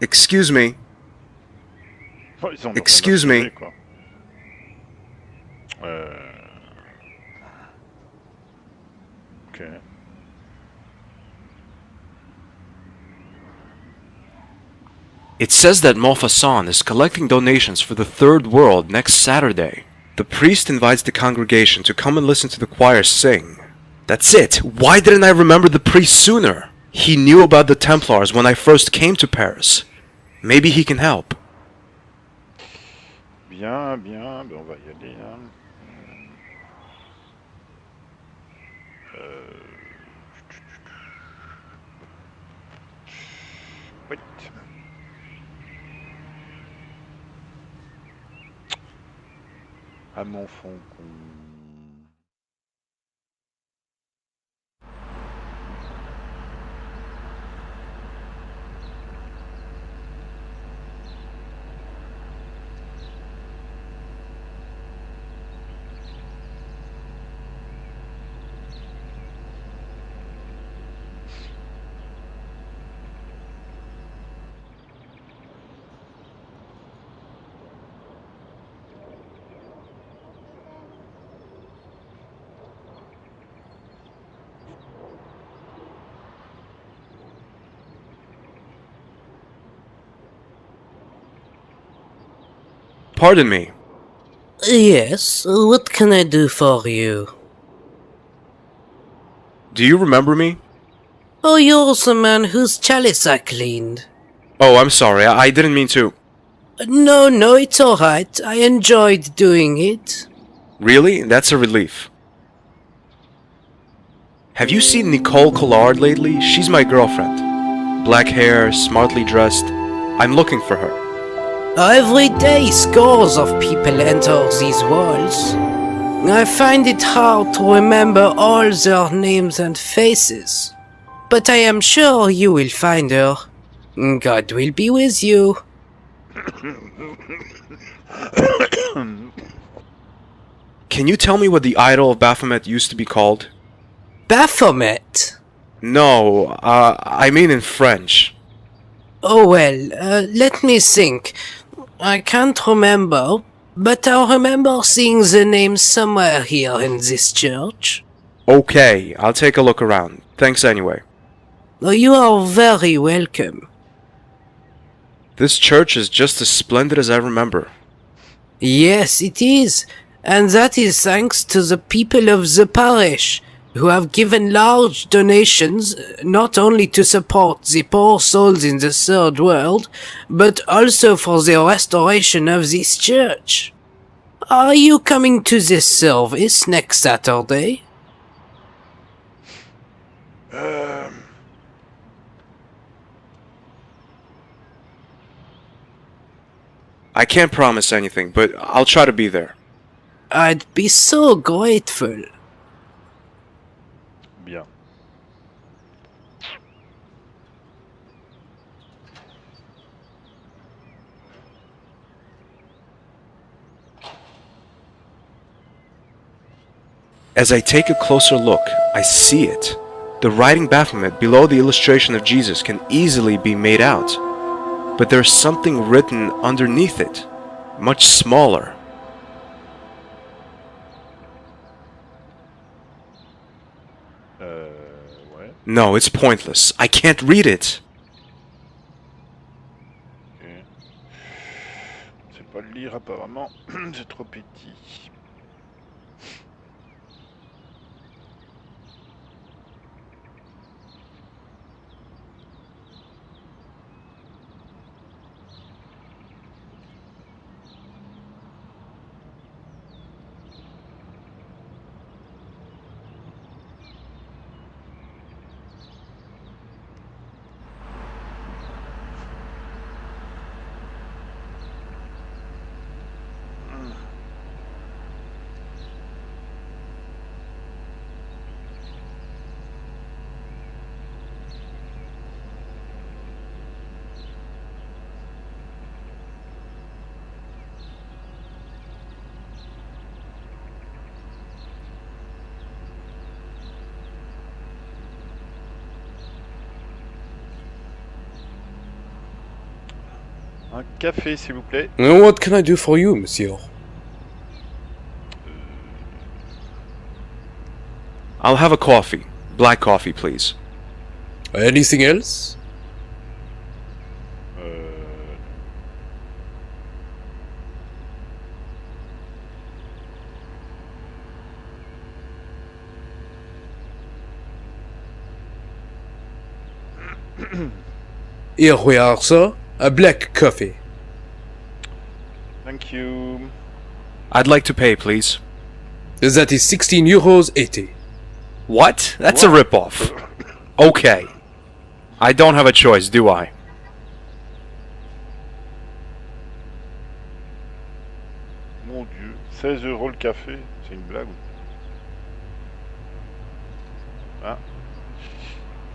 Excuse me. Excuse me. Okay. It says that Montfaucon is collecting donations for the Third World next Saturday. The priest invites the congregation to come and listen to the choir sing. That's it! Why didn't I remember the priest sooner? He knew about the Templars when I first came to Paris. Maybe he can help. Bien, ben on va y aller. Hein. Wait. À mon fond. Pardon me. Yes, what can I do for you? Do you remember me? Oh, you're the man whose chalice I cleaned. Oh, I'm sorry. I didn't mean to. No, it's alright. I enjoyed doing it. Really? That's a relief. Have you seen Nicole Collard lately? She's my girlfriend. Black hair, smartly dressed. I'm looking for her. Every day scores of people enter these walls. I find it hard to remember all their names and faces. But I am sure you will find her. God will be with you. Can you tell me what the idol of Baphomet used to be called? Baphomet? No, I mean in French. Oh well, let me think. I can't remember, but I remember seeing the name somewhere here in this church. Okay, I'll take a look around. Thanks anyway. You are very welcome. This church is just as splendid as I remember. Yes, it is, and that is thanks to the people of the parish, who have given large donations not only to support the poor souls in the third world, but also for the restoration of this church. Are you coming to this service next Saturday? I can't promise anything, but I'll try to be there. I'd be so grateful. Bien. As I take a closer look, I see it. The writing Baphomet below the illustration of Jesus can easily be made out. But there's something written underneath it, much smaller. Ouais. No, it's pointless. I can't read it. Ok. Je sais pas le lire apparemment, c'est trop petit. Un café, s'il vous plaît. What can I do for you, monsieur? I'll have a coffee. Black coffee, please. Anything else? Here we are, sir. A black coffee. Thank you. I'd like to pay, please. That is €16.80. What? That's a ripoff. Okay. I don't have a choice, do I? Mon Dieu, 16 € le café, c'est une blague. Ah.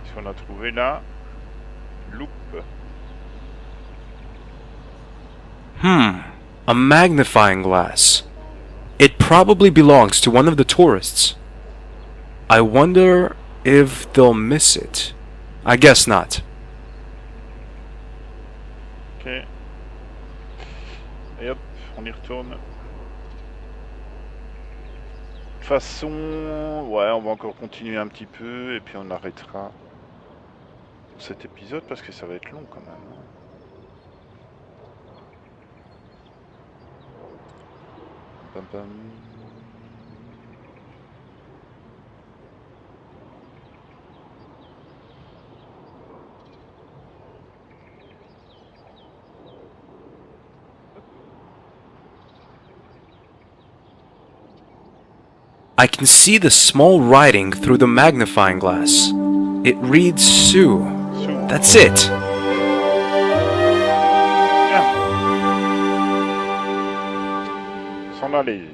Qu'est-ce qu'on a trouvé là? Loupe. A magnifying glass. It probably belongs to one of the tourists. I wonder if they'll miss it. I guess not. Ok. Et hop, on y retourne. De toute façon, ouais, on va encore continuer un petit peu et puis on arrêtera pour cet épisode parce que ça va être long quand même. Pam, pam. I can see the small writing through the magnifying glass. It reads Sue. That's it. S'en aller.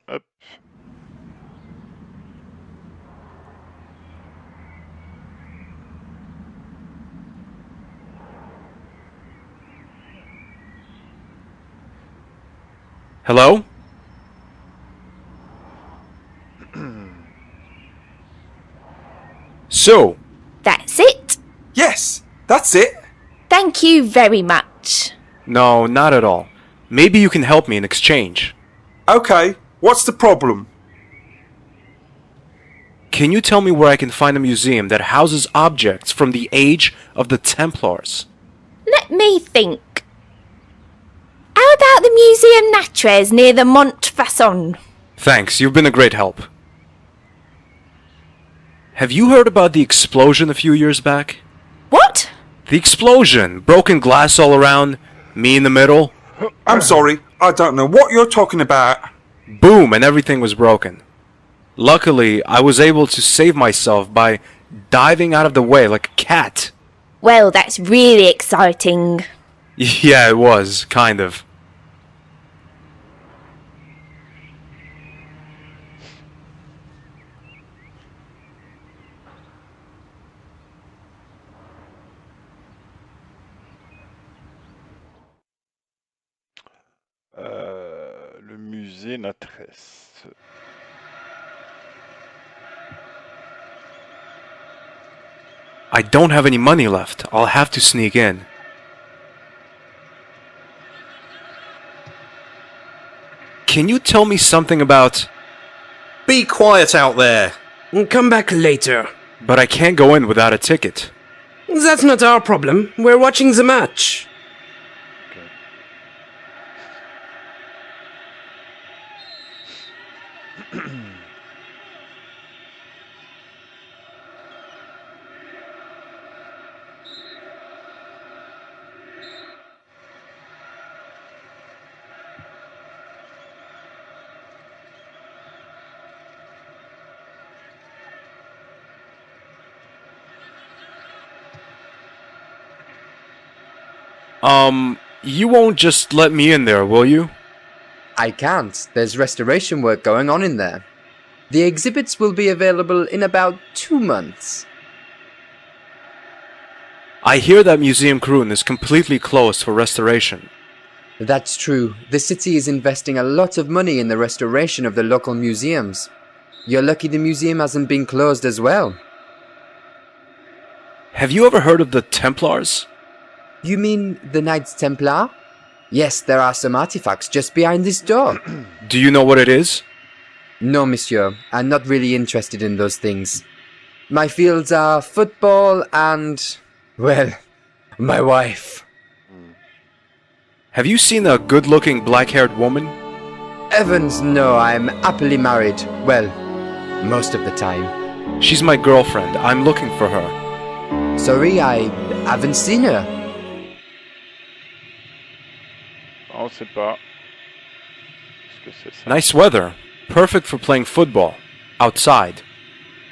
Hop. Hello? So, That's it? Yes, that's it. Thank you very much. no, not at all. Maybe you can help me in exchange. Okay, what's the problem? Can you tell me where I can find a museum that houses objects from the age of the Templars? Let me think. How about the Museum Natres near the Montfaucon? Thanks, you've been a great help. Have you heard about the explosion a few years back? What? The explosion! Broken glass all around, me in the middle. I'm sorry, I don't know what you're talking about. Boom, and everything was broken. Luckily, I was able to save myself by diving out of the way like a cat. Well, that's really exciting. Yeah, it was, kind of. Le musée Natresse. I don't have any money left. I'll have to sneak in. Can you tell me something about... Be quiet out there. Come back later. But I can't go in without a ticket. That's not our problem. We're watching the match. You won't just let me in there, will you? I can't. There's restoration work going on in there. The exhibits will be available in about 2 months. I hear that Museum Kroon is completely closed for restoration. That's true. The city is investing a lot of money in the restoration of the local museums. You're lucky the museum hasn't been closed as well. Have you ever heard of the Templars? You mean the Knights Templar? Yes, there are some artifacts just behind this door. Do you know what it is? No, monsieur. I'm not really interested in those things. My fields are football and, well, my wife. Have you seen a good-looking black-haired woman? Evans, no, I'm happily married. Well, most of the time. She's my girlfriend. I'm looking for her. Sorry, I haven't seen her. On sait pas. Qu'est-ce que c'est ça? Nice weather. Perfect for playing football. Outside.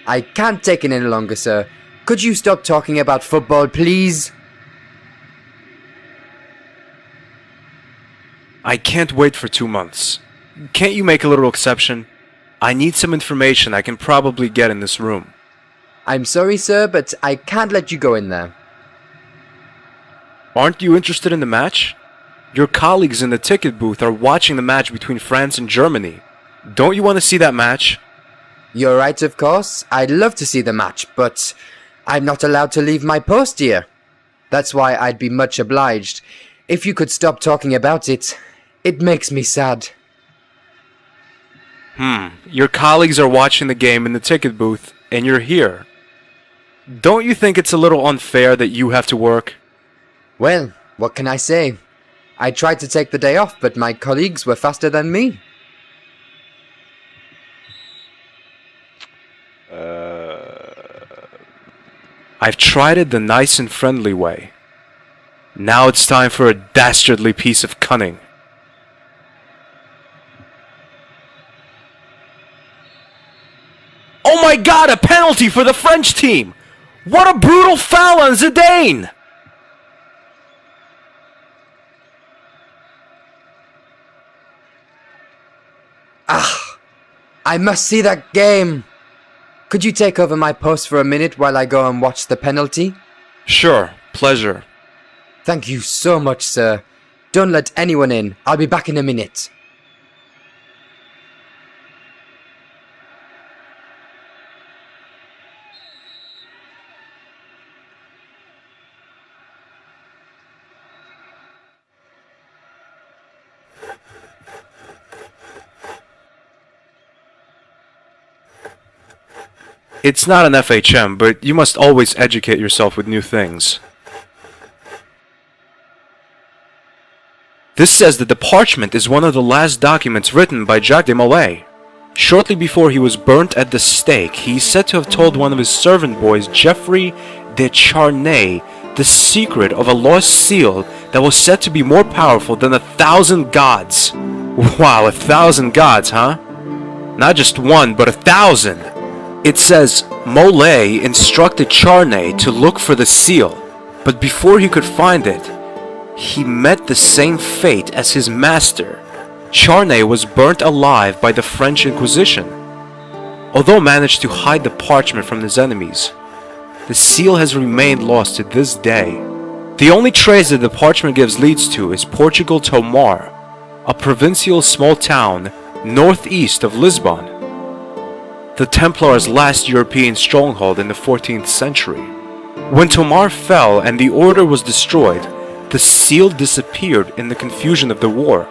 I can't take it any longer, sir. Could you stop talking about football, please? I can't wait for 2 months. Can't you make a little exception? I need some information I can probably get in this room. I'm sorry, sir, but I can't let you go in there. Aren't you interested in the match? Your colleagues in the ticket booth are watching the match between France and Germany. Don't you want to see that match? You're right, of course. I'd love to see the match, but I'm not allowed to leave my post here. That's why I'd be much obliged if you could stop talking about it. It makes me sad. Your colleagues are watching the game in the ticket booth, and you're here. Don't you think it's a little unfair that you have to work? Well, what can I say? I tried to take the day off, but my colleagues were faster than me. I've tried it the nice and friendly way. Now it's time for a dastardly piece of cunning. Oh my god, a penalty for the French team! What a brutal foul on Zidane! I must see that game. Could you take over my post for a minute while I go and watch the penalty? Sure, pleasure. Thank you so much, sir. Don't let anyone in. I'll be back in a minute. It's not an FHM, but you must always educate yourself with new things. This says that the parchment is one of the last documents written by Jacques de Molay. Shortly before he was burnt at the stake, he is said to have told one of his servant boys, Geoffrey de Charnay, the secret of a lost seal that was said to be more powerful than 1,000 gods. Wow, 1,000 gods, huh? Not just one, but 1,000! It says, Molay instructed Charnay to look for the seal, but before he could find it, he met the same fate as his master. Charnay was burnt alive by the French Inquisition. Although managed to hide the parchment from his enemies, the seal has remained lost to this day. The only trace that the parchment gives leads to is Portugal Tomar, a provincial small town northeast of Lisbon. The Templars' last European stronghold in the 14th century. When Tomar fell and the order was destroyed, the seal disappeared in the confusion of the war.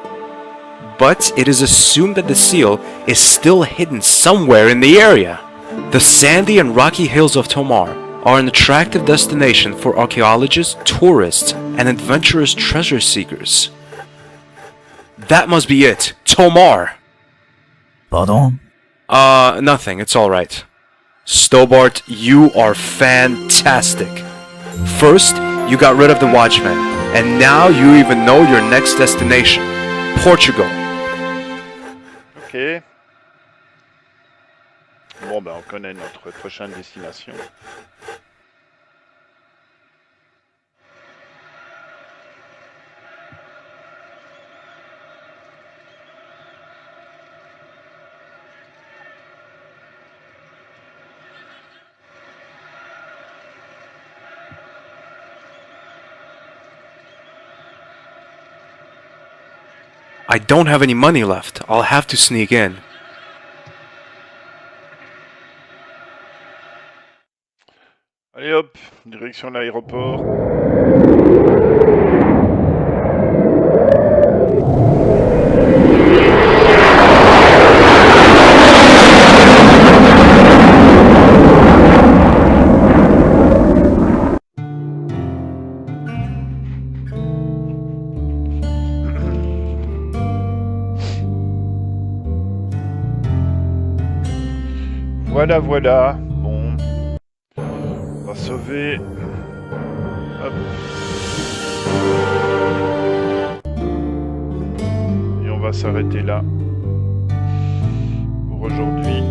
But it is assumed that the seal is still hidden somewhere in the area. The sandy and rocky hills of Tomar are an attractive destination for archaeologists, tourists, and adventurous treasure seekers. That must be it. Tomar! Pardon? Nothing. It's alright. Stobart, you are fantastic. First, you got rid of the Watchmen, and now you even know your next destination. Portugal. Ok. Bon, ben on connaît notre prochaine destination. I don't have any money left. I'll have to sneak in. Allez hop, direction l'aéroport. Voilà, voilà. Bon. On va sauver. Hop. Et on va s'arrêter là. Pour aujourd'hui.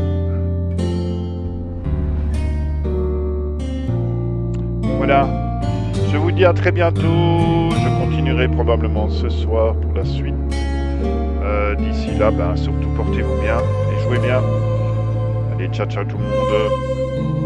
Voilà. Je vous dis à très bientôt. Je continuerai probablement ce soir pour la suite. D'ici là, surtout portez-vous bien et jouez bien. Allez, ciao ciao tout le monde.